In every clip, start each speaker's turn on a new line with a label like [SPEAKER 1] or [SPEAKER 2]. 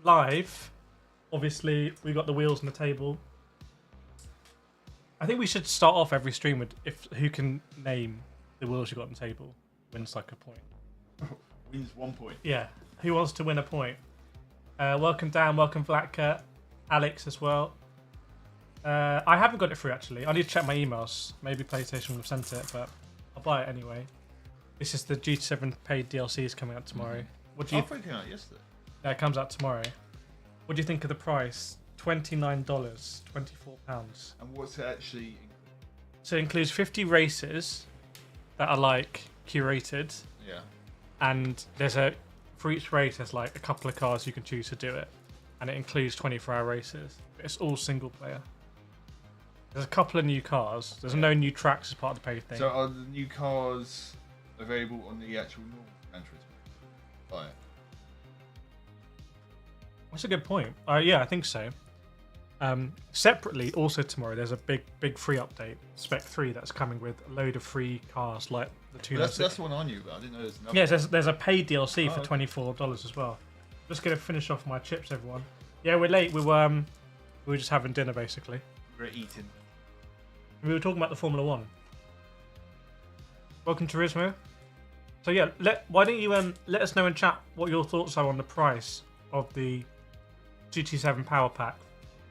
[SPEAKER 1] live. Obviously, we got the wheels on the table. I think we should start off every stream with who can name the wheels you got on the table wins like a point.
[SPEAKER 2] Wins 1 point.
[SPEAKER 1] Yeah. Who wants to win a point? Welcome Dan, welcome Blacker, Alex as well. I haven't got it through actually. I need to check my emails. Maybe PlayStation will have sent it, but I'll buy it anyway. This is the GT7 paid DLC is coming out tomorrow. What do you?
[SPEAKER 2] I think it came out yesterday.
[SPEAKER 1] Yeah, it comes out tomorrow. What do you think of the price? $29, £24.
[SPEAKER 2] And what's it actually?
[SPEAKER 1] So it includes 50 races that are like curated,
[SPEAKER 2] Yeah.
[SPEAKER 1] and for each race there's like a couple of cars you can choose to do it, and it includes 24-hour races. It's all single player. There's a couple of new cars. There's no new tracks as part of the paid thing.
[SPEAKER 2] So are the new cars available on the actual normal Gran Turismo? Right.
[SPEAKER 1] That's a good point. Yeah, I think so. Separately, also tomorrow, there's a big free update, Spec 3, that's coming with a load of free cars like the 296.
[SPEAKER 2] That's the one I knew about. I didn't know there's another.
[SPEAKER 1] Yes, there's a paid DLC for $24 as well. Just gonna finish off my chips, everyone. Yeah, we're late. We were just having dinner basically.
[SPEAKER 2] We're eating.
[SPEAKER 1] We were talking about the Formula One. Welcome to Turismo. So yeah, why don't you let us know in chat what your thoughts are on the price of the GT7 Power Pack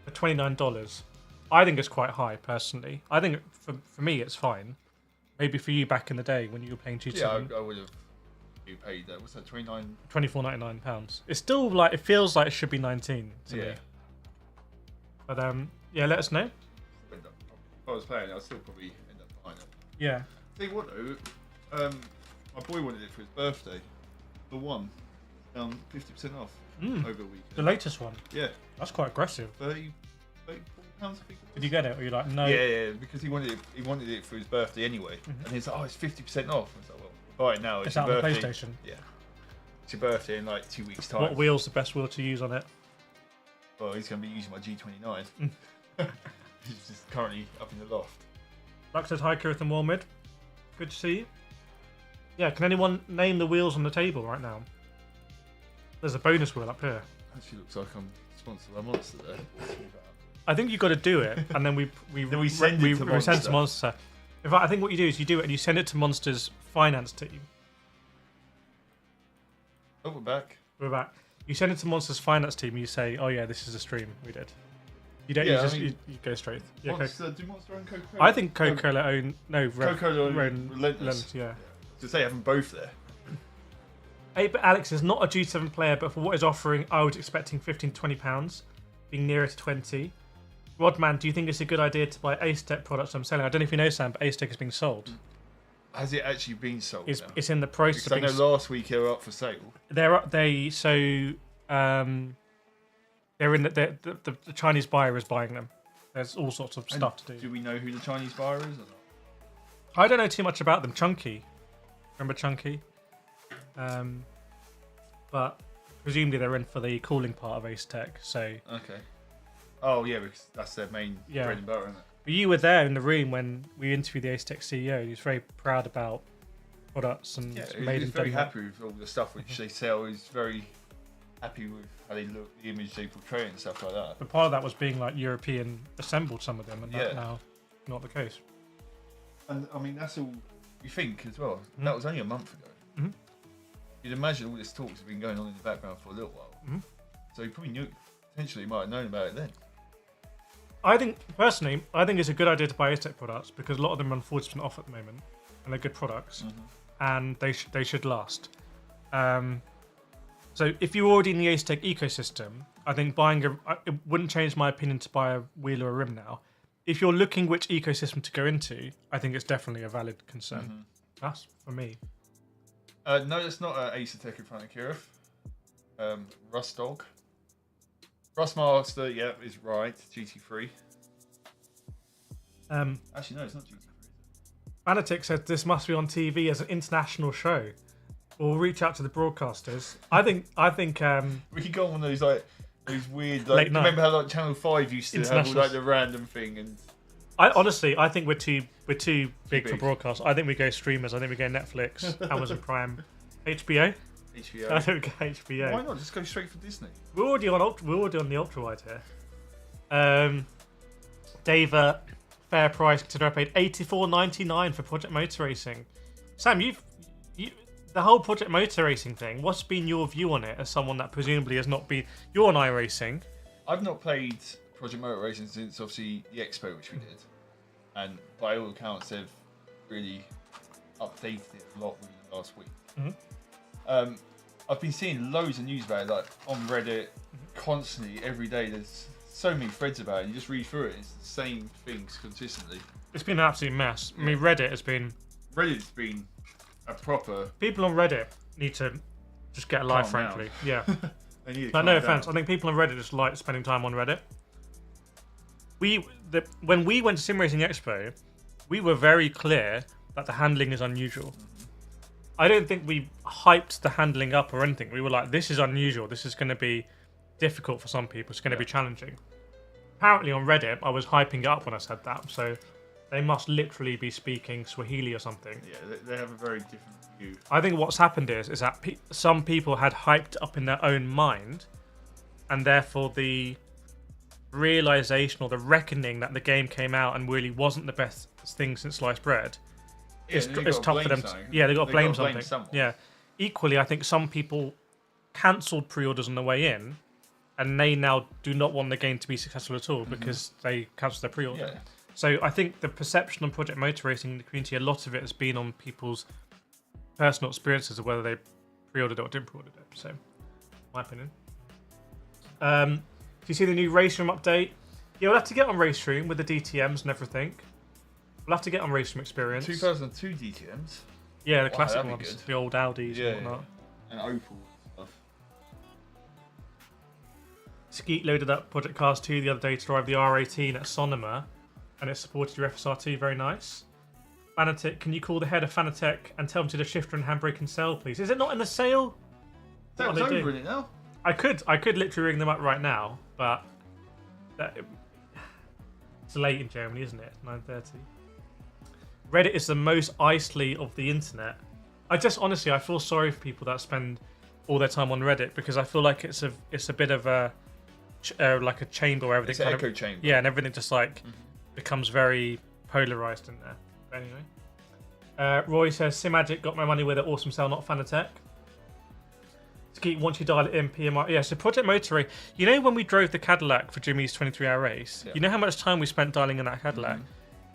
[SPEAKER 1] for $29. I think it's quite high personally. I think for me it's fine. Maybe for you back in the day when you were playing GT7.
[SPEAKER 2] Yeah, I would have. You paid that. What's that?
[SPEAKER 1] £24.99. It's still like it feels like it should be 19 to me. But yeah, let us know.
[SPEAKER 2] If I was playing, I'd still probably end up buying it.
[SPEAKER 1] Yeah.
[SPEAKER 2] Tell you what though, my boy wanted it for his birthday. The one, 50% off over a week.
[SPEAKER 1] The latest one.
[SPEAKER 2] Yeah.
[SPEAKER 1] That's quite aggressive.
[SPEAKER 2] £34, I think it was.
[SPEAKER 1] Did you get it? Or you're like, no?
[SPEAKER 2] Yeah, because he wanted it for his birthday anyway. And he's like, oh, it's 50% off. I was like, well, buy it now.
[SPEAKER 1] It's
[SPEAKER 2] your
[SPEAKER 1] out on the
[SPEAKER 2] birthday.
[SPEAKER 1] PlayStation.
[SPEAKER 2] Yeah. It's your birthday in like 2 weeks' time.
[SPEAKER 1] What wheel's the best wheel to use on it?
[SPEAKER 2] Well, he's going to be using my G29. He's just currently up in the loft.
[SPEAKER 1] Black says, hi, Kirith and Warmid. Good to see you. Yeah, can anyone name the wheels on the table right now? There's a bonus wheel up here.
[SPEAKER 2] Actually looks like I'm sponsored by Monster there.
[SPEAKER 1] I think you got to do it, and then we
[SPEAKER 2] send it to
[SPEAKER 1] send it to Monster. In fact, I think what you do is you do it and you send it to Monster's finance team.
[SPEAKER 2] Oh, we're back.
[SPEAKER 1] We're back. You send it to Monster's finance team and you say, oh yeah, this is a stream we did. You don't.
[SPEAKER 2] Yeah,
[SPEAKER 1] you go straight. Yeah,
[SPEAKER 2] Monster, do Monster own Coca-Cola?
[SPEAKER 1] I think Coca-Cola own
[SPEAKER 2] Coca-Cola
[SPEAKER 1] own
[SPEAKER 2] Relentless.
[SPEAKER 1] Yeah.
[SPEAKER 2] To say having both there.
[SPEAKER 1] 8-bit Alex is not a G7 player, but for what is offering, I was expecting £15 to £20, being nearer to 20. Rodman, do you think it's a good idea to buy Asetek products I'm selling? I don't know if you know, Sam, but Asetek is being sold.
[SPEAKER 2] Has it actually been sold?
[SPEAKER 1] It's in the process
[SPEAKER 2] because
[SPEAKER 1] of being
[SPEAKER 2] I know last week they were up for sale.
[SPEAKER 1] They're in the Chinese buyer is buying them. There's all sorts of stuff to do.
[SPEAKER 2] Do we know who the Chinese buyer is or not?
[SPEAKER 1] I don't know too much about them. Chunky, remember Chunky? But presumably they're in for the cooling part of Asetek. So
[SPEAKER 2] okay. Oh yeah, because that's their main bread and butter, isn't it?
[SPEAKER 1] But you were there in the room when we interviewed the Asetek CEO. He was very proud about products and
[SPEAKER 2] he's very happy with all the stuff which they sell. He's very happy with how they look, the image they portray and stuff like that.
[SPEAKER 1] But part of that was being like European assembled, some of them, and that's now not the case.
[SPEAKER 2] And I mean, that's all you think as well. That was only a month ago. You'd imagine all this talk's been going on in the background for a little while. So he probably knew, potentially he might have known about it then.
[SPEAKER 1] I think, personally, it's a good idea to buy Asetek products because a lot of them are on 40% off at the moment and they're good products and they should last. So if you're already in the Asetek ecosystem, I think it wouldn't change my opinion to buy a wheel or a rim now. If you're looking which ecosystem to go into, I think it's definitely a valid concern. That's for me.
[SPEAKER 2] No, it's not Asetek in front of Kireth. Rustdog. THRUSTMASTER, yeah, is right. GT3. Actually, no, it's not GT3.
[SPEAKER 1] FANATEC said this must be on TV as an international show. We'll reach out to the broadcasters. I think.
[SPEAKER 2] We could go on those weird
[SPEAKER 1] late night.
[SPEAKER 2] Remember how Channel 5 used to have all the random thing and.
[SPEAKER 1] I think we're too big for broadcast. I think we go streamers. I think we go Netflix, Amazon Prime, HBO.
[SPEAKER 2] HBO.
[SPEAKER 1] I don't get HBO.
[SPEAKER 2] Why not? Just go straight for Disney.
[SPEAKER 1] We're already on the ultra wide here. Dave, fair price consider I paid $84.99 for Project Motor Racing. Sam, you the whole Project Motor Racing thing. What's been your view on it as someone that presumably has not been? You're on iRacing.
[SPEAKER 2] I've not played Project Motor Racing since obviously the Expo, which we did, and by all accounts, they've really updated it a lot within the last week.
[SPEAKER 1] Mm-hmm.
[SPEAKER 2] I've been seeing loads of news about it, like on Reddit, constantly, every day. There's so many threads about it. You just read through it, it's the same things consistently.
[SPEAKER 1] It's been an absolute mess. I mean, Reddit's been
[SPEAKER 2] a proper...
[SPEAKER 1] People on Reddit need to just get a life,
[SPEAKER 2] Calm
[SPEAKER 1] frankly.
[SPEAKER 2] down.
[SPEAKER 1] Yeah.
[SPEAKER 2] They need to
[SPEAKER 1] No,
[SPEAKER 2] calm
[SPEAKER 1] no
[SPEAKER 2] down.
[SPEAKER 1] offense. I think people on Reddit just like spending time on Reddit. When we went to Sim Racing Expo, we were very clear that the handling is unusual. I don't think we hyped the handling up or anything. We were like, this is unusual. This is going to be difficult for some people. It's going to be challenging. Apparently on Reddit, I was hyping it up when I said that. So they must literally be speaking Swahili or something.
[SPEAKER 2] Yeah, they have a very different view.
[SPEAKER 1] I think what's happened is that some people had hyped up in their own mind, and therefore the realization or the reckoning that the game came out and really wasn't the best thing since sliced bread is tough for them. They got to blame something.
[SPEAKER 2] Someone.
[SPEAKER 1] Yeah. Equally, I think some people cancelled pre-orders on the way in, and they now do not want the game to be successful at all because they cancelled their pre-order.
[SPEAKER 2] Yeah.
[SPEAKER 1] So I think the perception on Project Motor Racing in the community, a lot of it has been on people's personal experiences of whether they pre-ordered it or didn't pre-order it. So, my opinion. Do you see the new Race Room update? Yeah, we'll have to get on Race Room with the DTMs and everything. We'll have to get on Race Room experience.
[SPEAKER 2] 2002 DTMs.
[SPEAKER 1] Yeah, the classic
[SPEAKER 2] that'd be
[SPEAKER 1] ones,
[SPEAKER 2] good.
[SPEAKER 1] the old Audis and whatnot.
[SPEAKER 2] And Opal stuff.
[SPEAKER 1] Skeet loaded up Project Cars 2 the other day to drive the R18 at Sonoma, and it supported your FSR2, very nice. FANATEC, can you call the head of FANATEC and tell them to the shifter and handbrake and sell, please? Is it not in the sale?
[SPEAKER 2] That was over in it now.
[SPEAKER 1] I could literally ring them up right now, but it's late in Germany, isn't it? 9:30. Reddit is the most isly of the internet. I feel sorry for people that spend all their time on Reddit because I feel like it's a bit of a like a chamber where everything
[SPEAKER 2] It's an echo chamber.
[SPEAKER 1] Yeah, and everything just like becomes very polarized in there. But anyway, Roy says Simagic got my money with it. Awesome sale, not FANATEC. Skeet, once you dial it in, PMR. Yeah, so Project Motor Racing. You know when we drove the Cadillac for Jimmy's 23-hour race? Yeah. You know how much time we spent dialing in that Cadillac?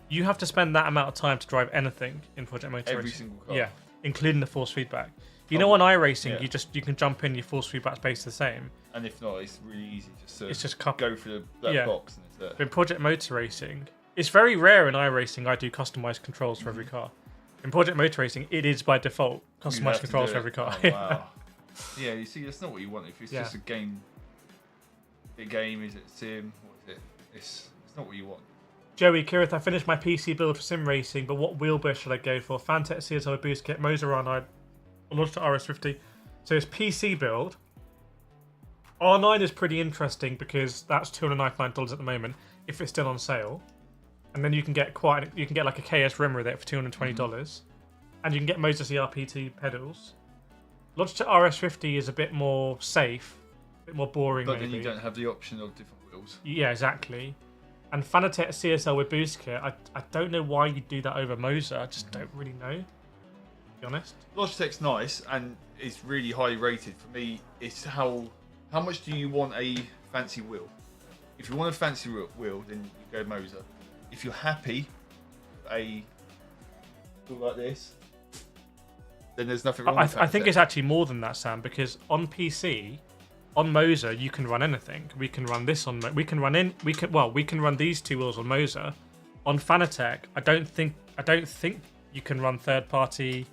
[SPEAKER 1] You have to spend that amount of time to drive anything in Project Motor Racing.
[SPEAKER 2] Every single car.
[SPEAKER 1] Yeah, including the force feedback. You know on iRacing, you can jump in, your force feedback's based the same.
[SPEAKER 2] And if not, it's really easy just to
[SPEAKER 1] go
[SPEAKER 2] through the black box and it's there.
[SPEAKER 1] But in Project Motor Racing, it's very rare in iRacing I do customized controls for every car. In Project Motor Racing, it is by default customized controls for every car.
[SPEAKER 2] Oh, wow. Yeah, you see, that's not what you want. If it's just a game, is it sim? What is it? It's not what you want.
[SPEAKER 1] Joey, Kireth, I finished my PC build for sim racing, but what wheelbase should I go for? FANATEC CSI boost kit, MOZA R9, Logitech RS50. So it's PC build. R9 is pretty interesting because that's $299 at the moment if it's still on sale, and then you can get like a KS rim with it for $220, and you can get MOZA CRPT pedals. Logitech RS50 is a bit more safe, a bit more boring.
[SPEAKER 2] But
[SPEAKER 1] maybe.
[SPEAKER 2] then you don't have the option of different wheels.
[SPEAKER 1] Yeah, exactly. And FANATEC CSL with boost kit, I don't know why you do that over MOZA. I just don't really know, to be honest.
[SPEAKER 2] Logitech's nice and it's really highly rated. For me, it's how much do you want a fancy wheel? If you want a fancy wheel, then you go MOZA. If you're happy, a wheel like this, then there's nothing wrong with
[SPEAKER 1] I think it's actually more than that, Sam, because on PC, on MOZA, you can run anything. We can run this on. We can run these two wheels on MOZA. On FANATEC, I don't think you can run third-party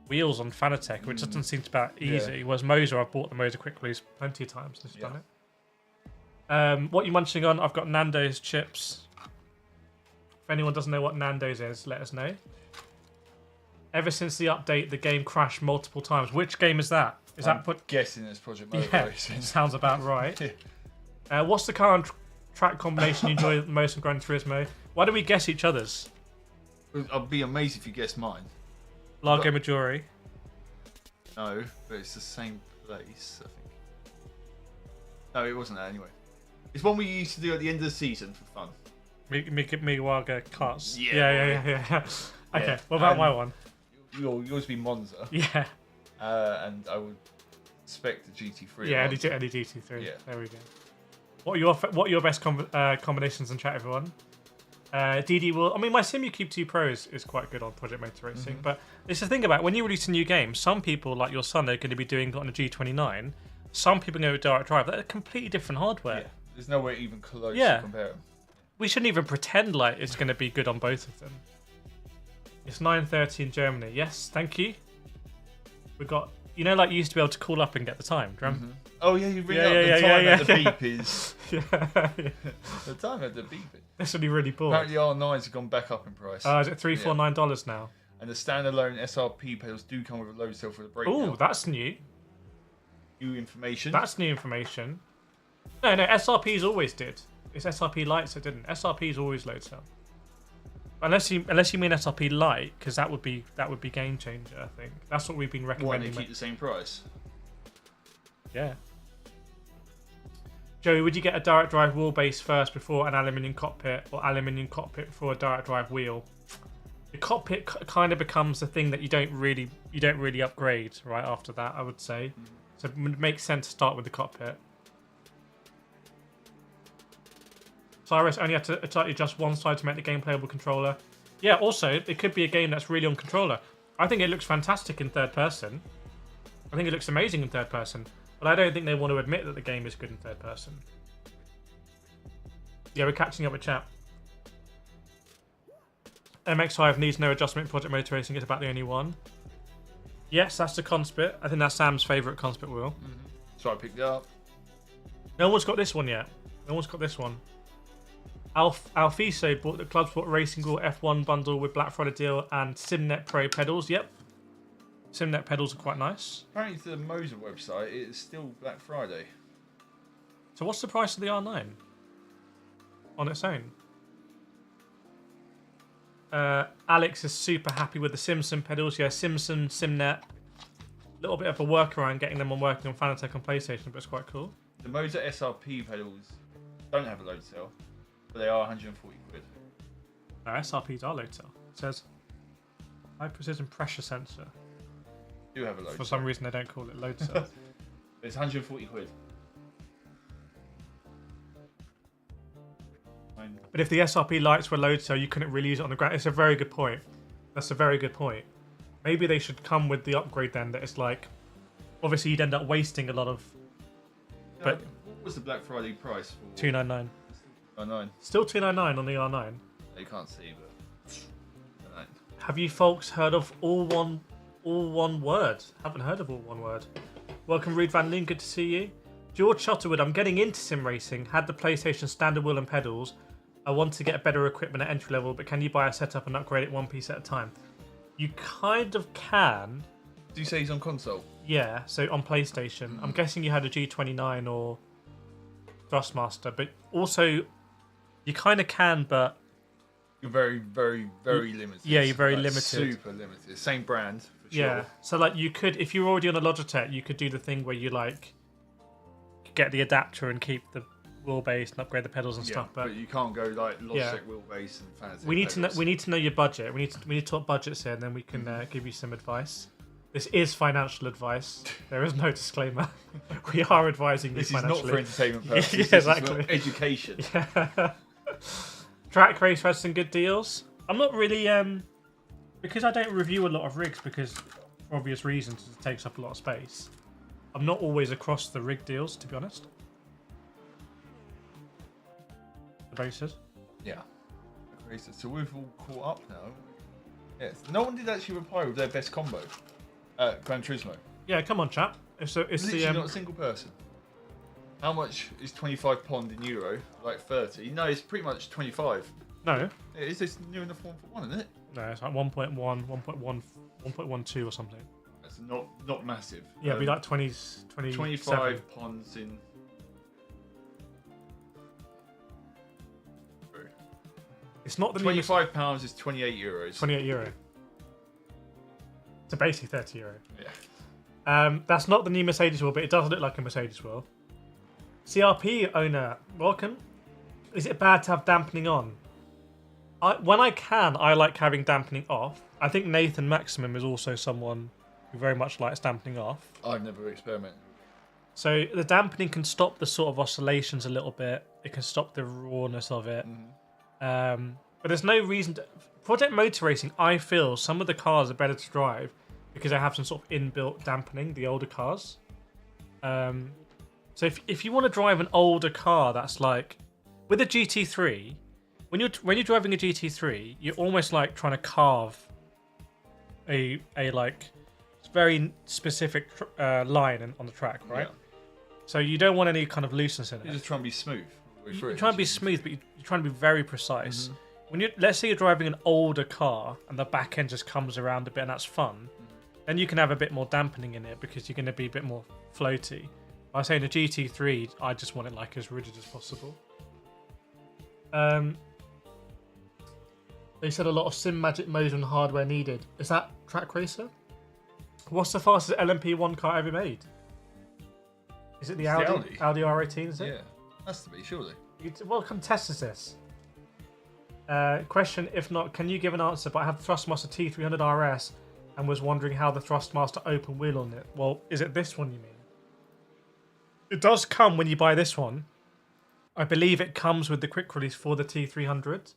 [SPEAKER 1] wheels on FANATEC, which doesn't seem to be that easy. Whereas MOZA, I've bought the MOZA quick release plenty of times. Just done it. What are you munching on? I've got Nando's chips. If anyone doesn't know what Nando's is, let us know. Ever since the update, the game crashed multiple times. Which game is that?
[SPEAKER 2] I'm guessing it's Project Motor Racing.
[SPEAKER 1] Sounds about right. What's the car and track combination you enjoy the most in Gran Turismo? Why do we guess each other's?
[SPEAKER 2] I'd be amazed if you guessed mine.
[SPEAKER 1] Largo Maggiore.
[SPEAKER 2] No, but it's the same place, I think. No, it wasn't that anyway. It's one we used to do at the end of the season for fun.
[SPEAKER 1] Miwaga cuts.
[SPEAKER 2] Yeah.
[SPEAKER 1] Yeah. Okay,
[SPEAKER 2] Yeah.
[SPEAKER 1] what about my one?
[SPEAKER 2] Yours would be Monza.
[SPEAKER 1] Yeah.
[SPEAKER 2] And I would expect the GT3.
[SPEAKER 1] Yeah, any GT3.
[SPEAKER 2] Yeah.
[SPEAKER 1] There we go. What are your best combinations in chat, everyone? DD will. I mean, my SIMUCUBE 2 Pro is quite good on Project Motor Racing, but it's the thing about when you release a new game, some people, like your son, are going to be doing it on a G29. Some people go with direct drive. They're completely different hardware.
[SPEAKER 2] Yeah. There's no way even close to compare them.
[SPEAKER 1] We shouldn't even pretend like it's going to be good on both of them. It's 9:30 in Germany. Yes, thank you. We got, like you used to be able to call up and get the time. Do you remember?
[SPEAKER 2] Oh yeah, you ring up the time at the beep is. The time at the beep.
[SPEAKER 1] This would be really bored.
[SPEAKER 2] Apparently R9s have gone back up in price.
[SPEAKER 1] Is it $349 now?
[SPEAKER 2] And the standalone SRP pedals do come with a load cell for the brake.
[SPEAKER 1] Oh, that's new.
[SPEAKER 2] New information.
[SPEAKER 1] That's new information. No, SRPs always did. It's SRP lights that didn't. SRPs always load cell. Unless you mean SRP light, because that would be game changer. I think that's what we've been recommending.
[SPEAKER 2] Why they keep the same price?
[SPEAKER 1] Yeah. Joey, would you get a direct drive wheelbase first before an aluminium cockpit, or aluminium cockpit before a direct drive wheel? The cockpit kind of becomes the thing that you don't really upgrade right after that, I would say. So it would make sense to start with the cockpit. Cyrus only had to tightly adjust one side to make the game playable controller. Yeah, also, it could be a game that's really on controller. I think it looks fantastic in third person. I think it looks amazing in third person. But I don't think they want to admit that the game is good in third person. Yeah, we're catching up with chat. MX5 needs no adjustment in Project Motor Racing. It's about the only one. Yes, that's the Conspit. I think that's Sam's favourite Conspit wheel.
[SPEAKER 2] So I picked it up.
[SPEAKER 1] No one's got this one yet. No one's got this one. Alfiso bought the Club Sport Racing Wheel F1 bundle with Black Friday deal and SimNet Pro pedals. Yep. SimNet pedals are quite nice.
[SPEAKER 2] Apparently to the MOZA website, it's still Black Friday.
[SPEAKER 1] So what's the price of the R9? On its own? Alex is super happy with the Simpson pedals. Yeah, Simpson, SimNet. A little bit of a workaround getting them working on FANATEC and PlayStation, but it's quite cool.
[SPEAKER 2] The MOZA SRP pedals don't have a load cell, but they are 140 quid.
[SPEAKER 1] No, SRPs are load cell. It says high precision pressure sensor.
[SPEAKER 2] Do have a load
[SPEAKER 1] For some reason they don't call it load cell.
[SPEAKER 2] It's 140 quid.
[SPEAKER 1] But if the SRP lights were load cell, you couldn't really use it on the ground. It's a very good point. That's a very good point. Maybe they should come with the upgrade then that it's like, obviously you'd end up wasting a lot of. But
[SPEAKER 2] what was the Black Friday price for?
[SPEAKER 1] $299.
[SPEAKER 2] R9.
[SPEAKER 1] Still $299 on the R9.
[SPEAKER 2] You can't see, but R9.
[SPEAKER 1] Have you folks heard of all one word? Haven't heard of all one word. Welcome, Reed Van Loon. Good to see you. George Shutterwood. I'm getting into sim racing. Had the PlayStation standard wheel and pedals. I want to get better equipment at entry level, but can you buy a setup and upgrade it one piece at a time? You kind of can.
[SPEAKER 2] Do you say he's on console?
[SPEAKER 1] Yeah, so on PlayStation. I'm guessing you had a G29 or THRUSTMASTER, but also you kind of can, but
[SPEAKER 2] you're very, very, very limited.
[SPEAKER 1] Yeah, you're very
[SPEAKER 2] like,
[SPEAKER 1] limited.
[SPEAKER 2] Super limited. Same brand, for sure.
[SPEAKER 1] Yeah, so like you could, if you're already on a Logitech, you could do the thing where you like get the adapter and keep the wheelbase and upgrade the pedals and stuff. But
[SPEAKER 2] you can't go like Logitech wheelbase and FANATEC.
[SPEAKER 1] We need to know your budget. We need to talk budgets here, and then we can give you some advice. This is financial advice. There is no disclaimer. We are advising you financially.
[SPEAKER 2] This is not for entertainment purposes.
[SPEAKER 1] Yeah, exactly.
[SPEAKER 2] This is for education.
[SPEAKER 1] Yeah. Track Race had some good deals. I'm not really because I don't review a lot of rigs because for obvious reasons it takes up a lot of space. I'm not always across the rig deals, to be honest. The bases.
[SPEAKER 2] Yeah. So we've all caught up now. Yes. No one did actually reply with their best combo. Gran Turismo.
[SPEAKER 1] Yeah, come on, chap. It's
[SPEAKER 2] literally not a single person. How much is 25 pond in euro? Like 30? No, it's pretty much 25.
[SPEAKER 1] No.
[SPEAKER 2] Is this new enough one for one, isn't it?
[SPEAKER 1] No, it's like 1.1, 1.1, 1.12 or something.
[SPEAKER 2] That's not massive.
[SPEAKER 1] Yeah, it'd be like
[SPEAKER 2] 25 ponds in.
[SPEAKER 1] It's not the
[SPEAKER 2] £25 is 28 euros.
[SPEAKER 1] 28 euro. So basically 30 euro. That's not the new Mercedes wheel, but it does look like a Mercedes wheel. CRP owner, welcome. Is it bad to have dampening on? When I can, I like having dampening off. I think Nathan Maximum is also someone who very much likes dampening off.
[SPEAKER 2] I've never experimented.
[SPEAKER 1] So the dampening can stop the sort of oscillations a little bit. It can stop the rawness of it. But there's no reason to... Project Motor Racing, I feel some of the cars are better to drive because they have some sort of inbuilt dampening, the older cars. So if you want to drive an older car that's like... With a GT3, when you're driving a GT3, you're almost like trying to carve a like very specific line on the track, right? Yeah. So you don't want any kind of looseness in it.
[SPEAKER 2] You're just trying to be smooth.
[SPEAKER 1] You're trying to be smooth, but you're trying to be very precise. When let's say you're driving an older car and the back end just comes around a bit and that's fun, then you can have a bit more dampening in it because you're going to be a bit more floaty. By saying a GT3, I just want it like as rigid as possible. They said a lot of sim magic modes and hardware needed. Is that Track Racer? What's the fastest LMP1 car ever made? Is it the Audi? Audi R18, is it?
[SPEAKER 2] Yeah, has to be, surely.
[SPEAKER 1] Well, contest is this. Question, if not, can you give an answer? But I have the THRUSTMASTER T300 RS and was wondering how the THRUSTMASTER open wheel on it. Well, is it this one you mean? It does come when you buy this one. I believe it comes with the quick release for the T300.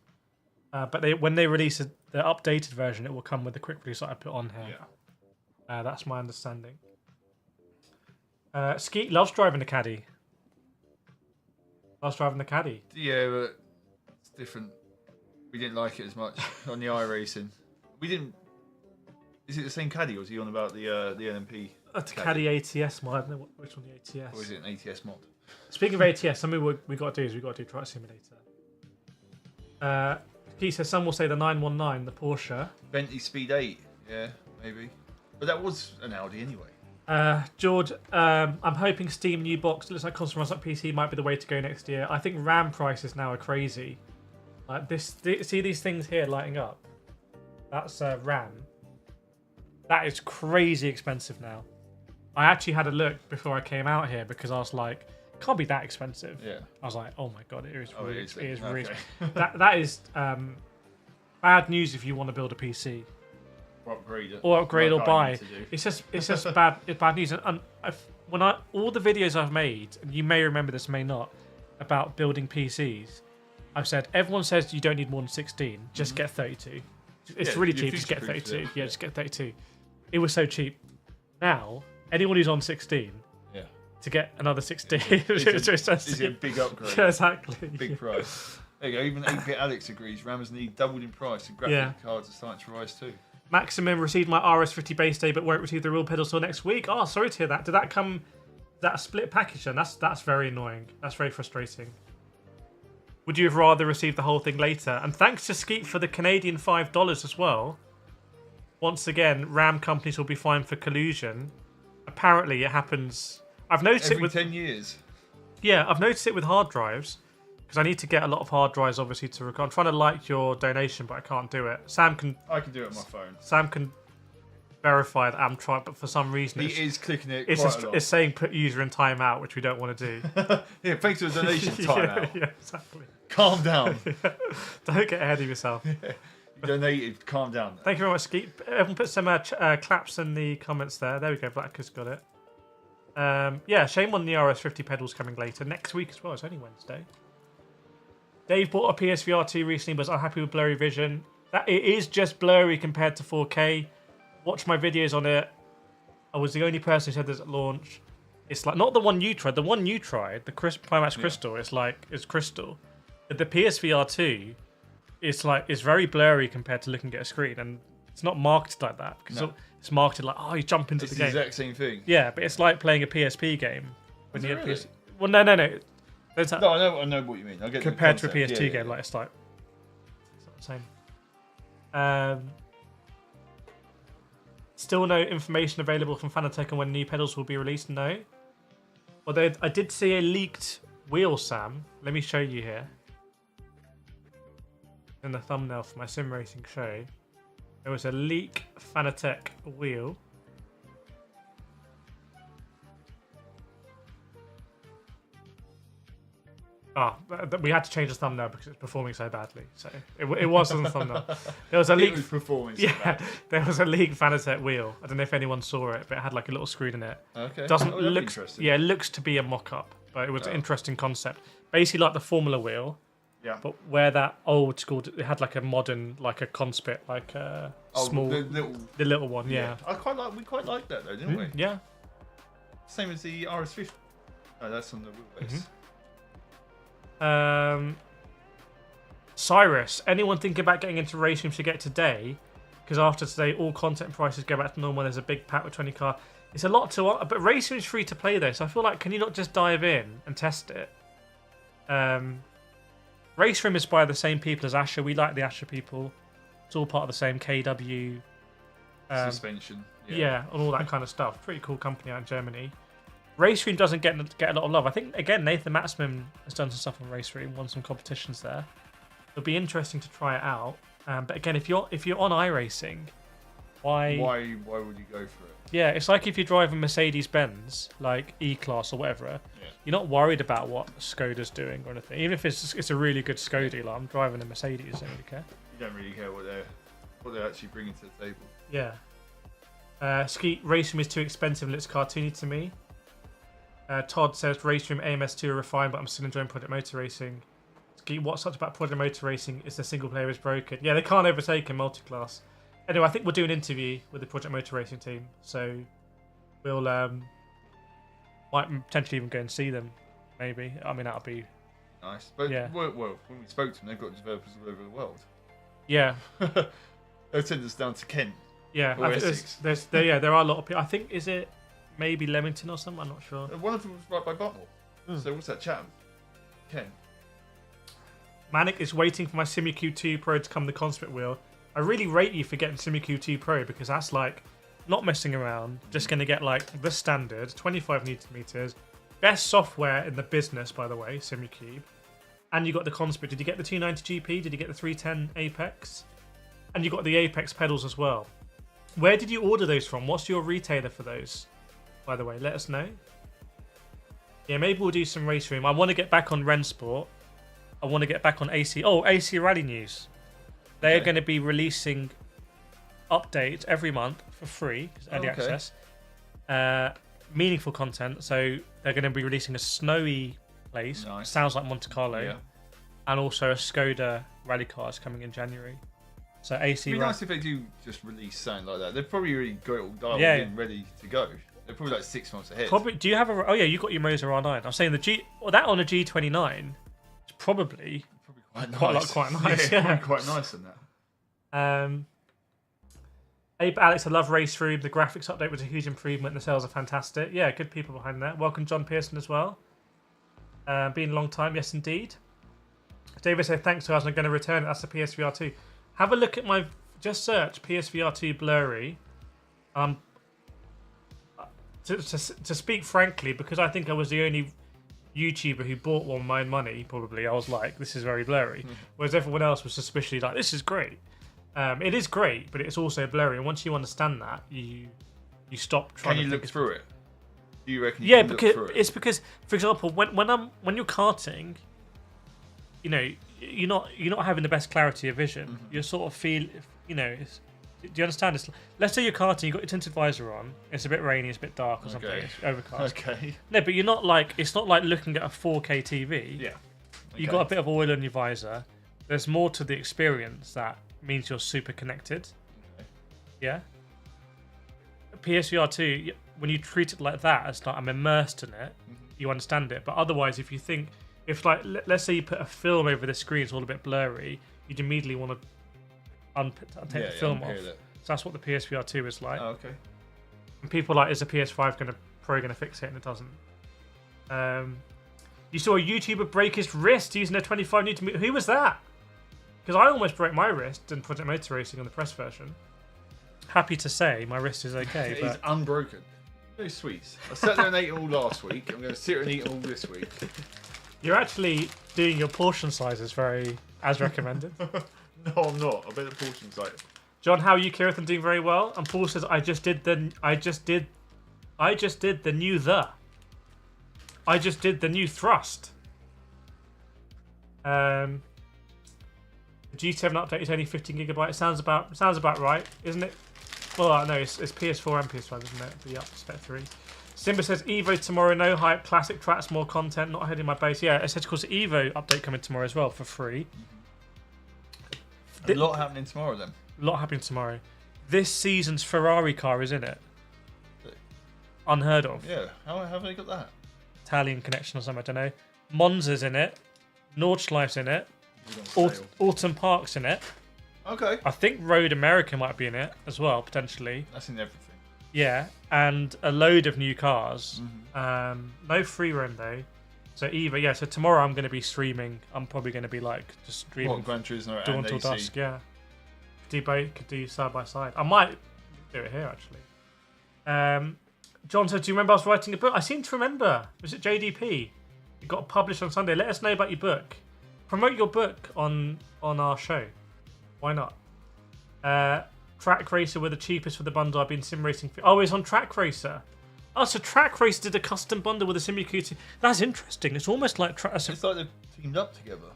[SPEAKER 1] But when they release the updated version, it will come with the quick release that I put on here. Yeah. That's my understanding. Skeet loves driving the Caddy. Loves driving the Caddy.
[SPEAKER 2] Yeah, but it's different. We didn't like it as much on the iRacing. We didn't. Is it the same Caddy, or is he on about the LMP?
[SPEAKER 1] The Caddy ATS mod. I don't know which one the ATS.
[SPEAKER 2] Or is it an ATS mod?
[SPEAKER 1] Speaking of ATS, something we got to do is we got to do Truck Simulator. He says some will say the 919, the Porsche.
[SPEAKER 2] Bentley Speed 8, yeah, maybe. But that was an Audi anyway.
[SPEAKER 1] George, I'm hoping Steam new box that looks like console runs like PC might be the way to go next year. I think RAM prices now are crazy. Like see these things here lighting up? That's RAM. That is crazy expensive now. I actually had a look before I came out here because I was like, it can't be that expensive.
[SPEAKER 2] Yeah.
[SPEAKER 1] I was like, oh my god, it is really, it is
[SPEAKER 2] okay.
[SPEAKER 1] really that is bad news if you want to build a PC. Or upgrade or buy. It's just bad news. And all the videos I've made, and you may remember this, may not, about building PCs, I've said everyone says you don't need more than 16. Just get 32. It's really cheap. Just get 32. Yeah, just get 32. It was so cheap. Now anyone who's on 16, to get another 16,
[SPEAKER 2] it's a big upgrade.
[SPEAKER 1] Yeah, exactly.
[SPEAKER 2] Big price. There you go. Even 8-bit Alex agrees. RAMs need doubled in price, and graphic cards are starting to rise too. Maximum
[SPEAKER 1] received my RS50 base day, but won't receive the real pedals till next week. Oh, sorry to hear that. Did that come? That a split package? Then that's very annoying. That's very frustrating. Would you have rather received the whole thing later? And thanks to Skeet for the Canadian $5 as well. Once again, RAM companies will be fined for collusion. Apparently, it happens. I've noticed
[SPEAKER 2] every
[SPEAKER 1] it with
[SPEAKER 2] 10 years.
[SPEAKER 1] Yeah, I've noticed it with hard drives because I need to get a lot of hard drives, obviously, to record. I'm trying to like your donation, but I can't do it.
[SPEAKER 2] I can do it on my phone.
[SPEAKER 1] Sam can verify that I'm trying, but for some reason
[SPEAKER 2] he is clicking it.
[SPEAKER 1] It's saying put user in timeout, which we don't want to do.
[SPEAKER 2] Yeah, thanks for the donation timeout.
[SPEAKER 1] Yeah, exactly.
[SPEAKER 2] Calm down.
[SPEAKER 1] Don't get ahead of yourself.
[SPEAKER 2] Yeah. You donated. Calm down.
[SPEAKER 1] Thank you very much, Skeet. Everyone put some claps in the comments there. There we go. Black has got it. Yeah, shame on the RS50 pedals coming later. Next week as well. It's only Wednesday. Dave bought a PSVR 2 recently, but is unhappy with blurry vision. It is just blurry compared to 4K. Watch my videos on it. I was the only person who said this at launch. It's like not the one you tried. The one you tried, the PIMAX Crystal. It's crystal. But the PSVR 2, it's very blurry compared to looking at a screen, and it's not marketed like that because it's marketed like you jump into the game.
[SPEAKER 2] It's the exact same thing.
[SPEAKER 1] Yeah, but it's like playing a PSP game.
[SPEAKER 2] When you really?
[SPEAKER 1] Well, no.
[SPEAKER 2] No, I know what you mean. I get
[SPEAKER 1] compared to a PS2 game, like it's not the same. Still no information available from FANATEC on when new pedals will be released. No. Although I did see a leaked wheel, Sam. Let me show you here. In the thumbnail for my sim racing show, there was a leak FANATEC wheel. We had to change the thumbnail because it's performing so badly. So it was on the thumbnail. There was a league.
[SPEAKER 2] It was performing so
[SPEAKER 1] Yeah,
[SPEAKER 2] badly.
[SPEAKER 1] there was a League FANATEC wheel. I don't know if anyone saw it, but it had like a little screen in it.
[SPEAKER 2] Okay.
[SPEAKER 1] Doesn't
[SPEAKER 2] that'd be
[SPEAKER 1] look.
[SPEAKER 2] interesting.
[SPEAKER 1] Yeah, it looks to be a mock-up, but it was an interesting concept. Basically, like the Formula wheel.
[SPEAKER 2] Yeah.
[SPEAKER 1] But where that old school, it had like a modern, like a cockpit, like a small, the little one. Yeah.
[SPEAKER 2] We quite liked that though, didn't we?
[SPEAKER 1] Yeah.
[SPEAKER 2] Same as the RS50. Oh, that's on the wheelbase.
[SPEAKER 1] Cyrus, anyone thinking about getting into racing to get today? Because after today, all content prices go back to normal. There's a big pack with 20 car. It's a lot to, but racing is free to play though. So I feel like, can you not just dive in and test it? Race Room is by the same people as ASCHER. We like the ASCHER people. It's all part of the same KW.
[SPEAKER 2] Suspension.
[SPEAKER 1] Yeah, and all that kind of stuff. Pretty cool company out in Germany. Race Room doesn't get a lot of love. I think, again, Nathan Matsman has done some stuff on Race Room, won some competitions there. It'll be interesting to try it out. But again, if you're on iRacing, why
[SPEAKER 2] would you go for it?
[SPEAKER 1] Yeah, it's like if you drive a Mercedes-Benz, like E-Class or whatever, you're not worried about what Skoda's doing or anything. Even if it's a really good Skoda, like I'm driving a Mercedes, I don't really care.
[SPEAKER 2] You don't really care what they're actually bringing to the table.
[SPEAKER 1] Yeah. Skeet, Race Room is too expensive and looks cartoony to me. Todd says Race Room AMS2 are refined, but I'm still enjoying Project Motor Racing. Skeet, what's such about Project Motor Racing is the single player is broken. Yeah, they can't overtake in multi-class. Anyway, I think we'll do an interview with the Project Motor Racing team, so we'll might potentially even go and see them. Maybe. I mean, that'll be
[SPEAKER 2] nice. But
[SPEAKER 1] yeah.
[SPEAKER 2] Well, when we spoke to them, they've got developers all over the world.
[SPEAKER 1] Yeah.
[SPEAKER 2] They'll send us down to Kent.
[SPEAKER 1] Yeah,
[SPEAKER 2] or Essex.
[SPEAKER 1] There are a lot of people. I think is it maybe Leamington or something. I'm not sure.
[SPEAKER 2] One of them was right by Butmore. So what's that, Chatham? Kent.
[SPEAKER 1] Manic is waiting for my SIMUCUBE 2 Pro to come the Constant wheel. I really rate you for getting SIMUCUBE 2 Pro because that's like not messing around. Just going to get like the standard 25 newton meters, best software in the business, by the way, SIMUCUBE. And you got the Constant. Did you get the 290 GP? Did you get the 310 Apex? And you got the Apex pedals as well. Where did you order those from? What's your retailer for those? By the way, let us know. Yeah, maybe we'll do some Race Room. I want to get back on Rensport. I want to get back on AC. Oh, AC Rally News. They are going to be releasing updates every month for free, early access. Meaningful content. So they're going to be releasing a snowy place. Nice. Sounds like Monte Carlo. Yeah. And also a Skoda rally car is coming in January. So AC.
[SPEAKER 2] It'd be nice if they do just release something like that. They've probably already got it all dialed in, ready to go. They're probably like 6 months ahead.
[SPEAKER 1] Probably. Do you have a? Oh yeah, you got your MOZA R9. I'm saying that on a G29 is probably quite nice.
[SPEAKER 2] Yeah, quite nice in that.
[SPEAKER 1] Abe Alex, I love Race Room. The graphics update was a huge improvement. The sales are fantastic. Yeah, good people behind that. Welcome John Pearson as well. Been a long time, yes indeed. David said thanks guys. I'm going to return it. That's the PSVR 2. Have a look at my. Just search PSVR 2 blurry. To speak frankly, because I think I was the only YouTuber who bought one with my own money, probably, I was like, this is very blurry. Whereas everyone else was suspiciously like, this is great. It is great, but it's also blurry. And once you understand that, you stop trying to
[SPEAKER 2] look through it? Do you reckon
[SPEAKER 1] you can look through it? It's because, for example, when you're karting, you know, you're not having the best clarity of vision. You sort of feel, you know, do you understand? Let's say you're karting, you've got your tinted visor on, it's a bit rainy, it's a bit dark or something, it's overcast.
[SPEAKER 2] Okay.
[SPEAKER 1] No, but you're not like, it's not like looking at a 4K TV.
[SPEAKER 2] Yeah.
[SPEAKER 1] You've got a bit of oil on your visor. There's more to the experience that means you're super connected. Okay. Yeah? PSVR 2, when you treat it like that, it's like I'm immersed in it, you understand it. But otherwise, if you think, let's say you put a film over the screen, it's all a bit blurry, you'd immediately want to take the film off. So that's what the PSVR 2 is like.
[SPEAKER 2] Oh, okay.
[SPEAKER 1] And people are like, is the PS5 Pro going to fix it? And it doesn't. You saw a YouTuber break his wrist using a 25 Newton meter. Who was that? Because I almost broke my wrist in Project Motor Racing on the press version. Happy to say my wrist is okay.
[SPEAKER 2] It's unbroken. No sweets. I sat there and ate all last week. I'm going to sit here and eat all this week.
[SPEAKER 1] You're actually doing your portion sizes very as recommended.
[SPEAKER 2] No, I'm not. I bet the portion size.
[SPEAKER 1] John, how are you, Kireth? I'm doing very well. And Paul says, I just did the new Thrust. The G7 update is only 15 gigabytes. Sounds about right, isn't it? Well, no, it's PS4 and PS5, isn't it? The up to Spec 3. Simba says Evo tomorrow, no hype, classic tracks, more content, not ahead in my base. Yeah, it says, of course, the Evo update coming tomorrow as well for free.
[SPEAKER 2] A lot happening tomorrow then.
[SPEAKER 1] A lot happening tomorrow. This season's Ferrari car is in it. Unheard of.
[SPEAKER 2] Yeah, how have they got that?
[SPEAKER 1] Italian connection or something, I don't know. Monza's in it. Nordschleif's in it. Autumn Park's in it.
[SPEAKER 2] Okay.
[SPEAKER 1] I think Road America might be in it as well, potentially.
[SPEAKER 2] That's in everything.
[SPEAKER 1] Yeah, and a load of new cars. No free roam though. So Evo, yeah. So tomorrow I'm going to be streaming. I'm probably going to be like just streaming.
[SPEAKER 2] What, Gran Turismo
[SPEAKER 1] dawn
[SPEAKER 2] and
[SPEAKER 1] till
[SPEAKER 2] AC?
[SPEAKER 1] dusk. Yeah. Could do side by side. I might do it here actually. John said, "Do you remember I was writing a book?" I seem to remember. Was it JDP? It got published on Sunday. Let us know about your book. Promote your book on our show. Why not? Track Racer were the cheapest for the bundle. I've been sim racing. Oh, it's on Track Racer. Oh, so Track Racer did a custom bundle with a SIMUCUBE. That's interesting. It's almost like
[SPEAKER 2] it's like they've teamed up together.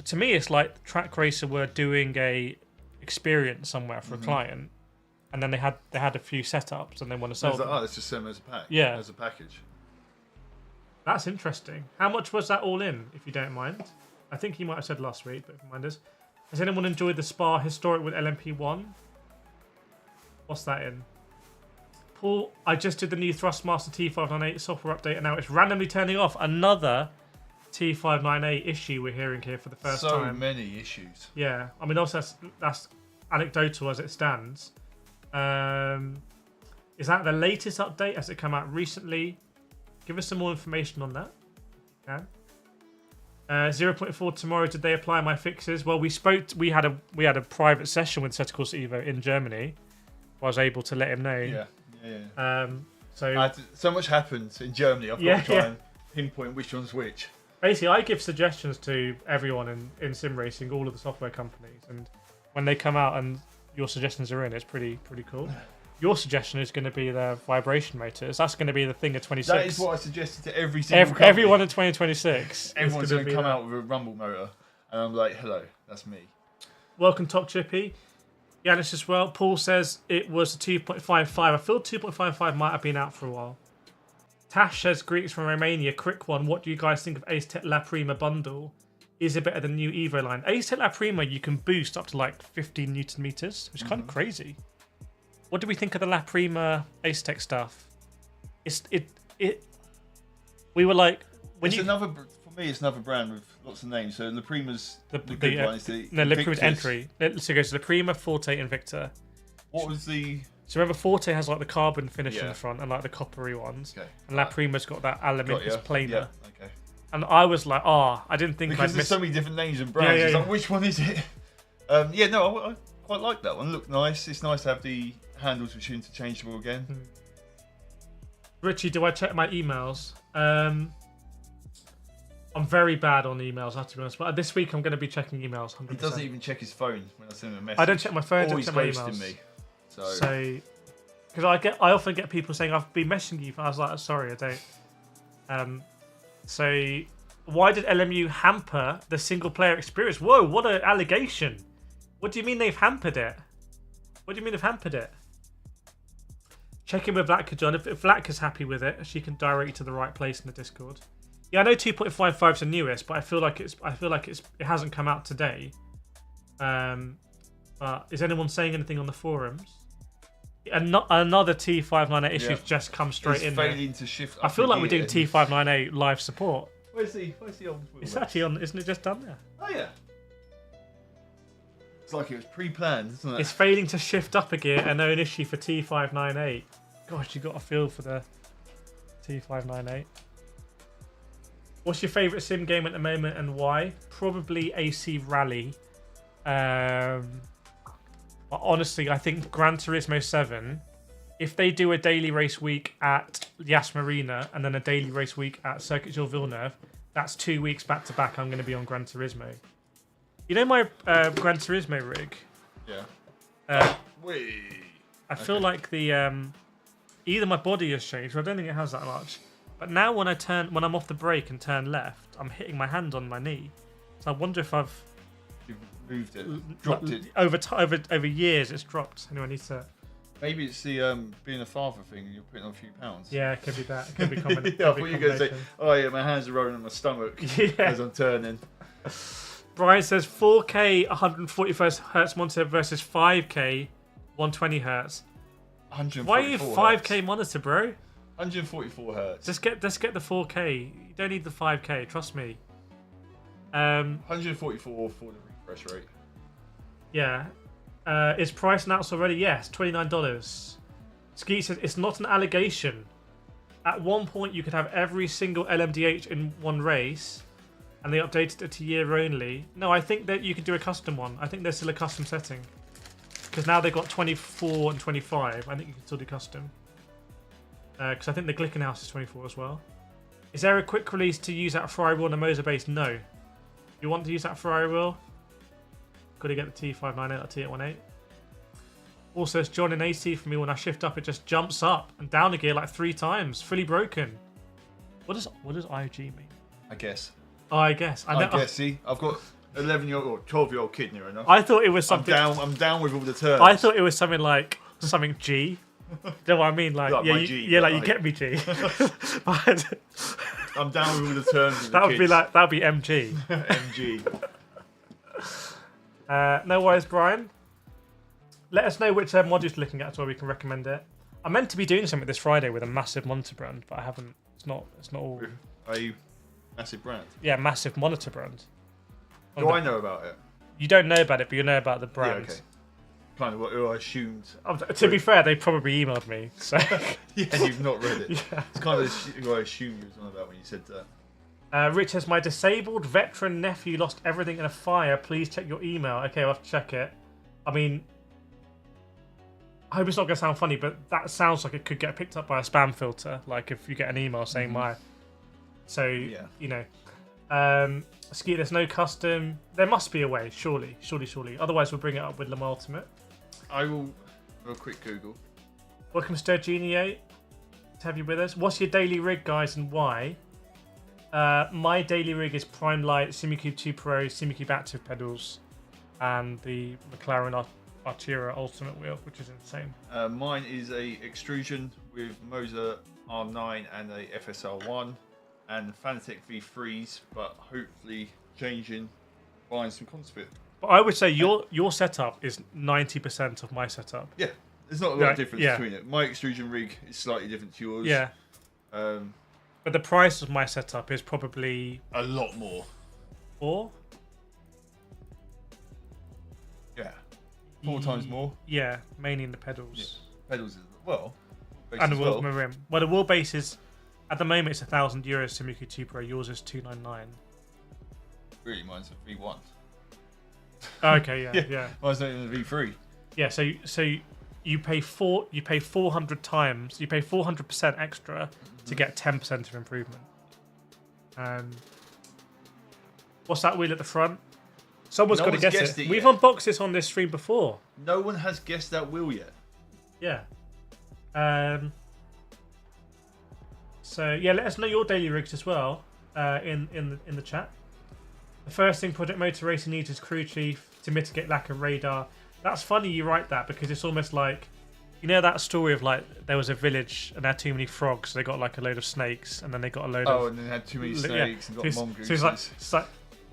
[SPEAKER 1] To me, it's like Track Racer were doing a experience somewhere for a client, and then they had a few setups, and they want to sell them.
[SPEAKER 2] Like, oh, let's just send them as a pack.
[SPEAKER 1] Yeah,
[SPEAKER 2] as a package.
[SPEAKER 1] That's interesting. How much was that all in, if you don't mind? I think you might have said last week, but remind us. Has anyone enjoyed the Spa Historic with LMP1? What's that in? Paul, I just did the new THRUSTMASTER T598 software update, and now it's randomly turning off. Another T598 issue we're hearing here for the first time.
[SPEAKER 2] So many issues.
[SPEAKER 1] Yeah, I mean, also that's anecdotal as it stands. Is that the latest update? Has it come out recently? Give us some more information on that. Yeah. 0.4 tomorrow. Did they apply my fixes? Well, we had a private session with Asetek Evo in Germany. I was able to let him know.
[SPEAKER 2] Yeah.
[SPEAKER 1] So
[SPEAKER 2] much happens in Germany. I've got to try and pinpoint which one's which.
[SPEAKER 1] Basically, I give suggestions to everyone in sim racing, all of the software companies, and when they come out and your suggestions are in, it's pretty cool. Your suggestion is going to be the vibration motors. That's going to be the thing of 26.
[SPEAKER 2] That is what I suggested to every single company.
[SPEAKER 1] Everyone in 2026.
[SPEAKER 2] Everyone's going to come out with a rumble motor, and I'm like, hello, that's me.
[SPEAKER 1] Welcome, Top Chippy. Yanis as well. Paul says it was a 2.55. I feel 2.55 might have been out for a while. Tash says, greetings from Romania. Quick one. What do you guys think of Asetek La Prima bundle? Is it better than new Evo line? Asetek La Prima, you can boost up to like 15 Newton meters, which is kind of crazy. What do we think of the La Prima Asetek stuff? We were like, for
[SPEAKER 2] me, it's another brand with lots of names. So La Prima's the good one.
[SPEAKER 1] La Prima's entry. So it goes to La Prima, Forte, and Victor.
[SPEAKER 2] What was the?
[SPEAKER 1] So remember, Forte has like the carbon finish in the front and like the coppery ones, and La Prima's got that aluminium planar.
[SPEAKER 2] Yeah, okay.
[SPEAKER 1] And I was like, I didn't think
[SPEAKER 2] because there's so many different names and brands. It's like, which one is it? I quite like that one. Looked nice. It's nice to have the handles which are interchangeable again.
[SPEAKER 1] Richie, do I check my emails? I'm very bad on emails, I have to be honest. But this week I'm going to be checking emails. 100%.
[SPEAKER 2] He doesn't even check his phone when I send him a message.
[SPEAKER 1] I don't check my phone. I don't
[SPEAKER 2] Always
[SPEAKER 1] check my
[SPEAKER 2] ghosting
[SPEAKER 1] emails.
[SPEAKER 2] me.
[SPEAKER 1] So, because I often get people saying I've been messaging you, but I was like, sorry, I don't. So why did LMU hamper the single player experience? Whoa, what an allegation! What do you mean they've hampered it? What do you mean they've hampered it? Check in with Vlatka, John. If Vlatka's happy with it, she can direct you to the right place in the Discord. Yeah, I know 2.55 is the newest, but I feel like it hasn't come out today. But is anyone saying anything on the forums? Another T598 issue's just come straight in.
[SPEAKER 2] Failing to shift.
[SPEAKER 1] I feel like we're doing T598 live support.
[SPEAKER 2] Where's the old?
[SPEAKER 1] It's actually on. Isn't it just done there?
[SPEAKER 2] Oh yeah. It's like it was pre-planned, isn't it?
[SPEAKER 1] It's failing to shift up a gear and no an issue for T598. Gosh, you got a feel for the T598. What's your favourite sim game at the moment and why? Probably AC Rally. But honestly, I think Gran Turismo 7, if they do a daily race week at Yas Marina and then a daily race week at Circuit Gilles Villeneuve, that's 2 weeks back to back I'm going to be on Gran Turismo. You know my Gran Turismo rig?
[SPEAKER 2] Yeah.
[SPEAKER 1] I feel like the either my body has changed, or I don't think it has that much. But now when I'm off the brake and turn left, I'm hitting my hand on my knee. So I wonder if I've
[SPEAKER 2] You've moved it, dropped it.
[SPEAKER 1] over years. It's dropped. Anyway, I need to.
[SPEAKER 2] Maybe it's the being a father thing and you're putting on a few pounds.
[SPEAKER 1] Yeah, it could be that. It could be common.
[SPEAKER 2] Yeah, I thought you were going to say, oh yeah, my hands are rolling on my stomach as I'm turning.
[SPEAKER 1] Brian says 4K 145 hertz monitor versus 5K 120 hertz.
[SPEAKER 2] 144
[SPEAKER 1] Why are you 5K monitor, bro?
[SPEAKER 2] 144 hertz.
[SPEAKER 1] Just get the 4K. You don't need the 5K. Trust me.
[SPEAKER 2] 144 for the refresh rate.
[SPEAKER 1] Yeah. Is price announced already? Yes, $29. Ski says it's not an allegation. At one point, you could have every single LMDH in one race, and they updated it to year only. No, I think that you could do a custom one. I think there's still a custom setting. Because now they've got 24 and 25. I think you can still do custom. Because I think the Glickenhaus is 24 as well. Is there a quick release to use that Ferrari wheel on a MOZA base? No. You want to use that Ferrari wheel? Got to get the T598 or T818. Also, it's John in AC for me. When I shift up, it just jumps up and down a gear like 3 times. Fully broken. What does IG mean?
[SPEAKER 2] I guess.
[SPEAKER 1] Oh, I guess.
[SPEAKER 2] I guess. See, I've got 11-year-old or 12-year-old kid near enough.
[SPEAKER 1] I thought it was something.
[SPEAKER 2] I'm down with all the terms.
[SPEAKER 1] I thought it was something like something G. You know what I mean? Like yeah,
[SPEAKER 2] G,
[SPEAKER 1] you get me G.
[SPEAKER 2] I'm down with all the terms.
[SPEAKER 1] That would be MG.
[SPEAKER 2] MG.
[SPEAKER 1] No worries, Brian. Let us know which mod you're looking at so we can recommend it. I'm meant to be doing something this Friday with a massive monitor brand, but I haven't. It's not all.
[SPEAKER 2] Are you massive brand?
[SPEAKER 1] Yeah, massive monitor brand.
[SPEAKER 2] Do I know about it?
[SPEAKER 1] You don't know about it, but you know about the brand.
[SPEAKER 2] Yeah, okay. Kind of what I assumed.
[SPEAKER 1] To be fair, they probably emailed me. So
[SPEAKER 2] yeah, and you've not read it.
[SPEAKER 1] Yeah.
[SPEAKER 2] It's kind of what I assumed you was on about when you said that.
[SPEAKER 1] Rich says, my disabled veteran nephew lost everything in a fire. Please check your email. Okay, I'll have to check it. I mean, I hope it's not going to sound funny, but that sounds like it could get picked up by a spam filter. Like if you get an email saying my... So,
[SPEAKER 2] yeah.
[SPEAKER 1] You know. Ski, there's no custom. There must be a way, surely. Otherwise, we'll bring it up with Lamar Ultimate.
[SPEAKER 2] I will do a quick Google.
[SPEAKER 1] Welcome, Sturgenie8. To have you with us. What's your daily rig, guys, and why? My daily rig is Prime Light, SIMUCUBE 2 Pro, SIMUCUBE Active pedals, and the McLaren Artura Ultimate wheel, which is insane.
[SPEAKER 2] Mine is a extrusion with MOZA R9 and a FSR1, and FANATEC V3s, but hopefully buying some composite.
[SPEAKER 1] But I would say your setup is 90% of my setup.
[SPEAKER 2] Yeah, there's not a lot of difference between it. My extrusion rig is slightly different to yours.
[SPEAKER 1] Yeah. But the price of my setup is probably...
[SPEAKER 2] a lot more.
[SPEAKER 1] 4?
[SPEAKER 2] Yeah. 4 times more.
[SPEAKER 1] Yeah, mainly in the pedals.
[SPEAKER 2] Yeah. Pedals as well.
[SPEAKER 1] And the wheel rim. Well, the wheelbase is... At the moment, it's €1,000 SIMUCUBE 2 Pro. Yours is $299.
[SPEAKER 2] Really, mine's a V1.
[SPEAKER 1] Okay, yeah.
[SPEAKER 2] Mine's not even a V3.
[SPEAKER 1] Yeah, so you pay 400 times. You pay 400% extra to get 10% of improvement. What's that wheel at the front? Someone's got to guess it. We've unboxed this on this stream before.
[SPEAKER 2] No one has guessed that wheel yet.
[SPEAKER 1] Yeah. So yeah, let us know your daily rigs as well in the chat. The first thing Project Motor Racing needs is crew chief to mitigate lack of radar. That's funny you write that because it's almost like, you know that story of like there was a village and they had too many frogs, so they got like a load of snakes, and then they got a load of...
[SPEAKER 2] Oh, and then they had too many snakes and got mongooses.
[SPEAKER 1] So it's like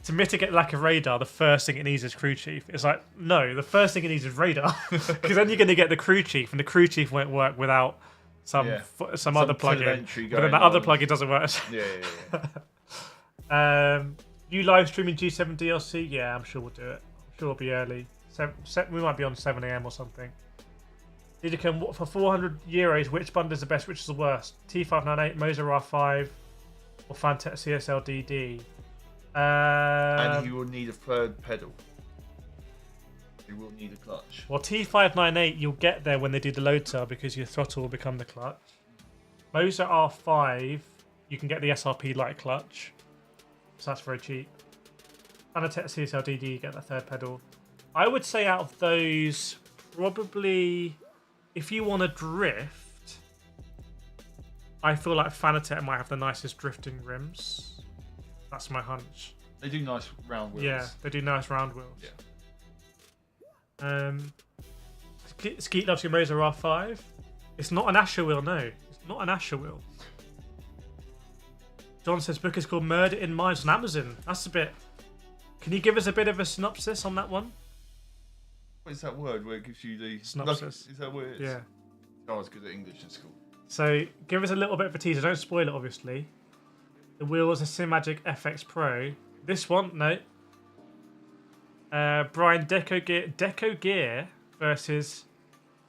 [SPEAKER 1] to mitigate lack of radar, the first thing it needs is crew chief. It's like, no, the first thing it needs is radar, because then you're going to get the crew chief, and the crew chief won't work without some other plugin. But then that other plugin doesn't work.
[SPEAKER 2] Yeah.
[SPEAKER 1] You live streaming G7 DLC? Yeah, I'm sure we'll do it. I'm sure it'll be early. We might be on 7 AM or something. Did you come for €400? Which bundle is the best? Which is the worst? T598, MOZA R5, or FANATEC CSL DD?
[SPEAKER 2] And you will need a third pedal. You will need a clutch.
[SPEAKER 1] Well, T598, you'll get there when they do the load cell because your throttle will become the clutch. MOZA R5, you can get the SRP light clutch. So that's very cheap. FANATEC CSL DD, you get that third pedal. I would say out of those, probably, if you want to drift, I feel like FANATEC might have the nicest drifting rims. That's my hunch.
[SPEAKER 2] They do nice round wheels.
[SPEAKER 1] Yeah, they do nice round wheels.
[SPEAKER 2] Yeah.
[SPEAKER 1] Skeet loves your MOZA R5. It's not an ASCHER wheel, no. It's not an ASCHER wheel. John says book is called Murder in Minds on Amazon. That's a bit... Can you give us a bit of a synopsis on that one?
[SPEAKER 2] What is that word where it gives you the...
[SPEAKER 1] Synopsis.
[SPEAKER 2] Is that what it is?
[SPEAKER 1] Yeah.
[SPEAKER 2] I was good at English in school.
[SPEAKER 1] So, give us a little bit of a teaser. Don't spoil it, obviously. The wheel is a SIMUCUBE FX Pro. This one, no. Brian Deco Gear versus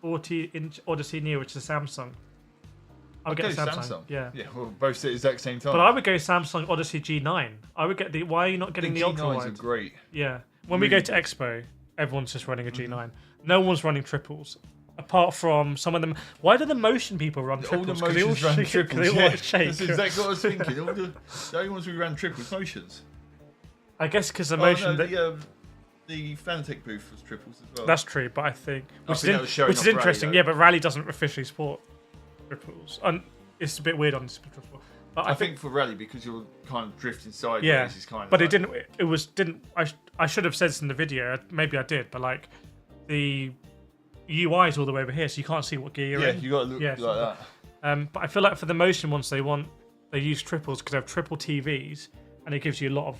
[SPEAKER 1] 40-inch Odyssey Neo, which is a Samsung. I would get Samsung. Yeah.
[SPEAKER 2] Yeah, we'll both say at the exact same time.
[SPEAKER 1] But I would go Samsung Odyssey G9. I would get the... Why are you not getting the ultra
[SPEAKER 2] G9s
[SPEAKER 1] wide?
[SPEAKER 2] are great.
[SPEAKER 1] Yeah. When we go to Expo, everyone's just running a G9. No one's running triples. Apart from some of them... Why do the motion people run triples?
[SPEAKER 2] All the motions run triples, yeah.
[SPEAKER 1] Shake.
[SPEAKER 2] That's exactly what I was thinking. The only ones who ran triples, motions.
[SPEAKER 1] I guess because the motion...
[SPEAKER 2] No, the FANATEC booth was triples as well.
[SPEAKER 1] That's true, but I think... Which is
[SPEAKER 2] off
[SPEAKER 1] interesting,
[SPEAKER 2] Rally,
[SPEAKER 1] yeah, but Rally doesn't officially support triples. And it's a bit weird on this triple. But
[SPEAKER 2] I think for Rally, because you're kind of drifting sideways,
[SPEAKER 1] yeah,
[SPEAKER 2] it's kind of
[SPEAKER 1] but
[SPEAKER 2] like,
[SPEAKER 1] it didn't... It was... Didn't... I should have said this in the video. Maybe I did, but like... The UI is all the way over here, so you can't see what gear you're in.
[SPEAKER 2] Yeah, you got to look like that.
[SPEAKER 1] But I feel like for the motion ones, they use triples because they have triple TVs, and it gives you a lot of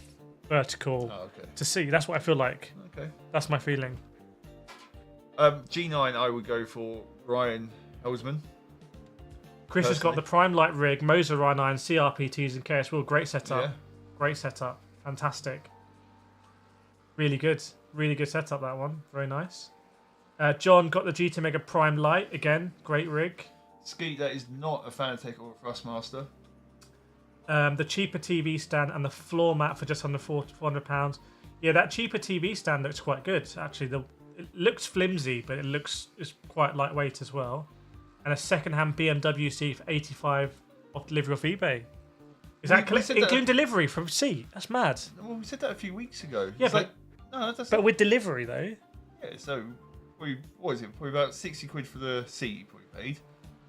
[SPEAKER 1] vertical to see. That's what I feel like.
[SPEAKER 2] Okay.
[SPEAKER 1] That's my feeling.
[SPEAKER 2] G9, I would go for Ryan Helsman.
[SPEAKER 1] Chris has got the Prime Light rig, MOZA R9, CRPTs, and KS wheel. Great setup.
[SPEAKER 2] Yeah.
[SPEAKER 1] Great setup. Fantastic. Really good. Really good setup, that one. Very nice. John got the GT Mega Prime Light. Again, great rig.
[SPEAKER 2] Skeet, that is not a FANATEC or a THRUSTMASTER.
[SPEAKER 1] The cheaper TV stand and the floor mat for just under £400. Yeah, that cheaper TV stand looks quite good. Actually, it looks flimsy, but it's quite lightweight as well. And a second-hand BMW seat for $85 off delivery off eBay. Is that including delivery from seat? That's mad.
[SPEAKER 2] Well, we said that a few weeks ago.
[SPEAKER 1] Yeah,
[SPEAKER 2] but
[SPEAKER 1] with delivery though.
[SPEAKER 2] Yeah, so what is it? Probably about 60 quid for the seat you probably paid.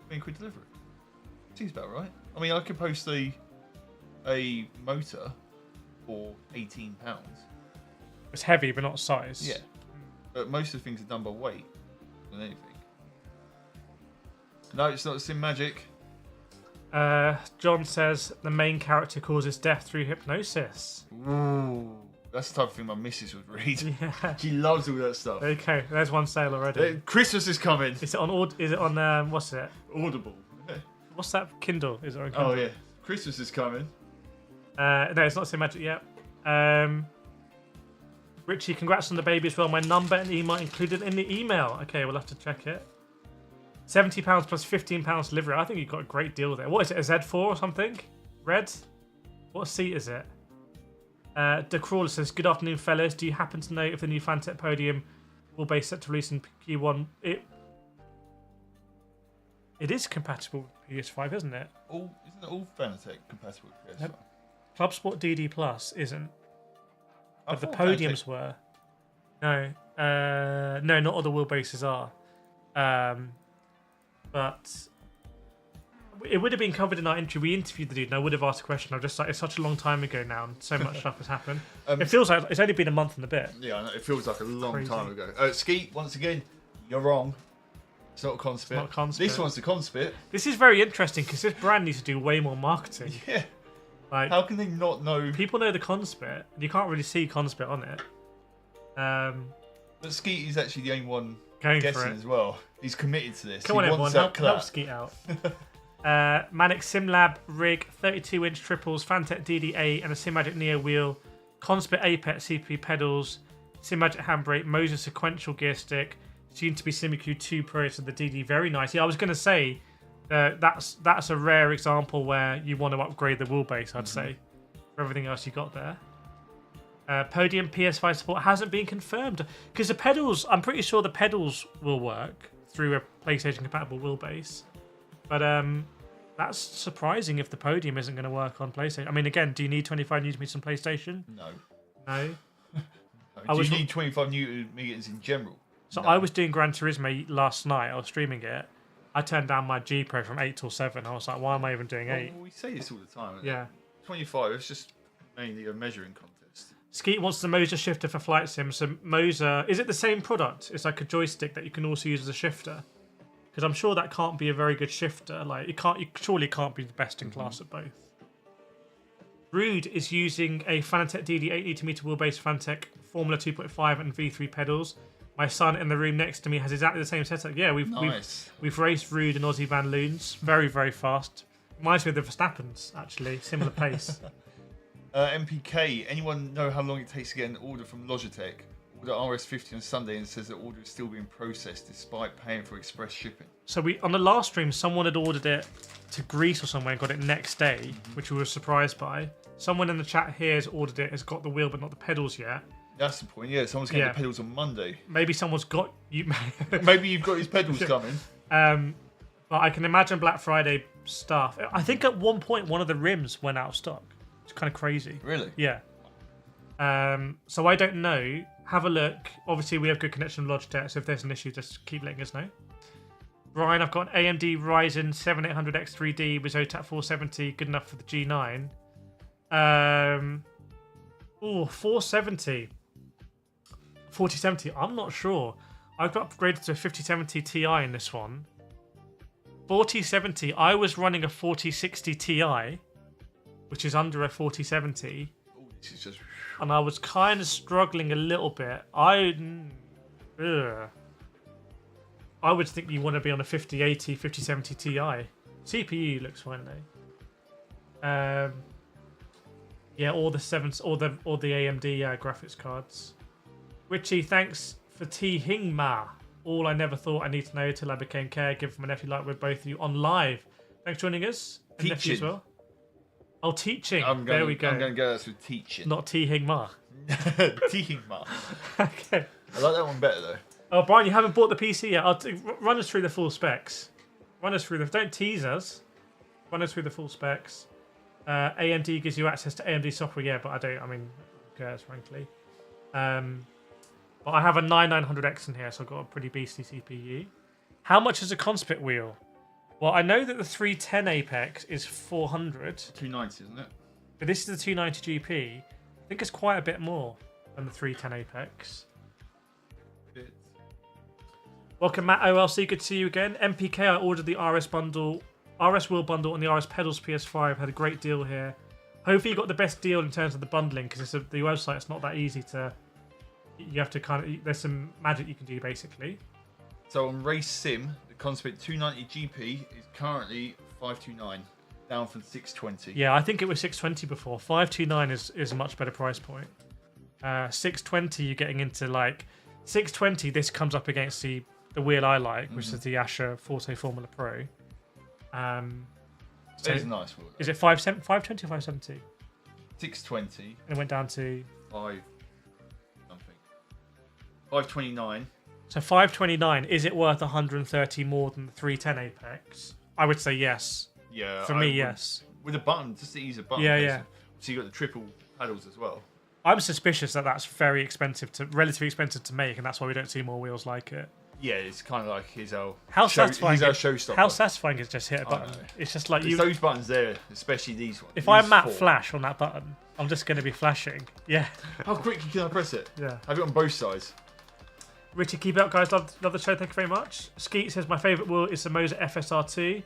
[SPEAKER 2] 20 quid delivery. Seems about right. I mean, I could post a motor for £18.
[SPEAKER 1] It's heavy, but not size.
[SPEAKER 2] Yeah, but most of the things are done by weight than anything. No, it's not SimMagic.
[SPEAKER 1] John says the main character causes death through hypnosis.
[SPEAKER 2] Ooh, that's the type of thing my missus would read.
[SPEAKER 1] Yeah.
[SPEAKER 2] She loves all that stuff.
[SPEAKER 1] Okay, there's one sale already.
[SPEAKER 2] Christmas is coming.
[SPEAKER 1] Is it on? Is it on? What's it?
[SPEAKER 2] Audible.
[SPEAKER 1] What's that? Kindle? Is it on Kindle?
[SPEAKER 2] Oh yeah, Christmas is coming.
[SPEAKER 1] No, it's not SimMagic yet. Richie, congrats on the baby as well. My number and email included in the email. Okay, we'll have to check it. £70 plus £15 delivery. I think you got a great deal there. What is it? A Z4 or something? Red? What seat is it? The Crawler says, good afternoon, fellas. Do you happen to know if the new FANATEC podium will be set to release in Q1? It is compatible with PS5, isn't it?
[SPEAKER 2] Isn't it all FANATEC compatible with PS5?
[SPEAKER 1] Club Sport DD Plus isn't. But the podiums were. No, not all the wheelbases are. But it would have been covered in our interview. We interviewed the dude, and I would have asked a question. I'm just like, it's such a long time ago now, and so much stuff has happened. It feels like it's only been a month and a bit.
[SPEAKER 2] Yeah, I know, it feels like a long time ago. Skeet, once again, you're wrong. It's not a conspit.
[SPEAKER 1] It's not a conspit.
[SPEAKER 2] This one's a conspit.
[SPEAKER 1] This is very interesting because this brand needs to do way more marketing.
[SPEAKER 2] Yeah.
[SPEAKER 1] Like,
[SPEAKER 2] how can they not know?
[SPEAKER 1] People know the conspit. You can't really see conspit on it.
[SPEAKER 2] But Skeet is actually the only one
[SPEAKER 1] going
[SPEAKER 2] guessing as well. He's committed to this.
[SPEAKER 1] Come on, everyone, help Skeet out. Manic SimLab rig, 32-inch triples, FANATEC DD8, and a SimMagic Neo wheel, Conspit Apex CP pedals, SimMagic handbrake, MOZA sequential gear stick, soon to be SIMUCUBE 2 Pro to the DD. Very nice. Yeah, I was going to say that's a rare example where you want to upgrade the wheelbase, I'd say, for everything else you got there. Podium PS5 support hasn't been confirmed because the pedals, I'm pretty sure the pedals will work through a PlayStation compatible wheelbase, but that's surprising if the podium isn't going to work on PlayStation. I mean, again, do you need 25 Nm on PlayStation? No.
[SPEAKER 2] Do you need 25 Nm in general?
[SPEAKER 1] So I was doing Gran Turismo last night. I was streaming it. I turned down my G Pro from 8 till 7. I was like, why am I even doing 8?
[SPEAKER 2] Well, we say this all the time.
[SPEAKER 1] Yeah.
[SPEAKER 2] 25, it's just mainly a measuring contest.
[SPEAKER 1] Skeet wants the MOZA shifter for flight sim. So MOZA, is it the same product? It's like a joystick that you can also use as a shifter. Because I'm sure that can't be a very good shifter. Like it surely can't be the best in class at both. Rude is using a FANATEC DD 8 Nm wheelbase FANATEC Formula 2.5 and V3 pedals. My son in the room next to me has exactly the same setup. Yeah, we've raced Rude and Aussie Van Loons very, very fast. Reminds me of the Verstappens, actually. Similar pace.
[SPEAKER 2] MPK, anyone know how long it takes to get an order from Logitech? Order RS50 on Sunday and says the order is still being processed despite paying for express shipping.
[SPEAKER 1] So on the last stream, someone had ordered it to Greece or somewhere and got it next day, which we were surprised by. Someone in the chat here has ordered it, has got the wheel but not the pedals yet.
[SPEAKER 2] That's the point, yeah. Someone's getting the pedals on Monday.
[SPEAKER 1] Maybe someone's got you.
[SPEAKER 2] Maybe you've got his pedals coming.
[SPEAKER 1] But I can imagine Black Friday stuff. I think at one point one of the rims went out of stock. It's kind of crazy.
[SPEAKER 2] Really?
[SPEAKER 1] Yeah. So I don't know. Have a look. Obviously, we have good connection with Logitech, so if there's an issue, just keep letting us know. Ryan, I've got an AMD Ryzen 7800X3D with OTAT 470, good enough for the G9. 470. 4070, I'm not sure. I've got upgraded to a 5070 Ti in this one. 4070, I was running a 4060 Ti, which is under a 4070.
[SPEAKER 2] Oh, this is just...
[SPEAKER 1] And I was kind of struggling a little bit. I would think you want to be on a 5080, 5070 Ti. CPU looks fine though. Yeah, all the AMD graphics cards. Richie, thanks for T-Hingma. All I never thought I need to know till I became caregiver for my nephew, like with both of you on live. Thanks for joining us. And nephew as well. Oh, teaching. There we go.
[SPEAKER 2] I'm going to go with teaching.
[SPEAKER 1] Not T-Hingma.
[SPEAKER 2] T-Hingma.
[SPEAKER 1] Okay.
[SPEAKER 2] I like that one better though.
[SPEAKER 1] Oh, Brian, you haven't bought the PC yet. Run us through the full specs. Don't tease us. Run us through the full specs. AMD gives you access to AMD software, yeah, but I don't. I mean, who cares, frankly. But I have a 9900X in here, so I've got a pretty beastly CPU. How much is a Conspit wheel? Well, I know that the 310 Apex is 400.
[SPEAKER 2] 290, isn't it?
[SPEAKER 1] But this is the 290 GP. I think it's quite a bit more than the 310 Apex. Welcome, Matt OLC. Good to see you again. MPK, I ordered the RS wheel bundle and the RS pedals PS5. Had a great deal here. Hopefully you got the best deal in terms of the bundling, because the website's not that easy to... You have to there's some magic you can do, basically.
[SPEAKER 2] So on Race Sim, the Conspit 290 GP is currently 529, down from 620.
[SPEAKER 1] Yeah, I think it was 620 before. 529 is a much better price point. 620, you're getting into like... 620, this comes up against the wheel I like, which is the ASCHER Forte Formula Pro.
[SPEAKER 2] So it's a nice wheel.
[SPEAKER 1] Is it 520 or 570?
[SPEAKER 2] 620.
[SPEAKER 1] And it went down to
[SPEAKER 2] 529.
[SPEAKER 1] So 529, is it worth 130 more than the 310 Apex? I would say yes.
[SPEAKER 2] Yeah.
[SPEAKER 1] For me, yes.
[SPEAKER 2] With a button, just to ease a button.
[SPEAKER 1] Yeah.
[SPEAKER 2] So you got the triple paddles as well.
[SPEAKER 1] I'm suspicious that that's very expensive relatively expensive to make, and that's why we don't see more wheels like it.
[SPEAKER 2] Yeah, it's kind of like here's our
[SPEAKER 1] showstopper. How satisfying is just hit a button? It's just like
[SPEAKER 2] it's those buttons there, especially these ones.
[SPEAKER 1] If I map flash on that button, I'm just going to be flashing. Yeah.
[SPEAKER 2] How quickly can I press it?
[SPEAKER 1] Yeah.
[SPEAKER 2] Have it on both sides.
[SPEAKER 1] Richard, keep it up, guys. Love the show. Thank you very much. Skeet says my favourite wheel is the MOZA FSR2.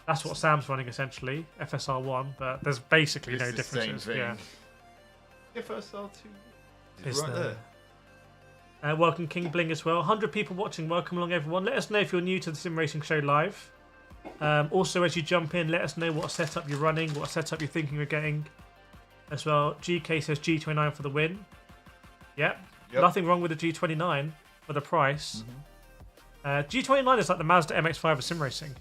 [SPEAKER 1] That's what Sam's running essentially. FSR1, but there's basically no differences. Yeah.
[SPEAKER 2] FSR2 is right there.
[SPEAKER 1] Welcome King Bling as well. 100 people watching. Welcome along, everyone. Let us know if you're new to the Sim Racing Show live. Also, as you jump in, let us know what setup you're running, what setup you're thinking of getting as well. GK says G29 for the win. Yep. Nothing wrong with the G29 for the price. G29 is like the Mazda MX-5 of sim racing.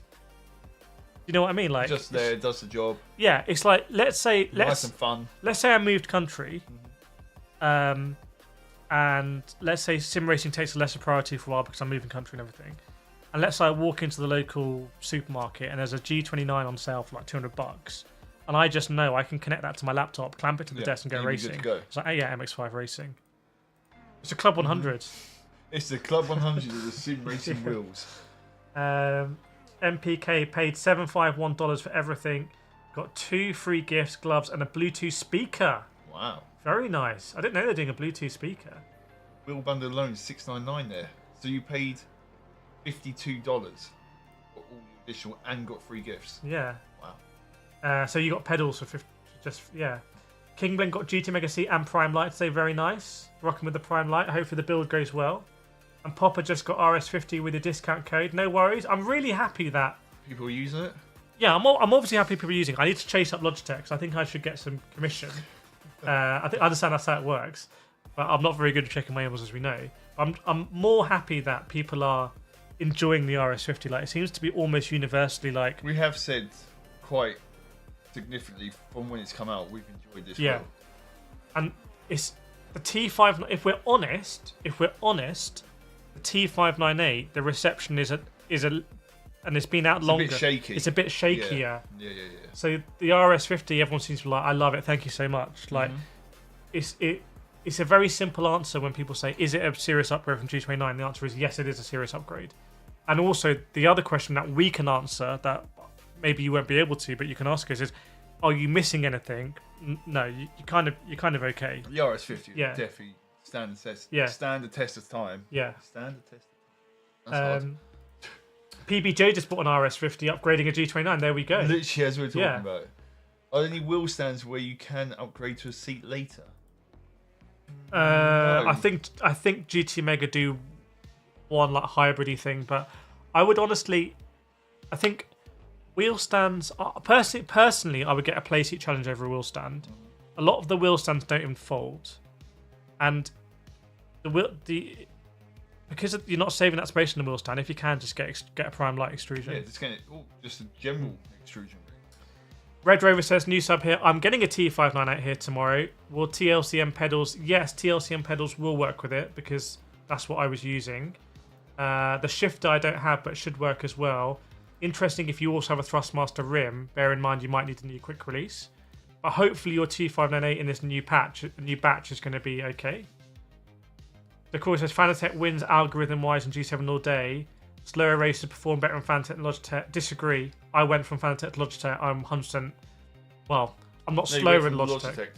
[SPEAKER 1] You know what I mean? Like
[SPEAKER 2] just there, it does the job.
[SPEAKER 1] Yeah, it's like nice
[SPEAKER 2] and fun.
[SPEAKER 1] Let's say I moved country, and let's say sim racing takes a lesser priority for a while because I'm moving country and everything. And let's say I walk into the local supermarket and there's a G29 on sale for like $200, and I just know I can connect that to my laptop, clamp it to the desk, and go racing. It's like, oh yeah, MX-5 racing. It's a Club 100.
[SPEAKER 2] It's the Club 100 of the sim racing wheels.
[SPEAKER 1] MPK paid $751 for everything. Got 2 free gifts, gloves, and a Bluetooth speaker.
[SPEAKER 2] Wow.
[SPEAKER 1] Very nice. I didn't know they're doing a Bluetooth speaker.
[SPEAKER 2] Wheel bundle alone is $699 there. So you paid $52 for all the additional and got free gifts.
[SPEAKER 1] Yeah.
[SPEAKER 2] Wow.
[SPEAKER 1] So you got pedals for 50. Yeah. Kingblend got GT Mega Seat and Prime Light today. Very nice. Rocking with the Prime Light. Hopefully the build goes well. And Popper just got RS50 with a discount code. No worries. I'm really happy that
[SPEAKER 2] people are using it.
[SPEAKER 1] Yeah, I'm obviously happy people are using it. I need to chase up Logitech, so I think I should get some commission. I understand that's how it works, but I'm not very good at checking my emails, as we know. I'm more happy that people are enjoying the RS50. Like, it seems to be almost universally like.
[SPEAKER 2] We have said quite significantly from when it's come out, we've enjoyed this.
[SPEAKER 1] Yeah, and it's the T5. If we're honest, the T598, the reception is a and it's been out longer.
[SPEAKER 2] It's a bit shaky.
[SPEAKER 1] It's a bit shakier.
[SPEAKER 2] Yeah.
[SPEAKER 1] So the RS50, everyone seems to be like, I love it, thank you so much. Like, it's a very simple answer when people say, is it a serious upgrade from G29? The answer is yes, it is a serious upgrade. And also, the other question that we can answer that maybe you won't be able to, but you can ask us is, are you missing anything? No, you're kind of okay.
[SPEAKER 2] The RS50
[SPEAKER 1] yeah.
[SPEAKER 2] definitely stand the test.
[SPEAKER 1] Yeah.
[SPEAKER 2] Stand the test of time.
[SPEAKER 1] Yeah.
[SPEAKER 2] Stand the test of time. That's hard.
[SPEAKER 1] PBJ just bought an RS50, upgrading a G29. There we go.
[SPEAKER 2] Literally, as we were talking about. Are there any wheel stands where you can upgrade to a seat later?
[SPEAKER 1] No. I think GT Mega do one like hybridy thing, but I would honestly, I think wheel stands. Personally, I would get a play seat challenge over a wheel stand. A lot of the wheel stands don't even fold, and because you're not saving that space in the wheel stand, if you can, just get a prime light extrusion.
[SPEAKER 2] Yeah, just a general extrusion.
[SPEAKER 1] Red Rover says, new sub here. I'm getting a T598 here tomorrow. Will TLCM pedals? Yes, TLCM pedals will work with it because that's what I was using. The shifter I don't have, but should work as well. Interesting if you also have a THRUSTMASTER rim. Bear in mind you might need a new quick release. But hopefully your T598 in this new batch is going to be okay. The call says FANATEC wins algorithm-wise in G7 all day. Slower races perform better in FANATEC and Logitech. Disagree. I went from FANATEC to Logitech. I'm 100%. Well, I'm not slower in Logitech.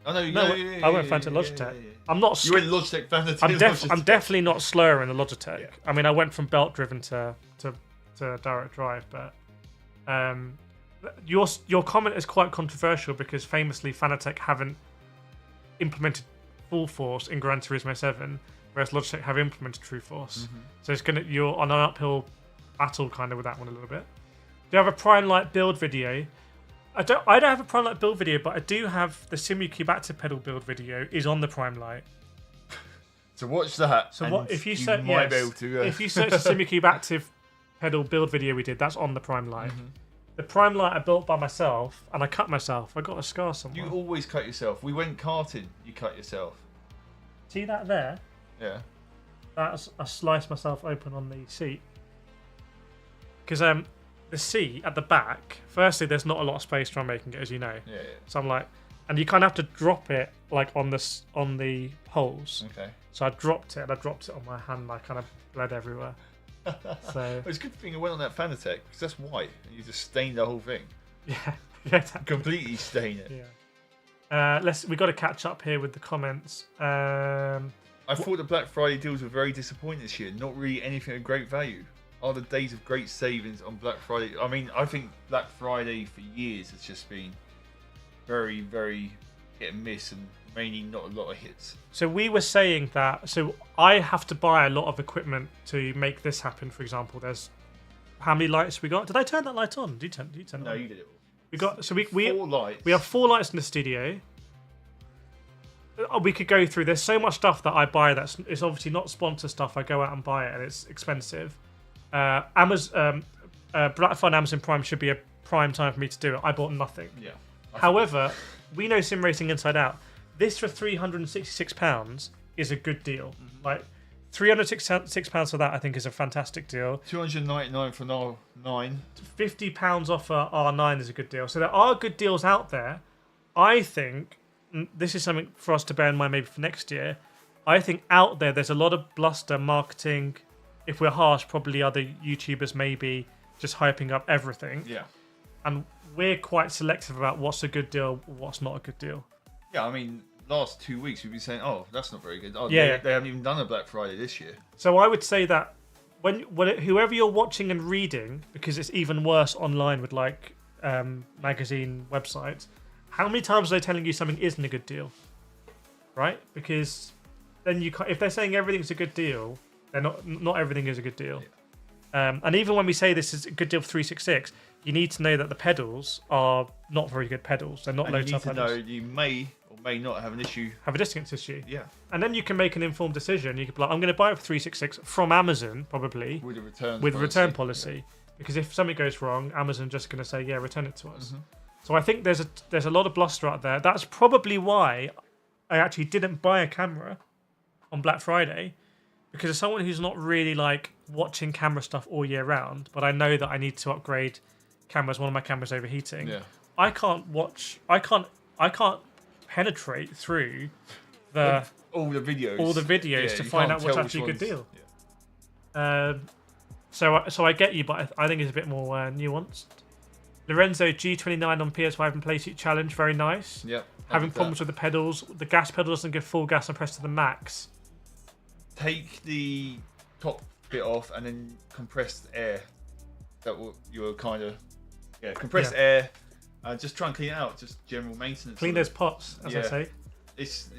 [SPEAKER 1] I went FANATEC to Logitech. Yeah. I'm not.
[SPEAKER 2] You went Logitech FANATEC.
[SPEAKER 1] I'm definitely not slower in the Logitech. Yeah. I mean, I went from belt driven to direct drive, but your comment is quite controversial because famously FANATEC haven't implemented full force in Gran Turismo 7. Whereas Logitech have implemented True Force, so you're on an uphill battle kind of with that one a little bit. Do you have a Prime Light build video? I don't have a Prime Light build video, but I do have the SIMUCUBE active pedal build video is on the Prime Light.
[SPEAKER 2] So watch that.
[SPEAKER 1] So what if you search? Yes, if you search the SIMUCUBE active pedal build video we did, that's on the Prime Light. The Prime Light I built by myself, and I cut myself. I got a scar somewhere.
[SPEAKER 2] You always cut yourself. We went karting. You cut yourself.
[SPEAKER 1] See that there?
[SPEAKER 2] Yeah.
[SPEAKER 1] That's I sliced myself open on the seat. Because the seat at the back, firstly, there's not a lot of space where I'm making it, as you know.
[SPEAKER 2] Yeah.
[SPEAKER 1] So I'm like, and you kind of have to drop it like on the holes.
[SPEAKER 2] Okay.
[SPEAKER 1] So I dropped it, and I dropped it on my hand, and I kind of bled everywhere. So
[SPEAKER 2] it's a good thing I went on that FANATEC because that's white, and you just stained the whole thing.
[SPEAKER 1] Yeah. Exactly.
[SPEAKER 2] Completely stain it.
[SPEAKER 1] Yeah. We got to catch up here with the comments.
[SPEAKER 2] I thought the Black Friday deals were very disappointing this year. Not really anything of great value. Are the days of great savings on Black Friday? I mean, I think Black Friday for years has just been very, very hit and miss, and mainly not a lot of hits. So
[SPEAKER 1] we were saying that. So I have to buy a lot of equipment to make this happen. For example, there's how many lights we got? Did I turn that light on? Did you turn it on?
[SPEAKER 2] No, you did it.
[SPEAKER 1] We got 4 lights. We have 4 lights in the studio. We could go through. There's so much stuff that I buy it's obviously not sponsor stuff. I go out and buy it, and it's expensive. Amazon, Black Friday, Amazon Prime should be a prime time for me to do it. I bought nothing.
[SPEAKER 2] Yeah.
[SPEAKER 1] However, we know Sim Racing Inside Out. This for £366 is a good deal. Like £366 for that, I think, is a fantastic deal.
[SPEAKER 2] $299 for an R9.
[SPEAKER 1] £50 off a R9 is a good deal. So there are good deals out there. I think. This is something for us to bear in mind maybe for next year. I think out there's a lot of bluster marketing. If we're harsh, probably other YouTubers maybe just hyping up everything.
[SPEAKER 2] Yeah.
[SPEAKER 1] And we're quite selective about what's a good deal, what's not a good deal.
[SPEAKER 2] Yeah, I mean, last 2 weeks we've been saying, "Oh, that's not very good." Oh,
[SPEAKER 1] Yeah.
[SPEAKER 2] they haven't even done a Black Friday this year.
[SPEAKER 1] So I would say that whoever you're watching and reading, because it's even worse online with like magazine websites, how many times are they telling you something isn't a good deal? Right? Because then if they're saying everything's a good deal, they're not everything is a good deal. Yeah. And even when we say this is a good deal for 366, you need to know that the pedals are not very good pedals. They're not low-top pedals.
[SPEAKER 2] You need to know you may or may not have an issue.
[SPEAKER 1] Have a distance issue.
[SPEAKER 2] Yeah.
[SPEAKER 1] And then you can make an informed decision. You could be like, I'm going to buy it for 366 from Amazon, probably.
[SPEAKER 2] With a
[SPEAKER 1] return policy. Yeah. Because if something goes wrong, Amazon's just going to say, yeah, return it to us.
[SPEAKER 2] Mm-hmm.
[SPEAKER 1] So I think there's a lot of bluster out there. That's probably why I actually didn't buy a camera on Black Friday. Because as someone who's not really like watching camera stuff all year round, but I know that I need to upgrade cameras. One of my cameras overheating.
[SPEAKER 2] Yeah.
[SPEAKER 1] I can't penetrate through
[SPEAKER 2] all the videos
[SPEAKER 1] to find out what's actually a good deal. Yeah. So I get you, but I think it's a bit more nuanced. Lorenzo G29 on PS5 and Playseat Challenge, very nice.
[SPEAKER 2] Yep.
[SPEAKER 1] Having problems with the pedals. The gas pedal doesn't give full gas and press to the max.
[SPEAKER 2] Take the top bit off and then compressed air. That will you're kind of compressed air. Just try and clean it out. Just general maintenance.
[SPEAKER 1] Clean those pots, as I say.
[SPEAKER 2] It's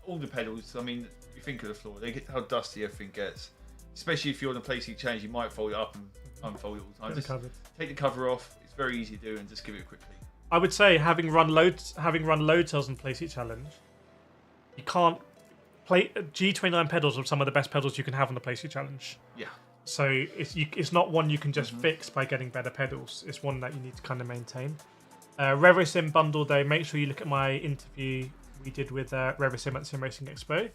[SPEAKER 2] all the pedals. I mean, you think of the floor. They get how dusty everything gets. Especially if you're on a Playseat change, you might fold it up and unfold it all the time. Just take the cover off. It's very easy to do, and just give it a quick clean.
[SPEAKER 1] I would say having run load cells in Playseat Challenge, you can't play G29 pedals are some of the best pedals you can have on the Playseat Challenge.
[SPEAKER 2] Yeah.
[SPEAKER 1] So it's not one you can just fix by getting better pedals. It's one that you need to kind of maintain. REVOSIM bundle though, make sure you look at my interview we did with REVOSIM at the Sim Racing Expo.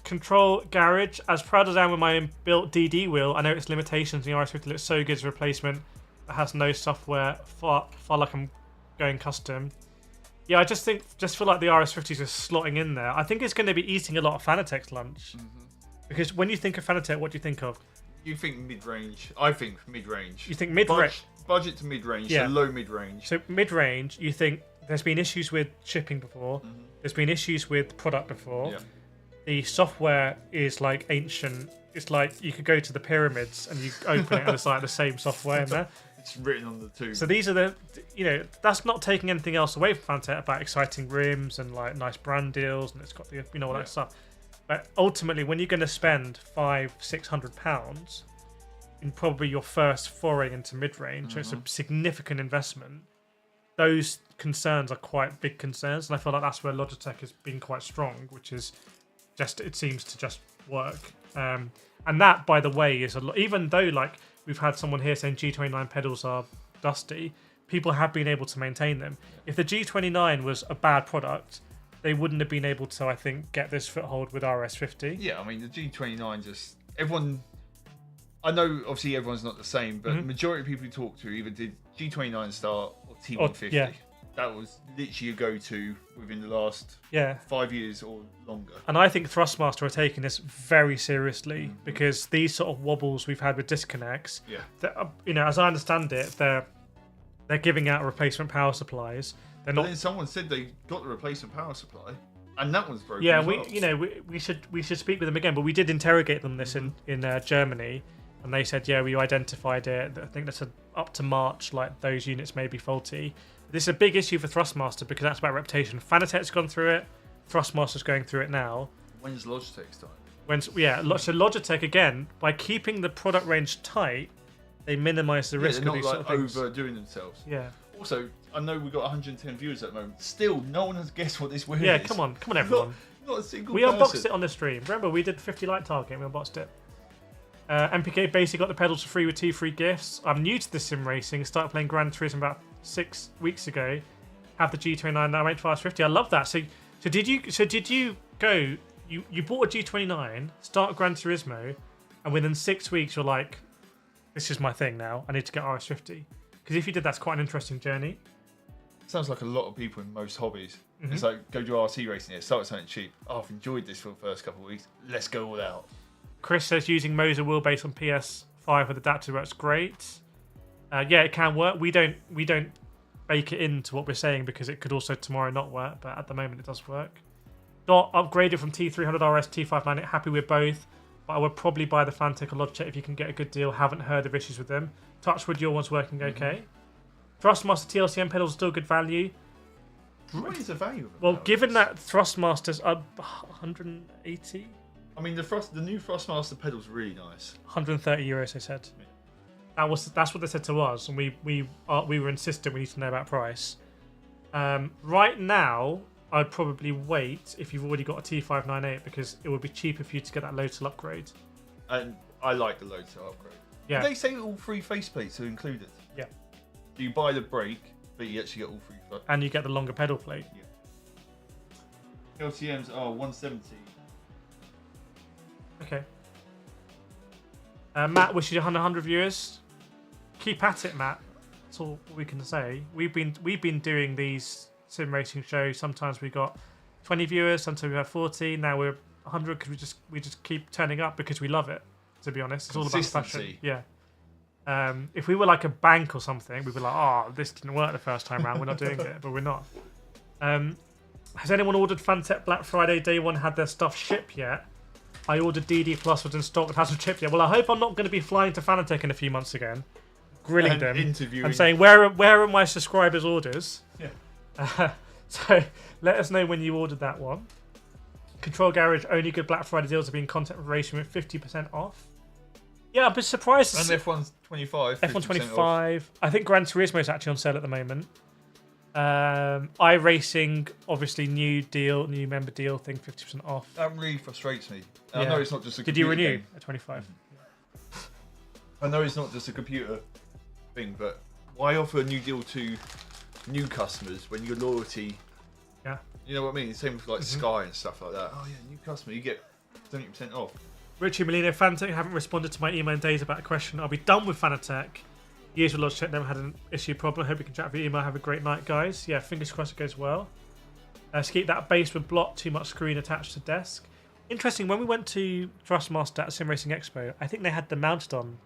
[SPEAKER 1] Control Garage, as proud as I am with my built DD wheel, I know its limitations. The RS50 looks so good as a replacement. It has no software. Far like I'm going custom. Yeah, I just feel like the RS50 is just slotting in there. I think it's going to be eating a lot of FANATEC's lunch. Because when you think of FANATEC, what do you think of?
[SPEAKER 2] You think mid-range. I think mid-range.
[SPEAKER 1] You think mid-range?
[SPEAKER 2] Budget to mid-range, so low mid-range.
[SPEAKER 1] So mid-range, you think there's been issues with shipping before. There's been issues with product before. Yeah. The software is like ancient. It's like you could go to the pyramids and you open it and it's like the same software in there.
[SPEAKER 2] It's written on the tomb.
[SPEAKER 1] So these are that's not taking anything else away from FANATEC about exciting rims and like nice brand deals, and it's got the all that stuff. But ultimately, when you're going to spend £500-600 in probably your first foray into mid-range, so it's a significant investment. Those concerns are quite big concerns, and I feel like that's where Logitech has been quite strong, which is it seems to just work. And that, by the way, is a lot. Even though like we've had someone here saying G29 pedals are dusty, people have been able to maintain them. If the G29 was a bad product, they wouldn't have been able to, I think, get this foothold with RS50.
[SPEAKER 2] Yeah, I mean the G29 everyone. I know obviously everyone's not the same, but the majority of people you talk to either did G29 start or T150. That was literally a go-to within the last 5 years or longer.
[SPEAKER 1] And I think THRUSTMASTER are taking this very seriously because these sort of wobbles we've had with disconnects, as I understand it, they're giving out replacement power supplies. They're not.
[SPEAKER 2] Then someone said they got the replacement power supply, and that one's broken.
[SPEAKER 1] Yeah,
[SPEAKER 2] we
[SPEAKER 1] we should speak with them again, but we did interrogate them this in Germany, and they said we identified it. I think they said up to March, like those units may be faulty. This is a big issue for THRUSTMASTER because that's about reputation. FANATEC's gone through it. THRUSTMASTER's going through it now.
[SPEAKER 2] When's Logitech's time?
[SPEAKER 1] So Logitech, again, by keeping the product range tight, they minimise the risk of these sort of things.
[SPEAKER 2] They're not overdoing themselves.
[SPEAKER 1] Yeah.
[SPEAKER 2] Also, I know we've got 110 viewers at the moment. Still, no one has guessed what this wheel is.
[SPEAKER 1] Yeah, come on, everyone.
[SPEAKER 2] Not a single
[SPEAKER 1] We
[SPEAKER 2] person.
[SPEAKER 1] Unboxed it on the stream. Remember, we did 50 like target. We unboxed it. MPK basically got the pedals for free with 2 free gifts. I'm new to the sim racing. Started playing Gran Turismo about 6 weeks ago. Have the G29 now made for RS50. I love that. So did you go? You bought a G29, start Gran Turismo, and within 6 weeks you're like, this is my thing now. I need to get RS50. Because if you did, that's quite an interesting journey.
[SPEAKER 2] Sounds like a lot of people in most hobbies. It's like, go do RC racing here, start with something cheap. Oh, I've enjoyed this for the first couple of weeks. Let's go all out.
[SPEAKER 1] Chris says using MOZA wheelbase on PS5 with adapter works great. Yeah, it can work. We don't bake it into what we're saying because it could also tomorrow not work, but at the moment it does work. Got upgraded from T300 RS T598. Happy with both, but I would probably buy the FANATEC or Logitech if you can get a good deal. Haven't heard of issues with them. Touchwood, your one's working okay. THRUSTMASTER TLCM pedals still good value.
[SPEAKER 2] What is the value of it?
[SPEAKER 1] Well, given that THRUSTMASTER's up 180,
[SPEAKER 2] I mean, the new THRUSTMASTER pedal's really nice.
[SPEAKER 1] 130 euros. They said. Yeah. That's what they said to us, and we were insistent we need to know about price. Right now, I'd probably wait if you've already got a T598 because it would be cheaper for you to get that Lotus upgrade.
[SPEAKER 2] And I like the Lotus upgrade.
[SPEAKER 1] Yeah.
[SPEAKER 2] They say all 3 faceplates are included.
[SPEAKER 1] Yeah.
[SPEAKER 2] So you buy the brake, but you actually get all 3.
[SPEAKER 1] And you get the longer pedal plate.
[SPEAKER 2] Yeah. LCMs are 170.
[SPEAKER 1] Okay. Matt wishes you 100 viewers. Keep at it, Matt. That's all we can say. We've been doing these sim racing shows. Sometimes we got 20 viewers, sometimes we have 40. Now we're 100 because we just keep turning up because we love it. To be honest, it's all about passion. Yeah. If we were like a bank or something, we'd be like, "Oh, this didn't work the first time round. We're not doing it," but we're not. Has anyone ordered FANATEC Black Friday Day 1 had their stuff shipped yet? I ordered DD Plus, was in stock, but hasn't shipped yet. Well, I hope I'm not going to be flying to FANATEC in a few months again, grilling
[SPEAKER 2] and
[SPEAKER 1] them,
[SPEAKER 2] interviewing.
[SPEAKER 1] and saying, where are my subscribers' orders?
[SPEAKER 2] Yeah.
[SPEAKER 1] So let us know when you ordered that one. Control Garage, only good Black Friday deals have been content racing with 50% off. Yeah, I'm surprised.
[SPEAKER 2] And F1's 25.
[SPEAKER 1] F1 25. I think Gran Turismo is actually on sale at the moment. iRacing, obviously new member deal thing, 50% off.
[SPEAKER 2] That really frustrates me.
[SPEAKER 1] Yeah.
[SPEAKER 2] I know it's not just a
[SPEAKER 1] Did you
[SPEAKER 2] computer
[SPEAKER 1] renew
[SPEAKER 2] game.
[SPEAKER 1] at 25?
[SPEAKER 2] I know it's not just a computer thing, but why offer a new deal to new customers when your loyalty...
[SPEAKER 1] Yeah.
[SPEAKER 2] You know what I mean? Same with like Sky and stuff like that. Oh yeah, new customer, you get 70% off.
[SPEAKER 1] Richie Molino, FANATEC haven't responded to my email in days about a question. I'll be done with FANATEC. Years with Logitech, never had an issue problem. I hope you can chat via email. Have a great night, guys. Yeah, fingers crossed it goes well. To keep that base with block, too much screen attached to desk. Interesting, when we went to THRUSTMASTER at Sim Racing Expo, I think they had them mounted on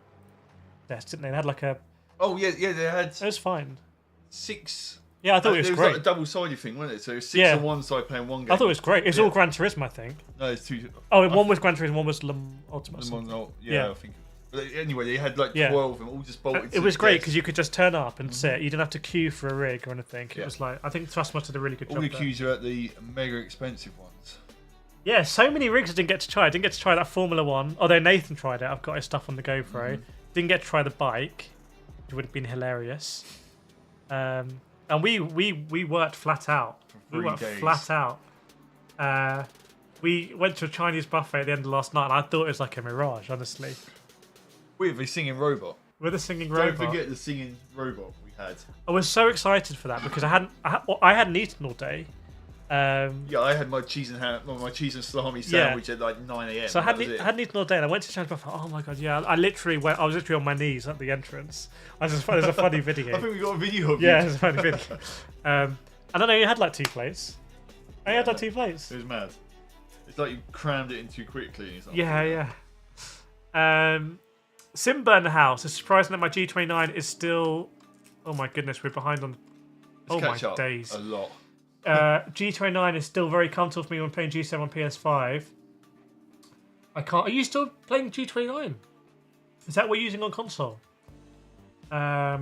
[SPEAKER 1] desk, didn't they? They had like a...
[SPEAKER 2] Oh yeah, they had...
[SPEAKER 1] It was fine.
[SPEAKER 2] 6...
[SPEAKER 1] Yeah, I thought it was great.
[SPEAKER 2] Like a double-sided thing, wasn't it? So 6 on one side playing one game.
[SPEAKER 1] I thought it was great. It's all Gran Turismo, I think.
[SPEAKER 2] No, it's 2...
[SPEAKER 1] Oh, one was Gran Turismo, one was Ultimate.
[SPEAKER 2] Yeah, I think. But anyway, they had like 12 and all just bolted.
[SPEAKER 1] It was great because you could just turn up and sit. You didn't have to queue for a rig or anything. It
[SPEAKER 2] Yeah.
[SPEAKER 1] was like, I think THRUSTMASTER did a really good job.
[SPEAKER 2] All the
[SPEAKER 1] there.
[SPEAKER 2] queues are at the mega expensive ones.
[SPEAKER 1] Yeah, so many rigs I didn't get to try. I didn't get to try that Formula One, although Nathan tried it. I've got his stuff on the GoPro. Didn't get to try the bike, which would have been hilarious. And we worked flat out.
[SPEAKER 2] For 3 days.
[SPEAKER 1] Flat out. We went to a Chinese buffet at the end of last night, and I thought it was like a mirage, honestly.
[SPEAKER 2] With a singing robot.
[SPEAKER 1] With a singing robot.
[SPEAKER 2] Don't forget the singing robot we had.
[SPEAKER 1] I was so excited for that because I hadn't eaten all day.
[SPEAKER 2] Yeah, I had my cheese and salami sandwich at like 9 a.m.
[SPEAKER 1] So I hadn't eaten all day, and I went to Chinese buffet. Oh my god, yeah! I was literally on my knees at the entrance. There's a funny video.
[SPEAKER 2] I think we got a video of you.
[SPEAKER 1] Yeah, it's a funny video. I don't know. You had like 2 plates. I had like 2 plates.
[SPEAKER 2] It was mad. It's like you crammed it in too quickly.
[SPEAKER 1] Yeah. Simba in the house. It's surprising that my G29 is still. Oh my goodness, we're behind on.
[SPEAKER 2] Let's catch
[SPEAKER 1] my
[SPEAKER 2] up
[SPEAKER 1] days.
[SPEAKER 2] A lot.
[SPEAKER 1] G29 is still very comfortable for me when playing G7 on PS5. I can't. Are you still playing G29? Is that what you're using on console?
[SPEAKER 2] Black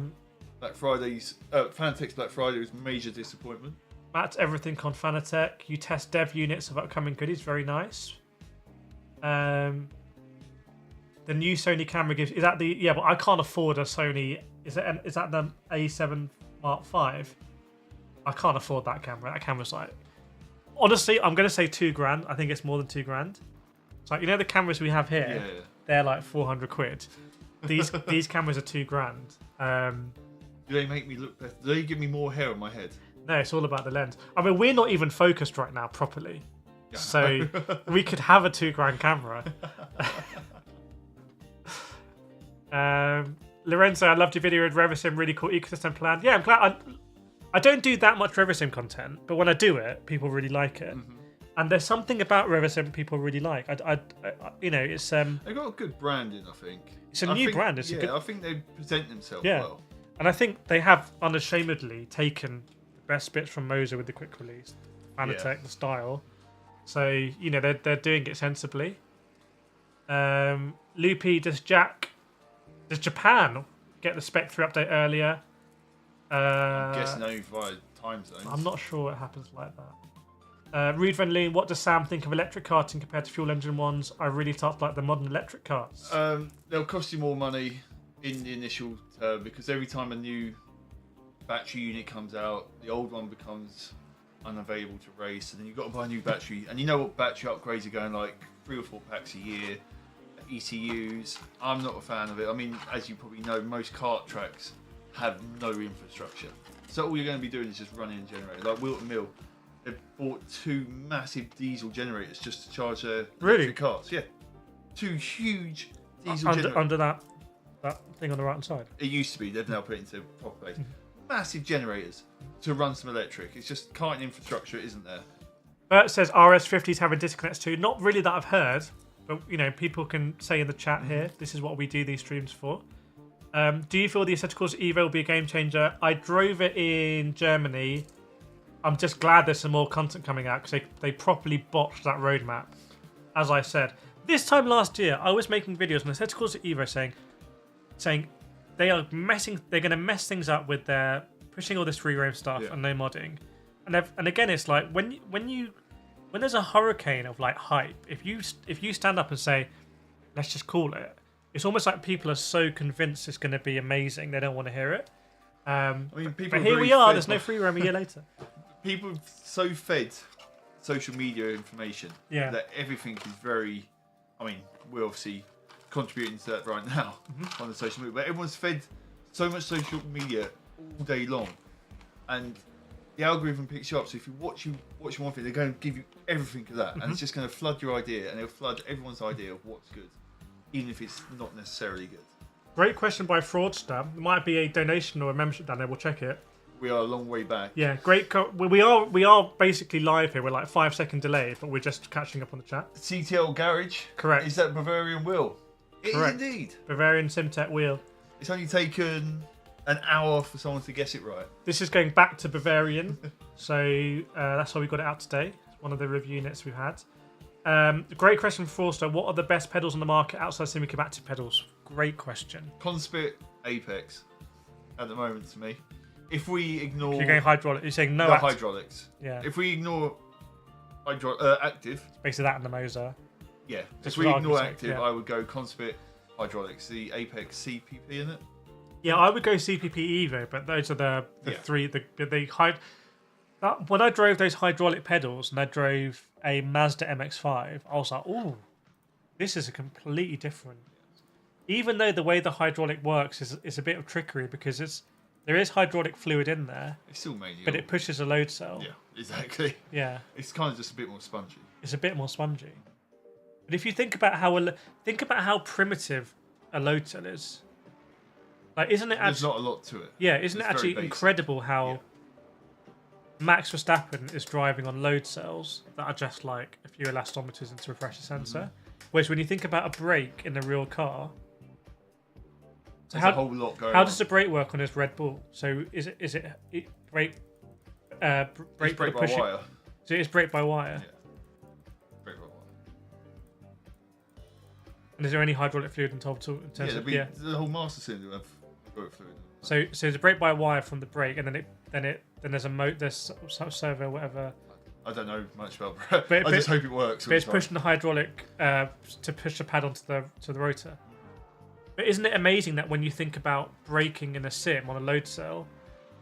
[SPEAKER 2] Friday's FANATEC's Black Friday was a major disappointment.
[SPEAKER 1] Matt's everything on FANATEC. You test dev units of upcoming goodies. Very nice. The new Sony camera gives. Is that the? Yeah, but I can't afford a Sony. Is that the A7 Mark V? I can't afford that camera. That camera's like. Honestly, I'm gonna say £2,000. I think it's more than £2,000. It's like, you know the cameras we have here.
[SPEAKER 2] Yeah.
[SPEAKER 1] They're like 400 quid. These cameras are £2,000.
[SPEAKER 2] Do they make me look better? Do they give me more hair on my head?
[SPEAKER 1] No, it's all about the lens. I mean, we're not even focused right now properly,
[SPEAKER 2] Yeah.
[SPEAKER 1] so we could have a £2,000 camera. Lorenzo, I loved your video with REVOSIM. Really cool ecosystem plan. Yeah, I'm glad. I don't do that much REVOSIM content, but when I do it, people really like it. And there's something about REVOSIM people really like. It's
[SPEAKER 2] They got a good branding, I think.
[SPEAKER 1] It's a new brand. It's a good...
[SPEAKER 2] I think they present themselves
[SPEAKER 1] Yeah.
[SPEAKER 2] well.
[SPEAKER 1] And I think they have unashamedly taken the best bits from MOZA with the quick release, FANATEC, the style, So, you know, they're doing it sensibly. Loopy, does Japan get the Spec 3 update earlier?
[SPEAKER 2] I'm guessing only via time zones.
[SPEAKER 1] I'm not sure it happens like that. Rude Van Lee, what does Sam think of electric karting compared to fuel engine ones? I really start to like the modern electric cars.
[SPEAKER 2] They'll cost you more money in the initial term because every time a new battery unit comes out, the old one becomes unavailable to race, and then you've got to buy a new battery. And you know what battery upgrades are going like 3 or 4 packs a year. ECUs. I'm not a fan of it. I mean, as you probably know, most kart tracks have no infrastructure. So all you're going to be doing is just running a generator. Like Wilton Mill, they bought 2 massive diesel generators just to charge their electric karts. Yeah, 2 huge diesel generators.
[SPEAKER 1] Under that thing on the right hand side?
[SPEAKER 2] It used to be. They've now put it into proper place. Massive generators to run some electric. It's just karting infrastructure isn't there.
[SPEAKER 1] Bert says RS50s having disconnects too. Not really that I've heard. But, you know, people can say in the chat here, this is what we do these streams for. Do you feel the Asetek Evo will be a game changer? I drove it in Germany. I'm just glad there's some more content coming out because they properly botched that roadmap. As I said, this time last year, I was making videos on Asetek Evo saying they're going to mess things up with their pushing all this free roam stuff and no modding. And again, it's like when there's a hurricane of like hype, if you stand up and say, let's just call it, it's almost like people are so convinced it's going to be amazing they don't want to hear it. I mean, but here we are. There's no free roam a year later.
[SPEAKER 2] People are so fed social media information that everything is very. I mean, we're obviously contributing to that right now on the social media, but everyone's fed so much social media all day long, and the algorithm picks you up. So if you watch one thing, they're going to give you everything of that, and it's just going to flood your idea, and it'll flood everyone's idea of what's good, even if it's not necessarily good.
[SPEAKER 1] Great question by Fraudster. There might be a donation or a membership down there. We'll check it.
[SPEAKER 2] We are a long way back.
[SPEAKER 1] Yeah, great. We are basically live here. We're like 5-second delayed, but we're just catching up on the chat.
[SPEAKER 2] CTL Garage.
[SPEAKER 1] Correct.
[SPEAKER 2] Is that Bavarian wheel? It
[SPEAKER 1] Correct.
[SPEAKER 2] is indeed.
[SPEAKER 1] Bavarian SimTech wheel.
[SPEAKER 2] It's only taken an hour for someone to guess it right.
[SPEAKER 1] This is going back to Bavarian, so that's why we got it out today. It's one of the review units we've had. Great question from Forster. What are the best pedals on the market outside SIMUCUBE active pedals? Great question.
[SPEAKER 2] Conspit Apex at the moment to me. If we ignore...
[SPEAKER 1] You're going hydraulic. You're saying no
[SPEAKER 2] hydraulics.
[SPEAKER 1] Yeah.
[SPEAKER 2] If we ignore active...
[SPEAKER 1] It's basically that and the MOZA.
[SPEAKER 2] Yeah.
[SPEAKER 1] Just
[SPEAKER 2] if we ignore
[SPEAKER 1] sake,
[SPEAKER 2] active, I would go Conspit hydraulics. The Apex CPP in it.
[SPEAKER 1] Yeah, I would go CPP Evo, but those are the three... When I drove those hydraulic pedals and I drove a Mazda MX-5, I was like, ooh, this is a completely different... Even though the way the hydraulic works is a bit of trickery because there is hydraulic fluid in there.
[SPEAKER 2] It's still manual.
[SPEAKER 1] But it pushes a load cell.
[SPEAKER 2] Yeah, exactly.
[SPEAKER 1] Yeah.
[SPEAKER 2] It's kind of just a bit more spongy.
[SPEAKER 1] It's a bit more spongy. But if you think about how primitive a load cell is, like isn't it actually...
[SPEAKER 2] There's not a lot to it.
[SPEAKER 1] Yeah, isn't it actually incredible how Max Verstappen is driving on load cells that are just like a few elastometers into a pressure sensor? Whereas when you think about a brake in a real car, so
[SPEAKER 2] there's a whole lot going on.
[SPEAKER 1] How does the brake work on his Red Bull? So is it brake
[SPEAKER 2] brake by wire?
[SPEAKER 1] So it's brake by wire.
[SPEAKER 2] Yeah. Brake by wire.
[SPEAKER 1] And is there any hydraulic fluid involved?
[SPEAKER 2] The whole master cylinder will have hydraulic fluid.
[SPEAKER 1] So it's a brake by wire from the brake, and then there's there's some servo whatever.
[SPEAKER 2] I don't know much about brake. I just hope it works.
[SPEAKER 1] But it's pushing the hydraulic to push the pad onto the rotor. But isn't it amazing that when you think about braking in a sim on a load cell,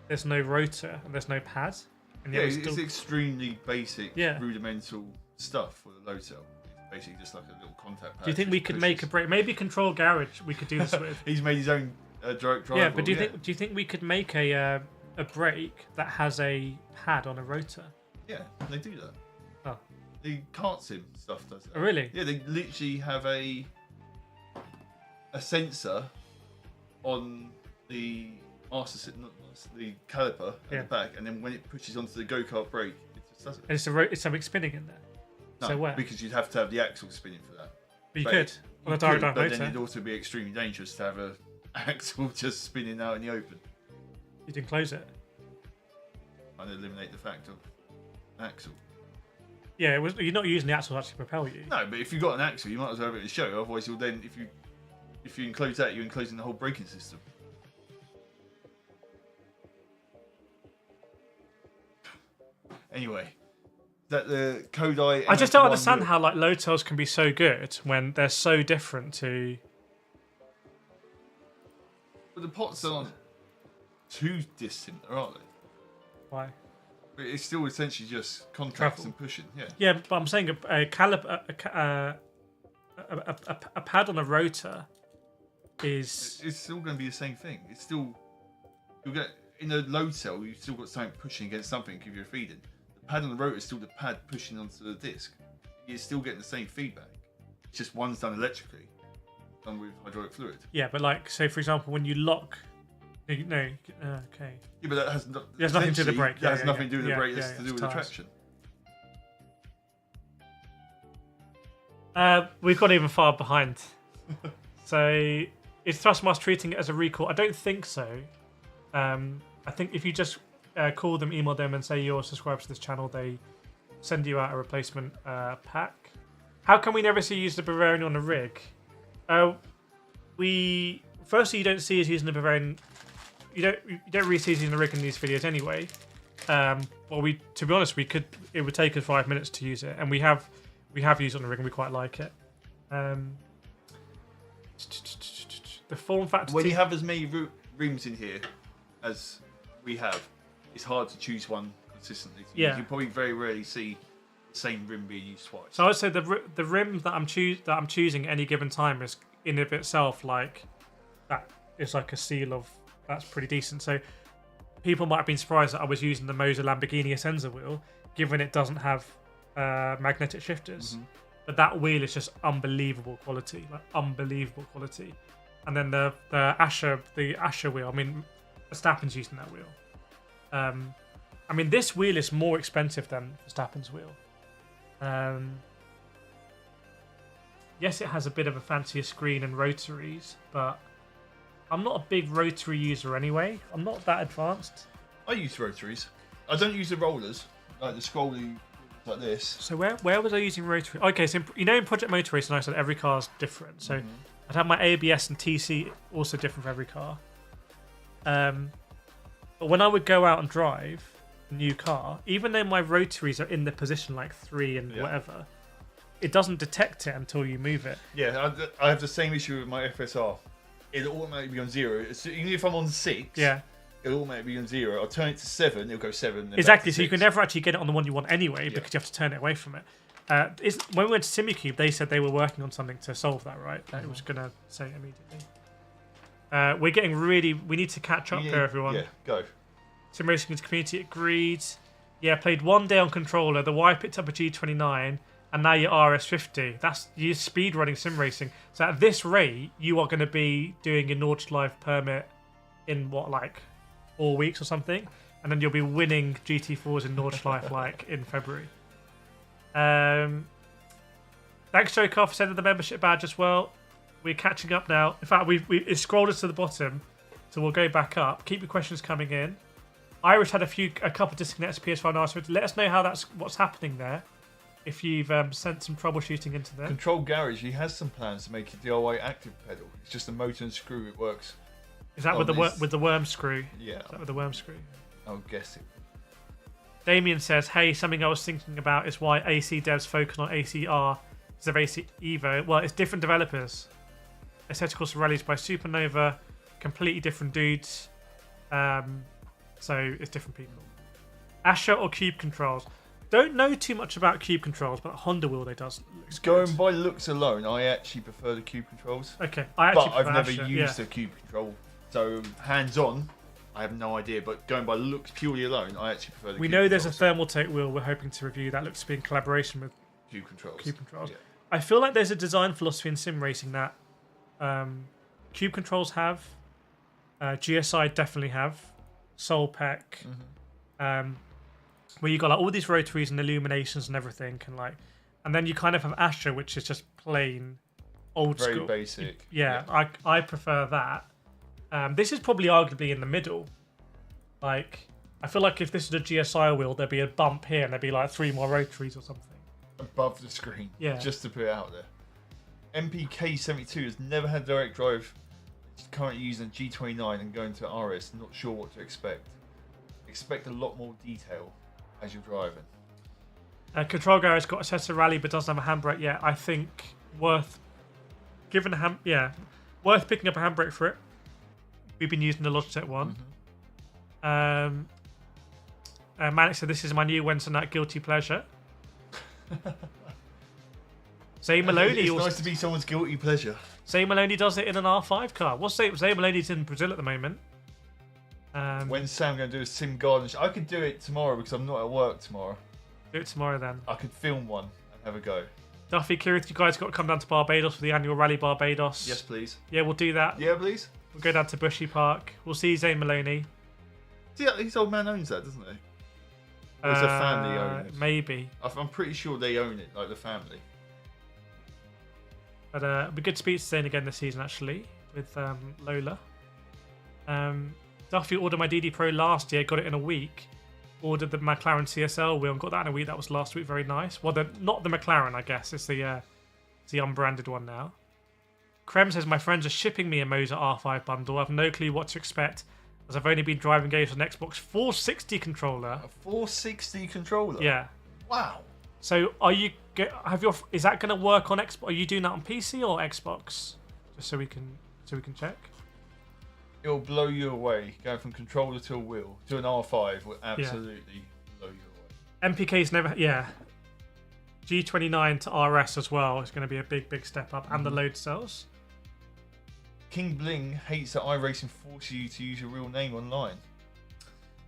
[SPEAKER 1] there's no rotor and there's no pad? And
[SPEAKER 2] it's extremely basic, rudimental stuff for the load cell. It's basically just like a little contact pad.
[SPEAKER 1] Do you think we could make a brake? Maybe Control Garage we could do this with.
[SPEAKER 2] He's made his own direct drive.
[SPEAKER 1] Yeah, but do you think we could make a brake that has a pad on a rotor?
[SPEAKER 2] Yeah, they do that.
[SPEAKER 1] Oh.
[SPEAKER 2] The kart sim stuff does that.
[SPEAKER 1] Oh, really?
[SPEAKER 2] Yeah, they literally have a sensor on the the caliper at the back, and then when it pushes onto the go-kart brake, it just does it.
[SPEAKER 1] And it's something spinning in there.
[SPEAKER 2] No,
[SPEAKER 1] so where?
[SPEAKER 2] Because you'd have to have the axle spinning for that.
[SPEAKER 1] But you could on a direct drive motor.
[SPEAKER 2] But then it'd also be extremely dangerous to have an axle just spinning out in the open.
[SPEAKER 1] You didn't close it.
[SPEAKER 2] And eliminate the fact of axle.
[SPEAKER 1] Yeah, you're not using the axle to actually propel you.
[SPEAKER 2] No, but if you've got an axle, you might as well have it to show. Otherwise, you'll then, if you enclose that, you're enclosing the whole braking system. Anyway, that the Kodai.
[SPEAKER 1] I just don't understand how like Lotels can be so good when they're so different to.
[SPEAKER 2] But the pots aren't too distant, are they?
[SPEAKER 1] Why?
[SPEAKER 2] But it's still essentially just contacts and pushing. Yeah.
[SPEAKER 1] Yeah, but I'm saying a pad on a rotor is.
[SPEAKER 2] It's still going to be the same thing. It's still you'll get in a load cell. You've still got something pushing against something. Give you a feeding. The pad on the rotor is still the pad pushing onto the disc. You're still getting the same feedback. It's just one's done electrically, done with hydraulic fluid.
[SPEAKER 1] Yeah, but like, say for example, when you lock. No, okay.
[SPEAKER 2] Yeah, but that has
[SPEAKER 1] nothing to do with the brake.
[SPEAKER 2] That has nothing to do with the brake. That's to do with the traction.
[SPEAKER 1] We've got even far behind. So, is THRUSTMASTER treating it as a recall? I don't think so. I think if you just call them, email them, and say you're subscribed to this channel, they send you out a replacement pack. How can we never see you use the Bavarian on a rig? Firstly, you don't see us using the Bavarian. You don't really see us using the rig in these videos anyway. Well, to be honest, it would take us 5 minutes to use it, and we have used it on the rig and we quite like it. The form factor.
[SPEAKER 2] When you have as many rims in here as we have, it's hard to choose one consistently.
[SPEAKER 1] Yeah.
[SPEAKER 2] You can probably very rarely see the same rim being used twice.
[SPEAKER 1] So I would say the rim that I'm choosing at any given time is in of itself like that is like a seal of that's pretty decent. So people might have been surprised that I was using the MOZA Lamborghini Essenza wheel, given it doesn't have magnetic shifters. Mm-hmm. But that wheel is just unbelievable quality, like unbelievable quality. And then the ASCHER wheel. I mean, Verstappen's using that wheel. I mean, this wheel is more expensive than Verstappen's wheel. Yes, it has a bit of a fancier screen and rotaries, but I'm not a big rotary user anyway. I'm not that advanced.
[SPEAKER 2] I use rotaries. I don't use the rollers, like the scrolly like this.
[SPEAKER 1] So where was I using rotary? Okay, so in Project Motor Racing, I said every car's different. So I'd have my ABS and TC also different for every car. But when I would go out and drive a new car, even though my rotaries are in the position like 3 and whatever, it doesn't detect it until you move it.
[SPEAKER 2] Yeah, I have the same issue with my FSR. It'll automatically be on 0. Even if I'm on 6, it'll automatically be on 0. I'll turn it to 7, it'll go 7.
[SPEAKER 1] Exactly, so you can never actually get it on the one you want anyway because you have to turn it away from it. When we went to SIMUCUBE, they said they were working on something to solve that, right? That it was going to say immediately. We're getting really... We need to catch up here, everyone.
[SPEAKER 2] Yeah, go.
[SPEAKER 1] Sim Racing community agreed. Yeah, played 1 day on controller. The Y picked up a G29. And now you're RS50. That's you speed running sim racing. So at this rate, you are going to be doing your Nordschleife permit in what, like 4 weeks or something, and then you'll be winning GT4s in Nordschleife like in February. Thanks, Joe Car, for sending the membership badge as well. We're catching up now. In fact, it scrolled us to the bottom, so we'll go back up. Keep your questions coming in. Irish had a couple of disconnects PS5 and RS50. Let us know what's happening there. If you've sent some troubleshooting into there.
[SPEAKER 2] Control Garage, he has some plans to make a DIY active pedal. It's just a motor and screw. It works.
[SPEAKER 1] Is that with the worm screw?
[SPEAKER 2] Yeah.
[SPEAKER 1] Is that with the worm screw?
[SPEAKER 2] I'll guess it.
[SPEAKER 1] Damien says, "Hey, something I was thinking about is why AC devs focus on ACR instead of AC Evo. Well, it's different developers. Aesthetical Rallies by Supernova, completely different dudes. So it's different people. ASCHER or Cube controls." Don't know too much about Cube controls, but Honda wheel looks
[SPEAKER 2] Going
[SPEAKER 1] good.
[SPEAKER 2] by looks alone, I actually prefer the Cube controls.
[SPEAKER 1] Okay,
[SPEAKER 2] but I've never used a Cube control, so hands-on, I have no idea. But going by looks purely alone, I actually prefer the Cube
[SPEAKER 1] We know there's a
[SPEAKER 2] controls.
[SPEAKER 1] Thermaltake wheel we're hoping to review that looks to be in collaboration with
[SPEAKER 2] Cube controls.
[SPEAKER 1] Yeah. I feel like there's a design philosophy in sim racing that Cube controls have, GSI definitely have, Solpec. Where you got like all these rotaries and illuminations and everything, and then you kind of have ASCHER, which is just plain old school,
[SPEAKER 2] very basic.
[SPEAKER 1] Yeah. I prefer that. This is probably arguably in the middle. Like, I feel like if this is a GSI wheel, there'd be a bump here, and there'd be like 3 more rotaries or something.
[SPEAKER 2] above the screen.
[SPEAKER 1] Yeah.
[SPEAKER 2] Just to put it out there. MPK72 has never had direct drive. It's currently using a G29 and going to RS. Not sure what to expect. Expect a lot more detail as you're driving.
[SPEAKER 1] Control Garage got a Asetek Rally but doesn't have a handbrake yet. I think worth giving worth picking up a handbrake for it. We've been using the Logitech one. Manic said this is my new Wednesday night guilty pleasure. Zay Maloney.
[SPEAKER 2] It's nice to be someone's guilty pleasure.
[SPEAKER 1] Zay Maloney does it in an R5 car. What's Zay Maloney's in Brazil at the moment?
[SPEAKER 2] When's Sam going to do a sim garden? I could do it tomorrow because I'm not at work tomorrow.
[SPEAKER 1] Do it tomorrow then.
[SPEAKER 2] I could film one and have a go.
[SPEAKER 1] Duffy, Kireth, you guys got to come down to Barbados for the annual Rally Barbados.
[SPEAKER 2] Yes, please.
[SPEAKER 1] Yeah, we'll do that.
[SPEAKER 2] Yeah, please.
[SPEAKER 1] We'll go down to Bushy Park. We'll see Zay Maloney.
[SPEAKER 2] See, his old man owns that, doesn't he? Or is a family own it?
[SPEAKER 1] Maybe.
[SPEAKER 2] I'm pretty sure they own it, like the family.
[SPEAKER 1] But it'll be good to speak to Zane again this season, actually, with Lola. Duffy ordered my DD Pro last year, got it in a week. Ordered the McLaren CSL wheel and got that in a week. That was last week. Very nice. Well, not the McLaren, I guess. It's the unbranded one now. Krem says, my friends are shipping me a MOZA R5 bundle. I have no clue what to expect, as I've only been driving games on Xbox 460 controller.
[SPEAKER 2] A 460 controller?
[SPEAKER 1] Yeah.
[SPEAKER 2] Wow.
[SPEAKER 1] So, are you is that going to work on Xbox? Are you doing that on PC or Xbox? Just so we can check.
[SPEAKER 2] It'll blow you away. Going from controller to a wheel to an R5 will absolutely blow you away.
[SPEAKER 1] MPK's never, G29 to RS as well is going to be a big step up, and the load cells.
[SPEAKER 2] King Bling hates that iRacing forces you to use your real name online.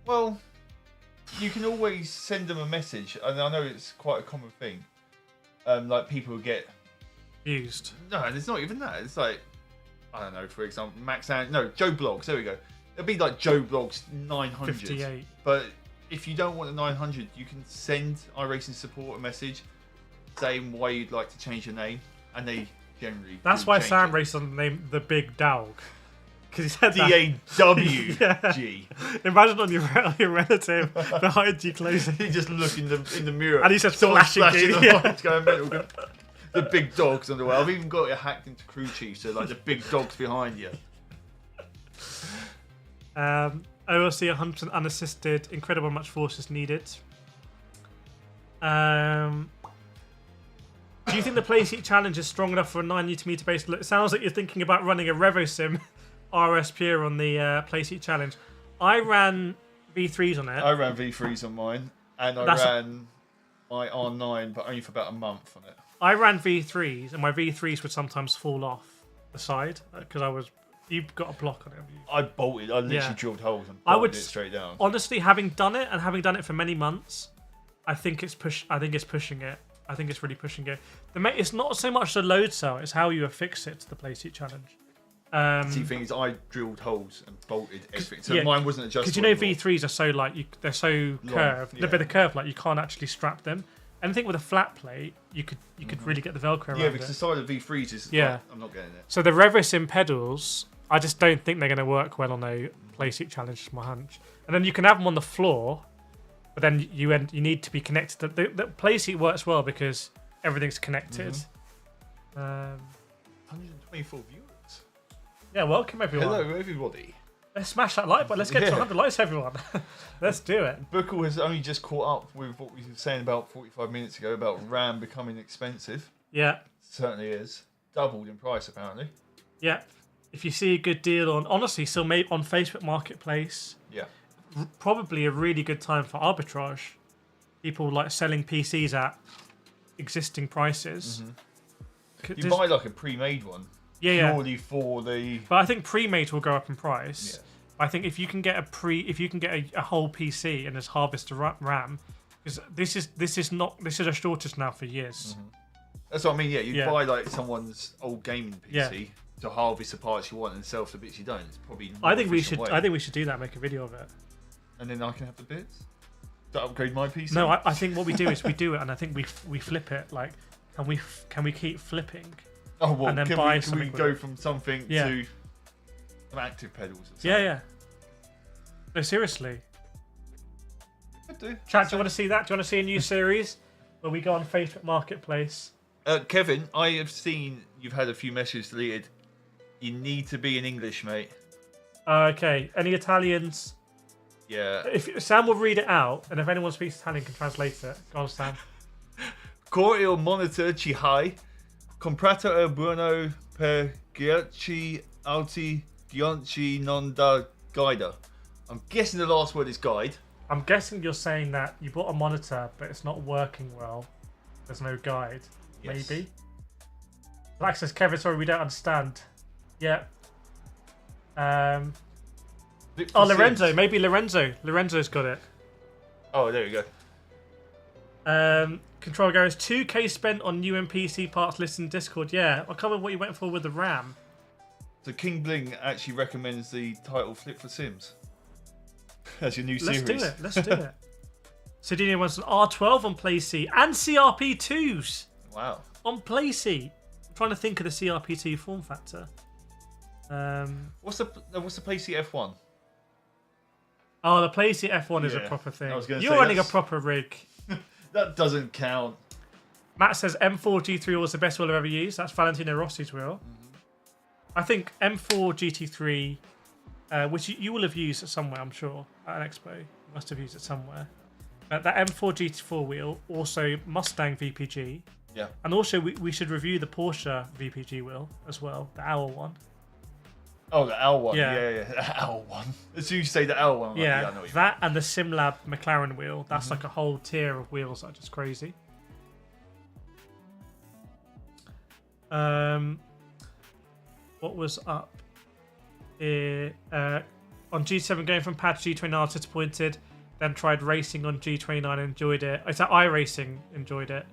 [SPEAKER 2] Well, you can always send them a message, and I know it's quite a common thing. Like people get
[SPEAKER 1] used.
[SPEAKER 2] No, it's not even that. It's like, I don't know, for example, Joe Blogs, there we go. It'll be like Joe Blogs 900.
[SPEAKER 1] 58.
[SPEAKER 2] But if you don't want the 900, you can send iRacing support a message saying why you'd like to change your name, and they generally
[SPEAKER 1] That's why Sam raced on the name The Big Dog. Because he said
[SPEAKER 2] DAWG.
[SPEAKER 1] Imagine on your relative behind you closing.
[SPEAKER 2] You just look in the mirror.
[SPEAKER 1] And he says, flashing
[SPEAKER 2] the lights going mental. The big dogs on the way. I've even got it hacked into crew chief, so like the big dogs behind you.
[SPEAKER 1] OLC 100% unassisted. Incredible much force is needed. Do you think the Playseat Challenge is strong enough for a 9Nm base? It sounds like you're thinking about running a REVOSIM RS Pure on the Playseat Challenge. I ran V3s on it.
[SPEAKER 2] I ran V3s on mine, and I ran my R9, but only for about a month on it.
[SPEAKER 1] I ran V3s, and my V3s would sometimes fall off the side because you've got a block on it.
[SPEAKER 2] I bolted. I literally drilled holes and bolted it straight down.
[SPEAKER 1] Honestly, having done it for many months, I think it's pushing it. I think it's really pushing it. It's not so much the load cell; it's how you affix it to the Playseat Challenge.
[SPEAKER 2] See, the thing is, I drilled holes and bolted everything, so mine wasn't adjustable.
[SPEAKER 1] Because V3s are so they're so curved. Yeah. They're curved, like you can't actually strap them. Anything with a flat plate, you could really get the Velcro around it.
[SPEAKER 2] Yeah, because the side of V3s is I'm not getting it.
[SPEAKER 1] So the REVOSIM pedals, I just don't think they're going to work well on a Playseat Challenge, is my hunch. And then you can have them on the floor, but then you need to be connected. The Playseat works well because everything's connected.
[SPEAKER 2] 124 viewers.
[SPEAKER 1] Yeah, welcome everyone.
[SPEAKER 2] Hello everybody.
[SPEAKER 1] Let's smash that like button. Let's get to 100 likes, everyone. Let's do it.
[SPEAKER 2] Buckle has only just caught up with what we were saying about 45 minutes ago about RAM becoming expensive.
[SPEAKER 1] Yeah.
[SPEAKER 2] Certainly is. Doubled in price, apparently.
[SPEAKER 1] Yeah. If you see a good deal honestly, still maybe on Facebook Marketplace.
[SPEAKER 2] Yeah.
[SPEAKER 1] Probably a really good time for arbitrage. People like selling PCs at existing prices.
[SPEAKER 2] You buy like a pre-made one.
[SPEAKER 1] Yeah,
[SPEAKER 2] purely for the.
[SPEAKER 1] But I think pre-made will go up in price. Yeah. I think if you can get a whole PC and there's harvester RAM, because this is a shortage now for years.
[SPEAKER 2] That's what I mean. Yeah, you buy like someone's old gaming PC to harvest the parts you want and sell the bits you don't. It's probably.
[SPEAKER 1] I think we should do that. Make a video of it.
[SPEAKER 2] And then I can have the bits to upgrade my PC.
[SPEAKER 1] No, I think what we do is we do it, and I think we flip it. Like, can we keep flipping?
[SPEAKER 2] Oh, well,
[SPEAKER 1] and then
[SPEAKER 2] can we go from something to some active pedals or something?
[SPEAKER 1] Yeah. No, seriously.
[SPEAKER 2] Could do.
[SPEAKER 1] Chat, do you want to see that? Do you want to see a new series? where we go on Facebook Marketplace.
[SPEAKER 2] Kevin, I have seen you've had a few messages deleted. You need to be in English, mate.
[SPEAKER 1] Okay. Any Italians?
[SPEAKER 2] Yeah.
[SPEAKER 1] If Sam will read it out, and if anyone speaks Italian, can translate it. Go on, Sam.
[SPEAKER 2] Core il monitor ci hai comprato è buono per 10 alti ghiacci non da guida. I'm guessing the last word is guide.
[SPEAKER 1] I'm guessing you're saying that you bought a monitor, but it's not working well. There's no guide.
[SPEAKER 2] Yes.
[SPEAKER 1] Maybe. Black says, Kevin, sorry, we don't understand. Yeah. Lorenzo.
[SPEAKER 2] Sims.
[SPEAKER 1] Maybe Lorenzo. Lorenzo's got it.
[SPEAKER 2] Oh, there you go.
[SPEAKER 1] Control Garage, 2K spent on new PC parts listed in Discord. Yeah, I can't remember what you went for with the RAM.
[SPEAKER 2] So King Bling actually recommends the title Flip for Sims as your new series.
[SPEAKER 1] Let's do it. Sidney wants an R12 on PlayC and CRP2s.
[SPEAKER 2] Wow.
[SPEAKER 1] On PlayC. I'm trying to think of the CRP2 form factor.
[SPEAKER 2] What's the PlayC F1?
[SPEAKER 1] Oh, the PlayC F1 is a proper thing. You're running a proper rig.
[SPEAKER 2] That doesn't count.
[SPEAKER 1] Matt says M4 G3 was the best wheel I've ever used. That's Valentino Rossi's wheel. I think M4 GT3, which you will have used it somewhere, I'm sure, at an expo. You must have used it somewhere. That M4 GT4 wheel, also Mustang VPG.
[SPEAKER 2] Yeah.
[SPEAKER 1] And also we should review the Porsche VPG wheel as well, the Hour one.
[SPEAKER 2] Oh, the L one.
[SPEAKER 1] Yeah.
[SPEAKER 2] Yeah. The L one. As soon as you say the L one, I'm like,
[SPEAKER 1] Yeah,
[SPEAKER 2] I know what you
[SPEAKER 1] that and the SimLab McLaren wheel. That's like a whole tier of wheels that are just crazy. What was up here? On G7 going from patch G29, I was disappointed. Then tried racing on G29 and enjoyed it. It's at iRacing, enjoyed it.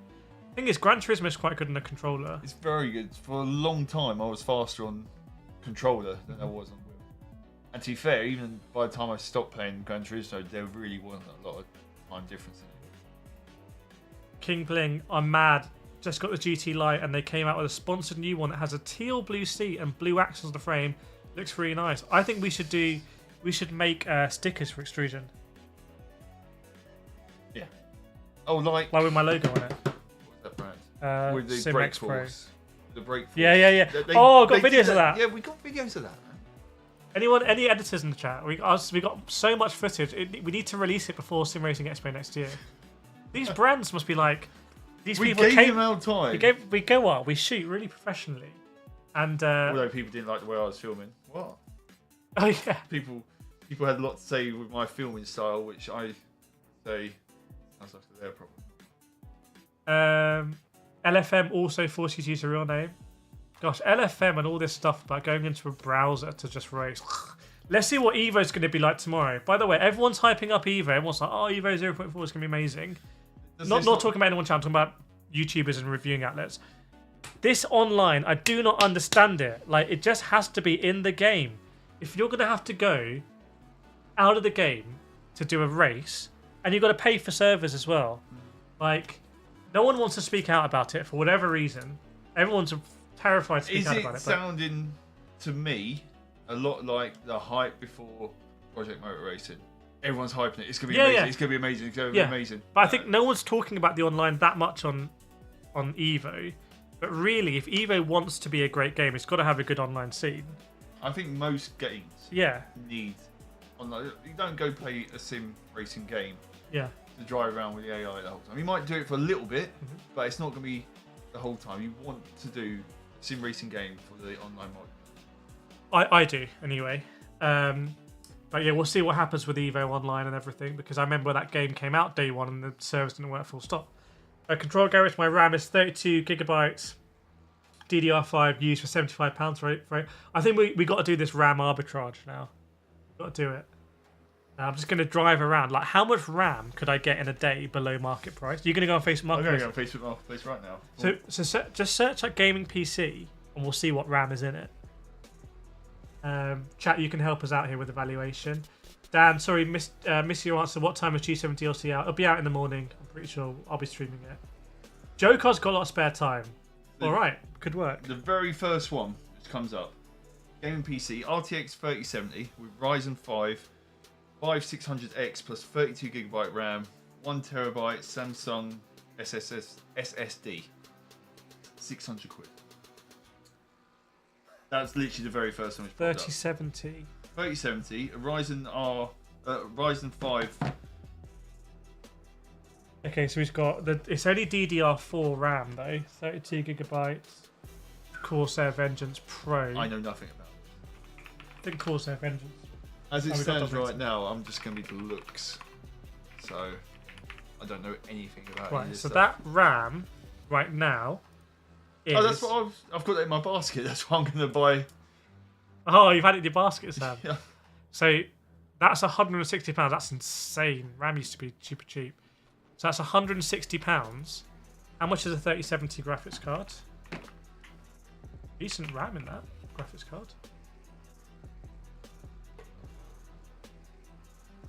[SPEAKER 1] The thing is, Gran Turismo is quite good on the controller.
[SPEAKER 2] It's very good. For a long time, I was faster on controller than I was on wheel. And to be fair, even by the time I stopped playing Gran Turismo, there really wasn't a lot of time difference in it.
[SPEAKER 1] King Bling, I'm mad. Just got the GT Lite and they came out with a sponsored new one that has a teal blue seat and blue axles on the frame. Looks really nice. I think we should make stickers for extrusion.
[SPEAKER 2] Yeah. Oh, like
[SPEAKER 1] with my logo on it.
[SPEAKER 2] What's that brand? With the brake force. The brake force.
[SPEAKER 1] Yeah. Got videos of that.
[SPEAKER 2] Yeah, we got videos of that, man.
[SPEAKER 1] Any editors in the chat? We got so much footage. We need to release it before Sim Racing Expo next year. These brands must be like, these people
[SPEAKER 2] gave them our time.
[SPEAKER 1] We go up. We shoot really professionally, and
[SPEAKER 2] although people didn't like the way I was filming. What?
[SPEAKER 1] Oh yeah.
[SPEAKER 2] People had a lot to say with my filming style, which I say sounds like their problem.
[SPEAKER 1] LFM also forces you to use a real name. Gosh, LFM and all this stuff about going into a browser to just race. Let's see what Evo's going to be like tomorrow. By the way, everyone's hyping up Evo. Everyone's like, oh, Evo 0.4 is going to be amazing. Not talking about anyone channel, I'm talking about YouTubers and reviewing outlets. This online, I do not understand it. Like, it just has to be in the game. If you're going to have to go out of the game to do a race, and you've got to pay for servers as well, like, no one wants to speak out about it for whatever reason. Everyone's terrified to speak out about it.
[SPEAKER 2] Is it sounding to me a lot like the hype before Project Motor Racing? Everyone's hyping it. It's going to be amazing. Yeah. It's going to be amazing. It's going to be amazing.
[SPEAKER 1] But I think no one's talking about the online that much on Evo. But really, if Evo wants to be a great game, it's got to have a good online scene.
[SPEAKER 2] I think most games need online. You don't go play a sim racing game to drive around with the AI the whole time. You might do it for a little bit, but it's not going to be the whole time. You want to do a sim racing game for the online mod.
[SPEAKER 1] I do, anyway. But yeah, we'll see what happens with Evo Online and everything, because I remember that game came out day one and the servers didn't work full stop. Control Garage, my RAM is 32 gigabytes, DDR5 used for £75, right? I think we got to do this RAM arbitrage now. Got to do it. Now I'm just going to drive around. Like, how much RAM could I get in a day below market price? You're going to go on Facebook Marketplace?
[SPEAKER 2] I'm going to go on Facebook Marketplace right now.
[SPEAKER 1] So just search like gaming PC and we'll see what RAM is in it. Chat, you can help us out here with evaluation. Dan, sorry, miss your answer. What time is G7 DLC out? It'll be out in the morning. I'm pretty sure I'll be streaming it. Joker's got a lot of spare time. All right, could work.
[SPEAKER 2] The very first one which comes up, gaming PC RTX 3070 with Ryzen 5, 5600X plus 32GB RAM, 1TB Samsung SSD. 600 quid. That's literally the very first one which popped up.
[SPEAKER 1] 3070.
[SPEAKER 2] 3070, a Ryzen 5.
[SPEAKER 1] Okay, so he's got it's only DDR4 RAM though, 32 gigabytes. Corsair Vengeance Pro.
[SPEAKER 2] I know nothing about it.
[SPEAKER 1] I think Corsair Vengeance.
[SPEAKER 2] As it stands right now, I'm just going to be the looks. So, I don't know anything about
[SPEAKER 1] Right,
[SPEAKER 2] this
[SPEAKER 1] so
[SPEAKER 2] stuff.
[SPEAKER 1] that RAM right now is...
[SPEAKER 2] Oh, that's what I've got that in my basket. That's what I'm going to buy.
[SPEAKER 1] Oh, you've had it in your basket, Sam.
[SPEAKER 2] Yeah.
[SPEAKER 1] So, that's £160. That's insane. RAM used to be super cheap. So that's £160. How much is a 3070 graphics card? Decent RAM in that graphics card.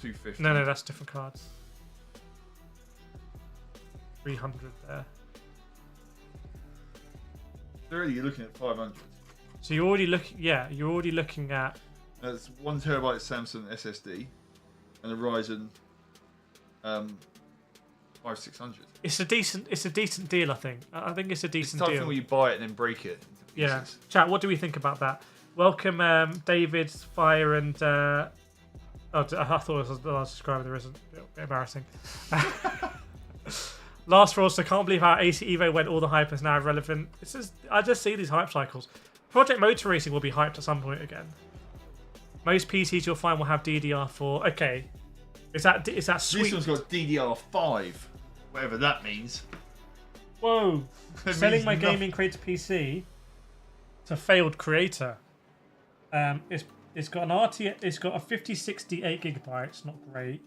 [SPEAKER 2] 250.
[SPEAKER 1] No, that's different cards. 300 there.
[SPEAKER 2] Already you're looking at 500.
[SPEAKER 1] So you're already looking at.
[SPEAKER 2] That's 1 terabyte Samsung SSD and a Ryzen 5600.
[SPEAKER 1] It's a decent deal, I think. I think it's a decent
[SPEAKER 2] It's
[SPEAKER 1] deal.
[SPEAKER 2] tough when you buy it and then break it into
[SPEAKER 1] Yeah.
[SPEAKER 2] pieces.
[SPEAKER 1] Chat, what do we think about that? Welcome, David, Fire, and... I thought I was describing there isn't. A bit embarrassing. Last for us, I can't believe how AC Evo went all the hype is now irrelevant. I just see these hype cycles. Project Motor Racing will be hyped at some point again. Most PCs you'll find will have DDR4. Okay. Is that sweet?
[SPEAKER 2] This one's got DDR5, whatever that means.
[SPEAKER 1] Whoa.
[SPEAKER 2] It
[SPEAKER 1] Selling
[SPEAKER 2] means
[SPEAKER 1] my
[SPEAKER 2] nothing.
[SPEAKER 1] gaming creator PC to failed creator. It's got an it's got a 5060 8 gigabytes, not great.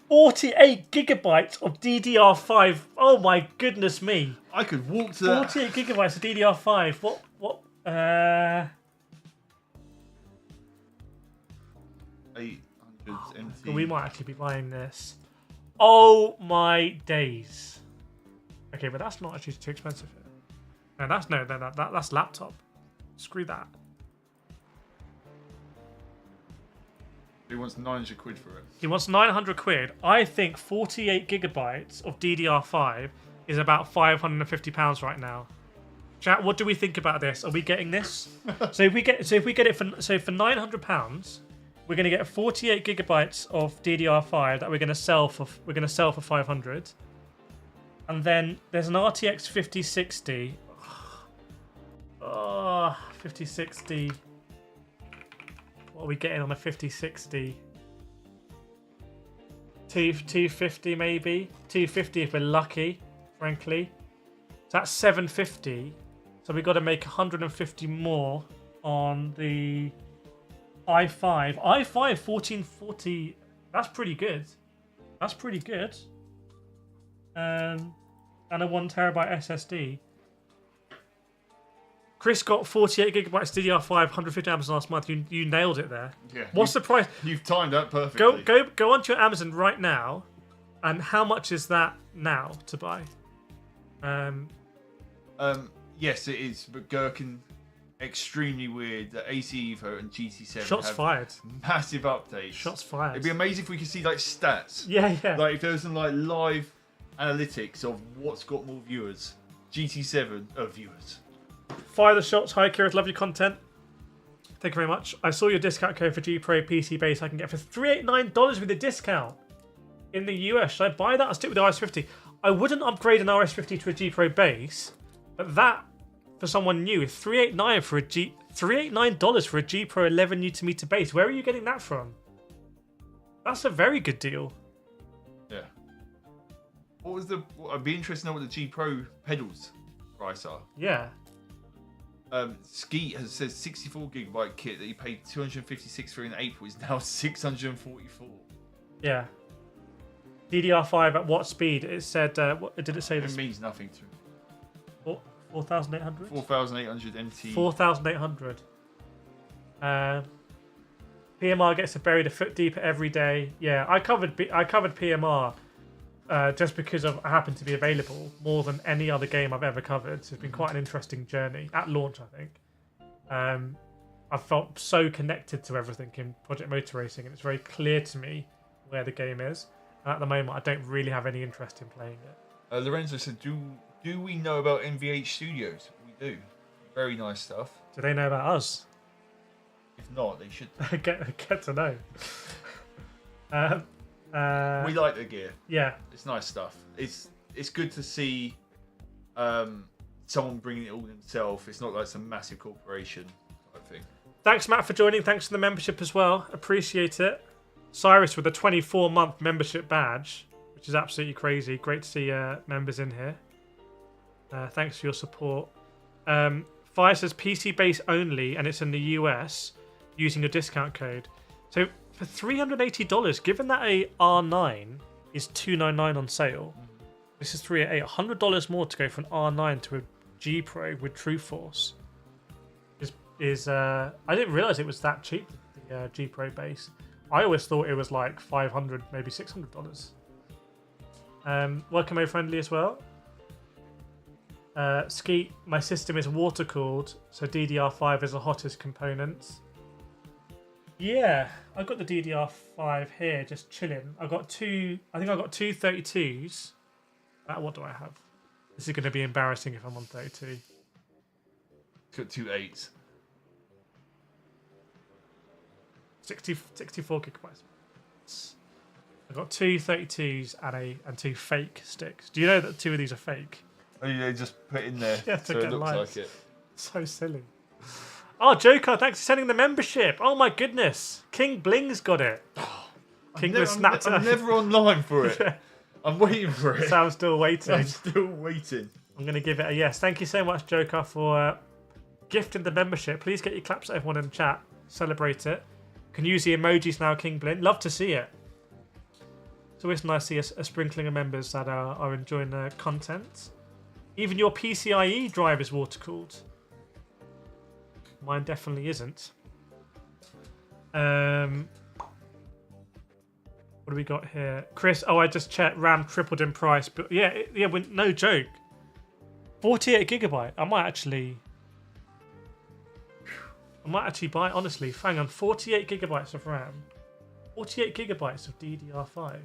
[SPEAKER 1] 48 gigabytes of DDR5. Oh my goodness me.
[SPEAKER 2] I could walk to that.
[SPEAKER 1] 48 gigabytes of DDR5. What
[SPEAKER 2] 800 MT.
[SPEAKER 1] we might actually be buying this. Oh my days. Okay, but that's not actually too expensive here. No, that's laptop. Screw that.
[SPEAKER 2] He wants 900 quid for it.
[SPEAKER 1] He wants 900 quid. I think 48 gigabytes of DDR5 is about £550 right now. Chat, what do we think about this? Are we getting this? so if we get it for £900, we're going to get 48 gigabytes of DDR5 that we're going to sell for 500. And then there's an RTX 5060. Oh, 5060. What are we getting on a 5060? 250 maybe? 250 if we're lucky, frankly. So that's 750. So we've got to make 150 more on the i5. i5 1440. That's pretty good. That's pretty good. And a 1 terabyte SSD. Chris got 48 gigabytes DDR5, 150 Amazon last month. You nailed it there.
[SPEAKER 2] Yeah.
[SPEAKER 1] What's the price?
[SPEAKER 2] You've timed that perfectly.
[SPEAKER 1] Go onto your Amazon right now, and how much is that now to buy?
[SPEAKER 2] Yes, it is. But Gherkin, extremely weird that AC Evo and GT7
[SPEAKER 1] Shots
[SPEAKER 2] have
[SPEAKER 1] fired.
[SPEAKER 2] massive updates.
[SPEAKER 1] Shots fired.
[SPEAKER 2] It'd be amazing if we could see like stats.
[SPEAKER 1] Yeah.
[SPEAKER 2] Like if there was some like live analytics of what's got more viewers. GT7 viewers.
[SPEAKER 1] Fire the shots. Hi, KIRETH'S, love your content. Thank you very much. I saw your discount code for G Pro PC base I can get for $389 with a discount in the US. Should I buy that? I'll stick with the RS50. I wouldn't upgrade an RS50 to a G Pro base, but that for someone new is $389 for a G Pro 11 Nm base. Where are you getting that from? That's a very good deal.
[SPEAKER 2] Yeah. I'd be interested to know what the G Pro pedals price are.
[SPEAKER 1] Yeah.
[SPEAKER 2] Skeet has said 64 gigabyte kit that he paid 256 for in April is now 644.
[SPEAKER 1] Yeah. DDR5 at what speed? It said. What did it say?
[SPEAKER 2] It means nothing to me.
[SPEAKER 1] 4,800.
[SPEAKER 2] 4,800 MT.
[SPEAKER 1] 4,800. PMR gets to bury the foot deeper every day. Yeah, I covered PMR just because I happened to be available more than any other game I've ever covered. So it's been quite an interesting journey at launch, I think. I felt so connected to everything in Project Motor Racing, and it's very clear to me where the game is. And at the moment, I don't really have any interest in playing it.
[SPEAKER 2] Lorenzo said, do we know about NVH Studios? We do. Very nice stuff.
[SPEAKER 1] Do they know about us?
[SPEAKER 2] If not, they should.
[SPEAKER 1] get to know.
[SPEAKER 2] We like the gear.
[SPEAKER 1] Yeah.
[SPEAKER 2] It's nice stuff. It's good to see someone bringing it all themselves. It's not like some massive corporation type thing.
[SPEAKER 1] Thanks, Matt, for joining. Thanks for the membership as well. Appreciate it. Cyrus with a 24-month membership badge, which is absolutely crazy. Great to see members in here. Thanks for your support. Fire says PC base only, and it's in the US using a discount code. So for $380, given that a R9 is $299 on sale, this is $388. $100 more to go from an R9 to a G Pro with True Force. I didn't realize it was that cheap. The G Pro base. I always thought it was like $500, maybe $600. Welcome, friendly as well. Skeet, my system is water cooled, so DDR5 is the hottest component. Yeah, I've got the DDR5 here, just chilling. I think I've got two 32s. What do I have? This is going to be embarrassing if I'm on 32.
[SPEAKER 2] It's got 2 8s.
[SPEAKER 1] 64 gigabytes. I've got two 32s and two fake sticks. Do you know that 2 of these are fake?
[SPEAKER 2] Oh, yeah, just put in there
[SPEAKER 1] Yeah,
[SPEAKER 2] so it looks like it.
[SPEAKER 1] So silly. Oh, Joker, thanks for sending the membership. Oh my goodness. King Bling's got it. King was snapped
[SPEAKER 2] I'm never online for it. Yeah. I'm waiting for it.
[SPEAKER 1] Sam's still waiting.
[SPEAKER 2] I'm still waiting.
[SPEAKER 1] I'm going to give it a yes. Thank you so much, Joker, for gifting the membership. Please get your claps, everyone in the chat. Celebrate it. You can use the emojis now, King Bling. Love to see it. It's always nice to see a sprinkling of members that are enjoying the content. Even your PCIe drive is water cooled. Mine definitely isn't. What do we got here? Chris, I just checked. RAM tripled in price, but yeah, no joke. 48 gigabyte. I might actually buy. Honestly, hang on. 48 gigabytes of RAM. 48 gigabytes of DDR5.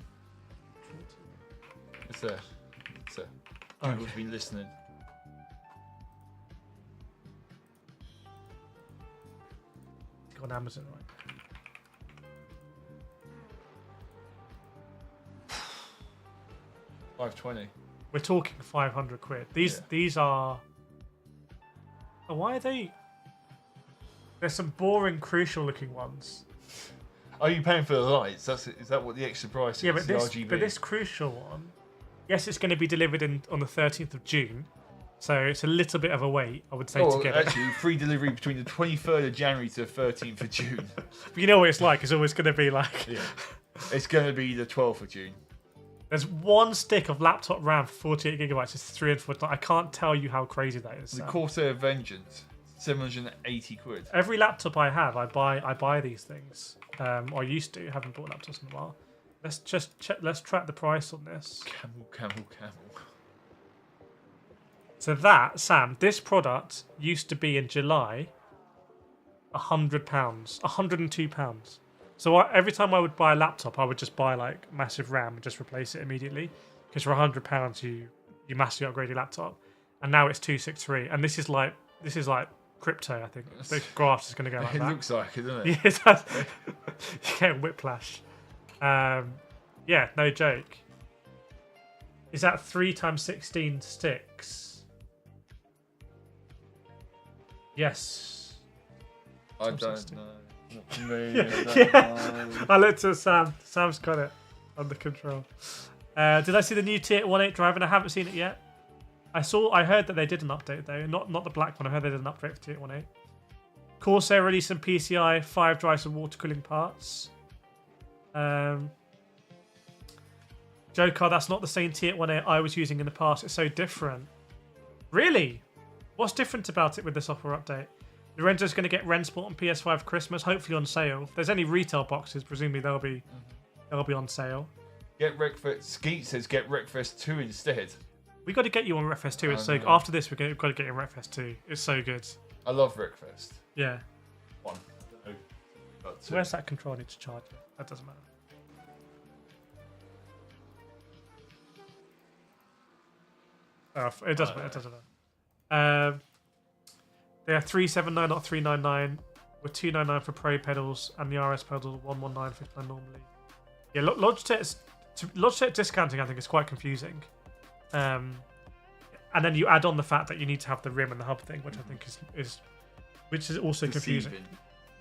[SPEAKER 2] It's there. Google's been listening.
[SPEAKER 1] It's on Amazon, right?
[SPEAKER 2] $520.
[SPEAKER 1] We're talking 500 quid. These are. Oh, why are they? There's some boring, crucial looking ones.
[SPEAKER 2] Are you paying for the lights? Is that what the extra price is?
[SPEAKER 1] Yeah, but this crucial one. Yes, it's going to be delivered on the 13th of June, so it's a little bit of a wait, I would say, to get it.
[SPEAKER 2] Actually, free delivery between the 23rd of January to the 13th of June.
[SPEAKER 1] But you know what it's like. It's always going to be like.
[SPEAKER 2] Yeah. It's going to be the 12th of June.
[SPEAKER 1] There's one stick of laptop RAM for 48 gigabytes. It's 3 and 4. I can't tell you how crazy that is.
[SPEAKER 2] The Corsair Vengeance, 780 quid.
[SPEAKER 1] Every laptop I have, I buy these things. Or I used to. Haven't bought laptops in a while. Let's just check. Let's track the price on this.
[SPEAKER 2] Camel.
[SPEAKER 1] So that, Sam, this product used to be in July £100, £102. So every time I would buy a laptop, I would just buy like massive RAM and just replace it immediately. Because for £100, you massively upgrade your laptop. And now it's 263, and this is like crypto. I think the graph is going to go like that.
[SPEAKER 2] It looks like it, doesn't it?
[SPEAKER 1] Yeah, it does. You get whiplash. Yeah, no joke. Is that 3 times 16 sticks? Yes.
[SPEAKER 2] I don't know. Not me.
[SPEAKER 1] Yeah. I looked at Sam. Sam's got it under control. Did I see the new T598 drive? And I haven't seen it yet. I heard that they did an update though. Not the black one. I heard they did an update for T598. Corsair released some PCI 5 drives and water cooling parts. Joker, that's not the same T598 I was using in the past. It's so different. Really? What's different about it with the software update? Lorenzo's going to get Rensport on PS5 Christmas, hopefully on sale. If there's any retail boxes, presumably they'll be on sale.
[SPEAKER 2] Get Wreckfest. Skeet says get Wreckfest 2 instead.
[SPEAKER 1] We got to get you on Wreckfest 2. So after this, we've got to get you on Wreckfest 2. It's so good.
[SPEAKER 2] I love Wreckfest.
[SPEAKER 1] Yeah.
[SPEAKER 2] 1. I don't know.
[SPEAKER 1] Where's that control? I need to charge it. That doesn't matter. Oh, it doesn't matter. It doesn't matter. They are 379, not 399. With 299 for Pro pedals, and the RS pedals 119.59 normally. Yeah, Logitech discounting I think is quite confusing. And then you add on the fact that you need to have the rim and the hub thing, which I think is also confusing.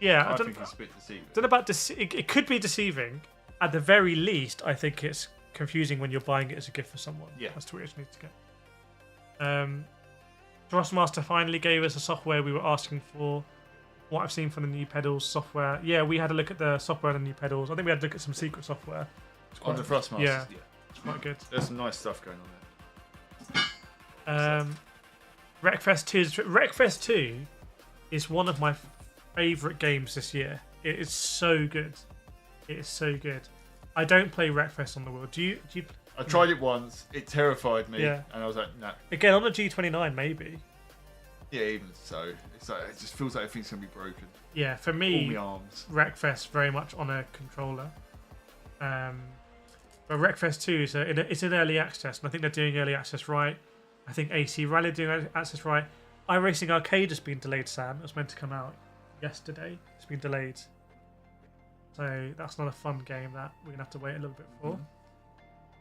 [SPEAKER 1] Yeah,
[SPEAKER 2] I think it's a bit deceiving.
[SPEAKER 1] Don't know about it could be deceiving. At the very least, I think it's confusing when you're buying it as a gift for someone.
[SPEAKER 2] Yeah,
[SPEAKER 1] that's what you need to get. THRUSTMASTER finally gave us the software we were asking for. What I've seen from the new pedals software. Yeah, we had a look at the software and the new pedals. I think we had to look at some secret software.
[SPEAKER 2] On the THRUSTMASTER.
[SPEAKER 1] Yeah, it's quite good.
[SPEAKER 2] There's some nice stuff going on there.
[SPEAKER 1] Wreckfest 2 is one of my favourite games this year. It is so good. It is so good. I don't play Wreckfest on the wheel. Do you?
[SPEAKER 2] I tried it once. It terrified me.
[SPEAKER 1] Yeah.
[SPEAKER 2] And I was like, no.
[SPEAKER 1] Again, on a G29, maybe.
[SPEAKER 2] Yeah, even so. It's like, it just feels like everything's going to be broken.
[SPEAKER 1] Yeah, for me,
[SPEAKER 2] all my arms.
[SPEAKER 1] Wreckfest very much on a controller. But Wreckfest 2 is it's in early access, and I think they're doing early access right. I think AC Rally are doing early access right. iRacing Arcade has been delayed, Sam. It was meant to come out yesterday. It's been delayed. So that's not a fun game that we're going to have to wait a little bit for.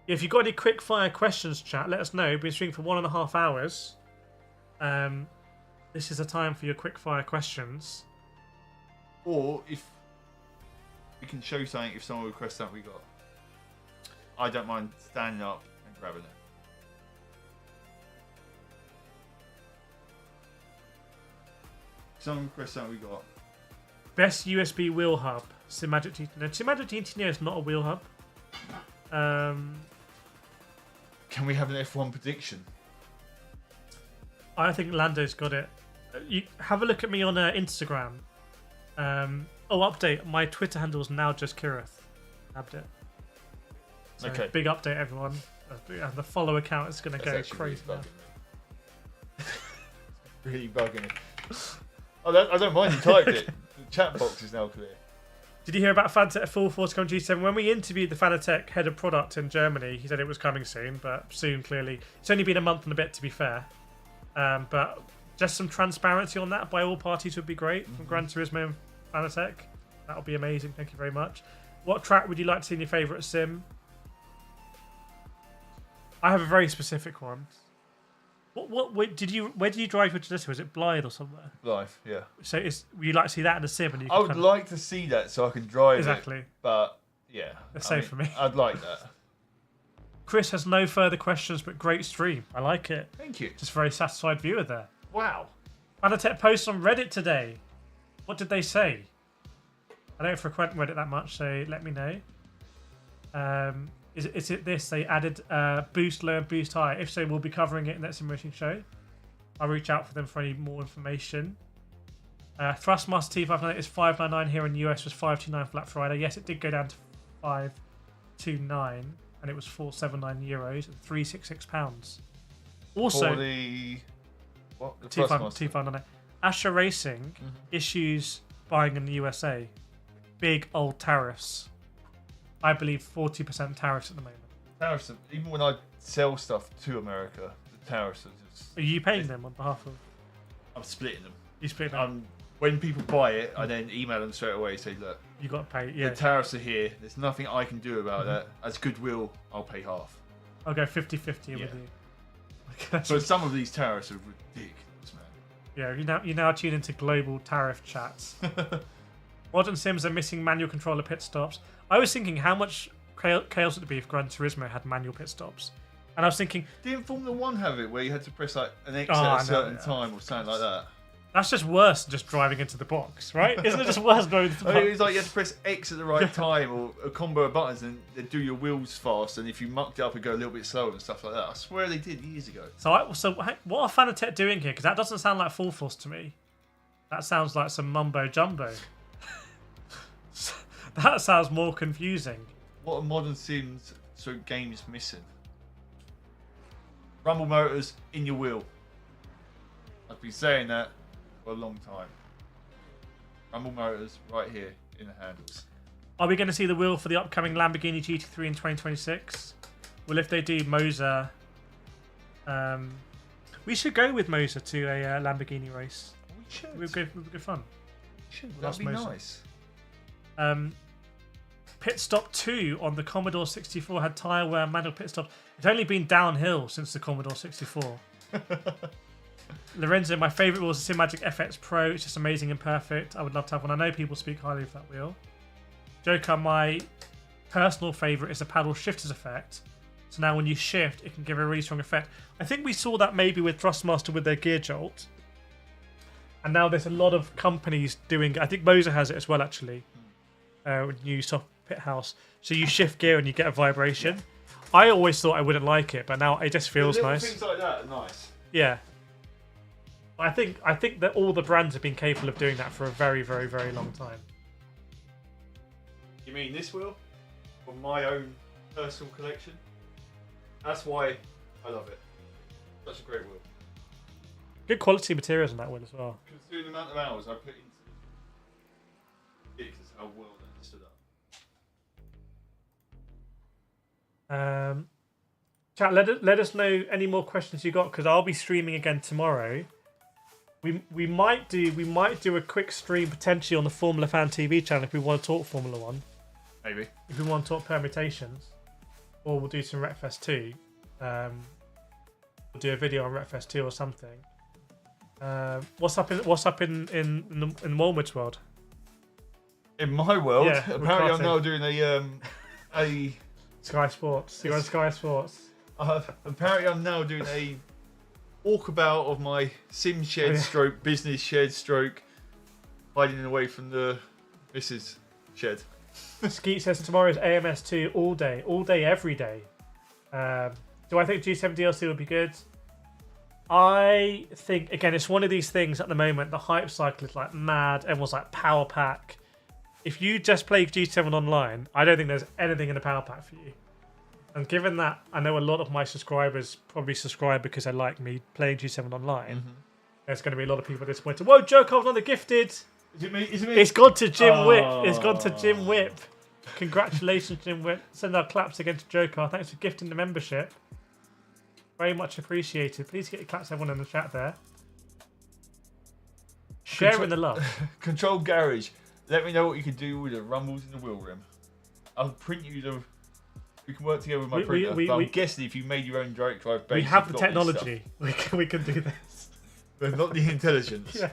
[SPEAKER 1] If you've got any quick fire questions, chat, let us know. We've been streaming for 1.5 hours. This is a time for your quick fire questions.
[SPEAKER 2] Or if we can show something, if someone requests something we got. I don't mind standing up and grabbing it. If someone requests something we got.
[SPEAKER 1] Best USB wheel hub. SIMUCUBE GT. No, SIMUCUBE GT is not a wheel hub.
[SPEAKER 2] Can we have an F1 prediction?
[SPEAKER 1] I think Lando's got it. You have a look at me on Instagram. Update. My Twitter handle is now just Kireth. Tabbed it. So
[SPEAKER 2] okay.
[SPEAKER 1] Big update, everyone. And the follow account is going to go crazy.
[SPEAKER 2] Really bugging me. I don't mind you typed it. The chat box is now clear.
[SPEAKER 1] Did you hear about FANATEC full force coming G7? When we interviewed the FANATEC head of product in Germany, he said it was coming soon, but soon clearly. It's only been a month and a bit, to be fair. But just some transparency on that by all parties would be great from Gran Turismo and FANATEC. That would be amazing. Thank you very much. What track would you like to see in your favourite sim? I have a very specific one. Where did you drive your Toyota? Was it Blythe or somewhere?
[SPEAKER 2] Blythe, yeah.
[SPEAKER 1] So would you like to see that in a sim? And
[SPEAKER 2] I would like to see that so I can drive
[SPEAKER 1] exactly.
[SPEAKER 2] it. But yeah,
[SPEAKER 1] that's safe for me.
[SPEAKER 2] I'd like that.
[SPEAKER 1] Chris has no further questions, but great stream. I like it.
[SPEAKER 2] Thank you.
[SPEAKER 1] Just very satisfied viewer there.
[SPEAKER 2] Wow.
[SPEAKER 1] FANATEC posts on Reddit today. What did they say? I don't frequent Reddit that much, so let me know. Is it this? They added boost low and boost high. If so, we'll be covering it in that sim racing show. I'll reach out for them for any more information. THRUSTMASTER T598 is $599 here in the US, was $529 Black Friday. Yes, it did go down to $529, and it was €479 and £366. Also,
[SPEAKER 2] for the what? The
[SPEAKER 1] T598. ASCHER Racing issues buying in the USA. Big old tariffs. I believe 40% tariffs at the moment.
[SPEAKER 2] Tariffs, even when I sell stuff to America, the tariffs are just...
[SPEAKER 1] Are you paying them on behalf of...
[SPEAKER 2] I'm splitting them.
[SPEAKER 1] You split them?
[SPEAKER 2] When people buy it, I then email them straight away, say, look,
[SPEAKER 1] you got to pay, yeah.
[SPEAKER 2] The tariffs are here. There's nothing I can do about that. As goodwill, I'll pay half.
[SPEAKER 1] I'll go 50-50 with you.
[SPEAKER 2] But some of these tariffs are ridiculous, man.
[SPEAKER 1] Yeah, you now tune into global tariff chats. Modern sims are missing manual controller pit stops. I was thinking how much chaos would it be if Gran Turismo had manual pit stops. And I was thinking...
[SPEAKER 2] Didn't Formula 1 have it where you had to press like an X at a certain time or something like that?
[SPEAKER 1] That's just worse than just driving into the box, right? Isn't it just worse driving into the box?
[SPEAKER 2] It was like you had to press X at the right time or a combo of buttons and they'd do your wheels fast, and if you mucked it up it'd go a little bit slower and stuff like that. I swear they did years ago. So
[SPEAKER 1] what are FANATEC doing here? Because that doesn't sound like full force to me. That sounds like some mumbo jumbo. That sounds more confusing.
[SPEAKER 2] What are modern sims games missing? Rumble motors in your wheel. I've been saying that for a long time. Rumble motors right here in the handles.
[SPEAKER 1] Are we going to see the wheel for the upcoming Lamborghini GT3 in 2026? Well, if they do MOZA We should go with MOZA to a Lamborghini race.
[SPEAKER 2] We should.
[SPEAKER 1] It would be good fun.
[SPEAKER 2] That'd be
[SPEAKER 1] MOZA.
[SPEAKER 2] nice.
[SPEAKER 1] Pit stop 2 on the Commodore 64 had tyre wear manual pit stop. It's only been downhill since the Commodore 64. Lorenzo, my favourite was the SimMagic FX Pro. It's just amazing and perfect. I would love to have one. I know people speak highly of that wheel. Joker, my personal favourite is the paddle shifters effect. So now when you shift, it can give a really strong effect. I think we saw that maybe with THRUSTMASTER with their gear jolt. And now there's a lot of companies doing it. I think MOZA has it as well, actually. New soft pit house. So you shift gear and you get a vibration. I always thought I wouldn't like it, but now it just feels nice.
[SPEAKER 2] Things like that are nice.
[SPEAKER 1] Yeah. I think that all the brands have been capable of doing that for a very, very, very long time.
[SPEAKER 2] You mean this wheel? From my own personal collection? That's why I love it. Such a great wheel.
[SPEAKER 1] Good quality materials on that one as well.
[SPEAKER 2] Considering the amount of hours I put into it, it's how well that stood up.
[SPEAKER 1] Chat, let us know any more questions you got, because I'll be streaming again tomorrow. We might do a quick stream potentially on the Formula Fan TV channel if we want to talk Formula 1.
[SPEAKER 2] Maybe.
[SPEAKER 1] If we want to talk permutations, or we'll do some Wreckfest 2. We'll do a video on Wreckfest 2 or something. What's up in Walmwood's world?
[SPEAKER 2] In my world,
[SPEAKER 1] Yeah,
[SPEAKER 2] apparently I'm
[SPEAKER 1] karting.
[SPEAKER 2] now doing a
[SPEAKER 1] Sky Sports. You're on Sky Sports.
[SPEAKER 2] apparently I'm now doing a walkabout of my sim shed
[SPEAKER 1] Oh, yeah.
[SPEAKER 2] stroke business shed stroke hiding away from the missus shed.
[SPEAKER 1] Skeet says tomorrow is AMS2 all day, every day. Do I think G7 DLC would be good? I think, again, it's one of these things at the moment. The hype cycle is like mad. Everyone's like power pack. If you just play G7 online, I don't think there's anything in the power pack for you. And given that I know a lot of my subscribers probably subscribe because they like me playing G7 online, there's going to be a lot of people disappointed. Whoa, Joker's on the gifted.
[SPEAKER 2] Is it me? Is it me?
[SPEAKER 1] It's gone to Jim Whip.
[SPEAKER 2] Oh.
[SPEAKER 1] It's gone to Jim Whip. Congratulations, Jim Whip. Send our claps again to Joker. Thanks for gifting the membership. Very much appreciated. Please get your claps, everyone in the chat there. Sharing the love.
[SPEAKER 2] Control Garage. Let me know what you can do with the rumbles in the wheel rim. I'll print you the. We can work together with my printer. But I'm guessing if you made your own direct drive base,
[SPEAKER 1] We have the
[SPEAKER 2] you've got this
[SPEAKER 1] technology. We can do this.
[SPEAKER 2] but not the intelligence.
[SPEAKER 1] Yeah.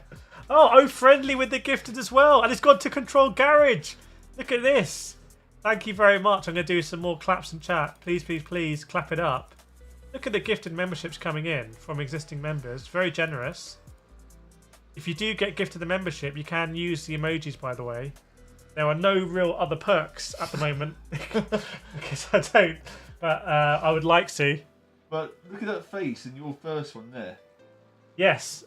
[SPEAKER 1] Oh, friendly with the gifted as well. And it's gone to Control Garage. Look at this. Thank you very much. I'm going to do some more claps in chat. Please, please, please clap it up. Look at the gifted memberships coming in from existing members. Very generous. If you do get gifted the membership, you can use the emojis, by the way. There are no real other perks at the moment because I don't, but I would like to.
[SPEAKER 2] But look at that face in your first one there.
[SPEAKER 1] Yes.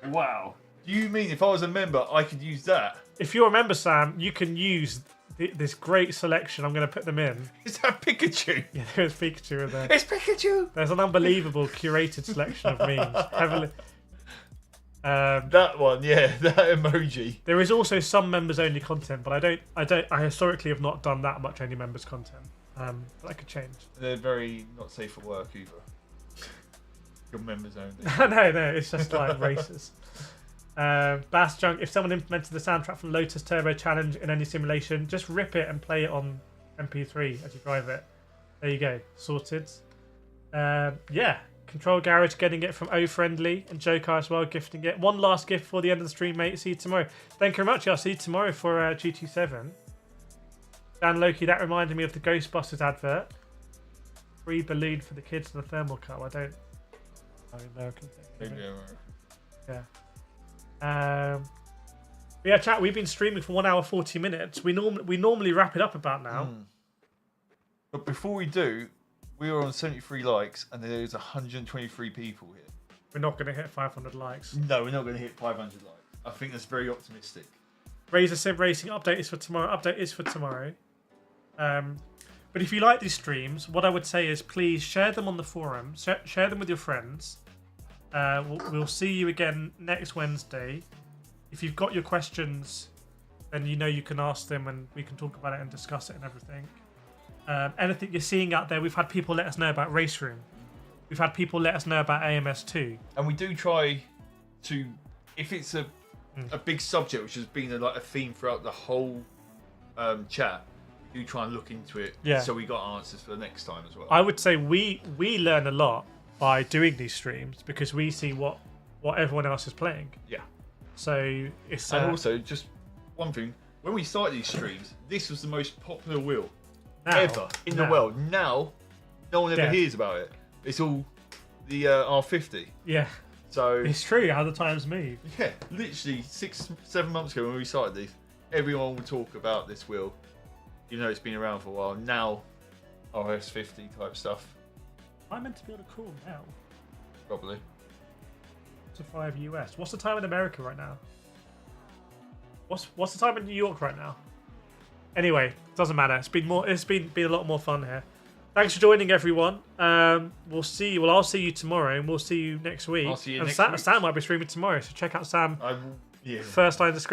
[SPEAKER 2] Wow. Do you mean if I was a member, I could use that?
[SPEAKER 1] If you're a member, Sam, you can use this great selection. I'm going to put them in.
[SPEAKER 2] Is that Pikachu?
[SPEAKER 1] Yeah, there is Pikachu in there.
[SPEAKER 2] It's Pikachu!
[SPEAKER 1] There's an unbelievable curated selection of memes. Heavily.
[SPEAKER 2] That one, yeah, that emoji.
[SPEAKER 1] There is also some members only content, but I historically have not done that much only members content. But that could change.
[SPEAKER 2] They're very not safe for work either. Your members only.
[SPEAKER 1] no, it's just like races. Bass Junk, if someone implemented the soundtrack from Lotus Turbo Challenge in any simulation, just rip it and play it on MP3 as you drive it. There you go, sorted. Yeah, Control Garage getting it from O Friendly and Joker as well, gifting it. One last gift before the end of the stream, mate. See you tomorrow. Thank you very much. I'll see you tomorrow for GT7. Dan Loki, that reminded me of the Ghostbusters advert. Free balloon for the kids in the thermal cup. I don't. American thing.
[SPEAKER 2] Maybe
[SPEAKER 1] Yeah. But yeah, chat. We've been streaming for 1 hour 40 minutes. We normally wrap it up about now.
[SPEAKER 2] But before we do, we are on 73 likes and there's 123 people here.
[SPEAKER 1] We're not going to hit 500 likes.
[SPEAKER 2] No, we're not going to hit 500 likes. I think that's very optimistic.
[SPEAKER 1] Razor Sim Racing update is for tomorrow. But if you like these streams, what I would say is please share them on the forum. Share them with your friends. We'll see you again next Wednesday. If you've got your questions, then you know you can ask them and we can talk about it and discuss it and everything. Anything you're seeing out there, we've had people let us know about Race Room. We've had people let us know about AMS2.
[SPEAKER 2] And we do try to, if it's a big subject which has been like a theme throughout the whole chat, we do try and look into it.
[SPEAKER 1] Yeah.
[SPEAKER 2] So we got answers for the next time as well.
[SPEAKER 1] I would say we learn a lot by doing these streams because we see what everyone else is playing.
[SPEAKER 2] Yeah.
[SPEAKER 1] So it's
[SPEAKER 2] and also just one thing, when we started these streams, this was the most popular wheel ever in the world. Now, no one ever hears about it. It's all the R50.
[SPEAKER 1] Yeah.
[SPEAKER 2] So
[SPEAKER 1] it's true how the times move.
[SPEAKER 2] Yeah, literally 6-7 months ago when we started these, everyone would talk about this wheel, even though it's been around for a while. Now, RS50 type stuff.
[SPEAKER 1] I'm meant to be able to call now.
[SPEAKER 2] Probably.
[SPEAKER 1] To 5 US. What's the time in America right now? What's the time in New York right now? Anyway, doesn't matter. It's been a lot more fun here. Thanks for joining, everyone. We'll see you. Well, I'll see you tomorrow, and we'll see you next week.
[SPEAKER 2] I'll see you
[SPEAKER 1] and
[SPEAKER 2] next week.
[SPEAKER 1] Sam might be streaming tomorrow, so check out Sam.
[SPEAKER 2] Yeah.
[SPEAKER 1] First line description.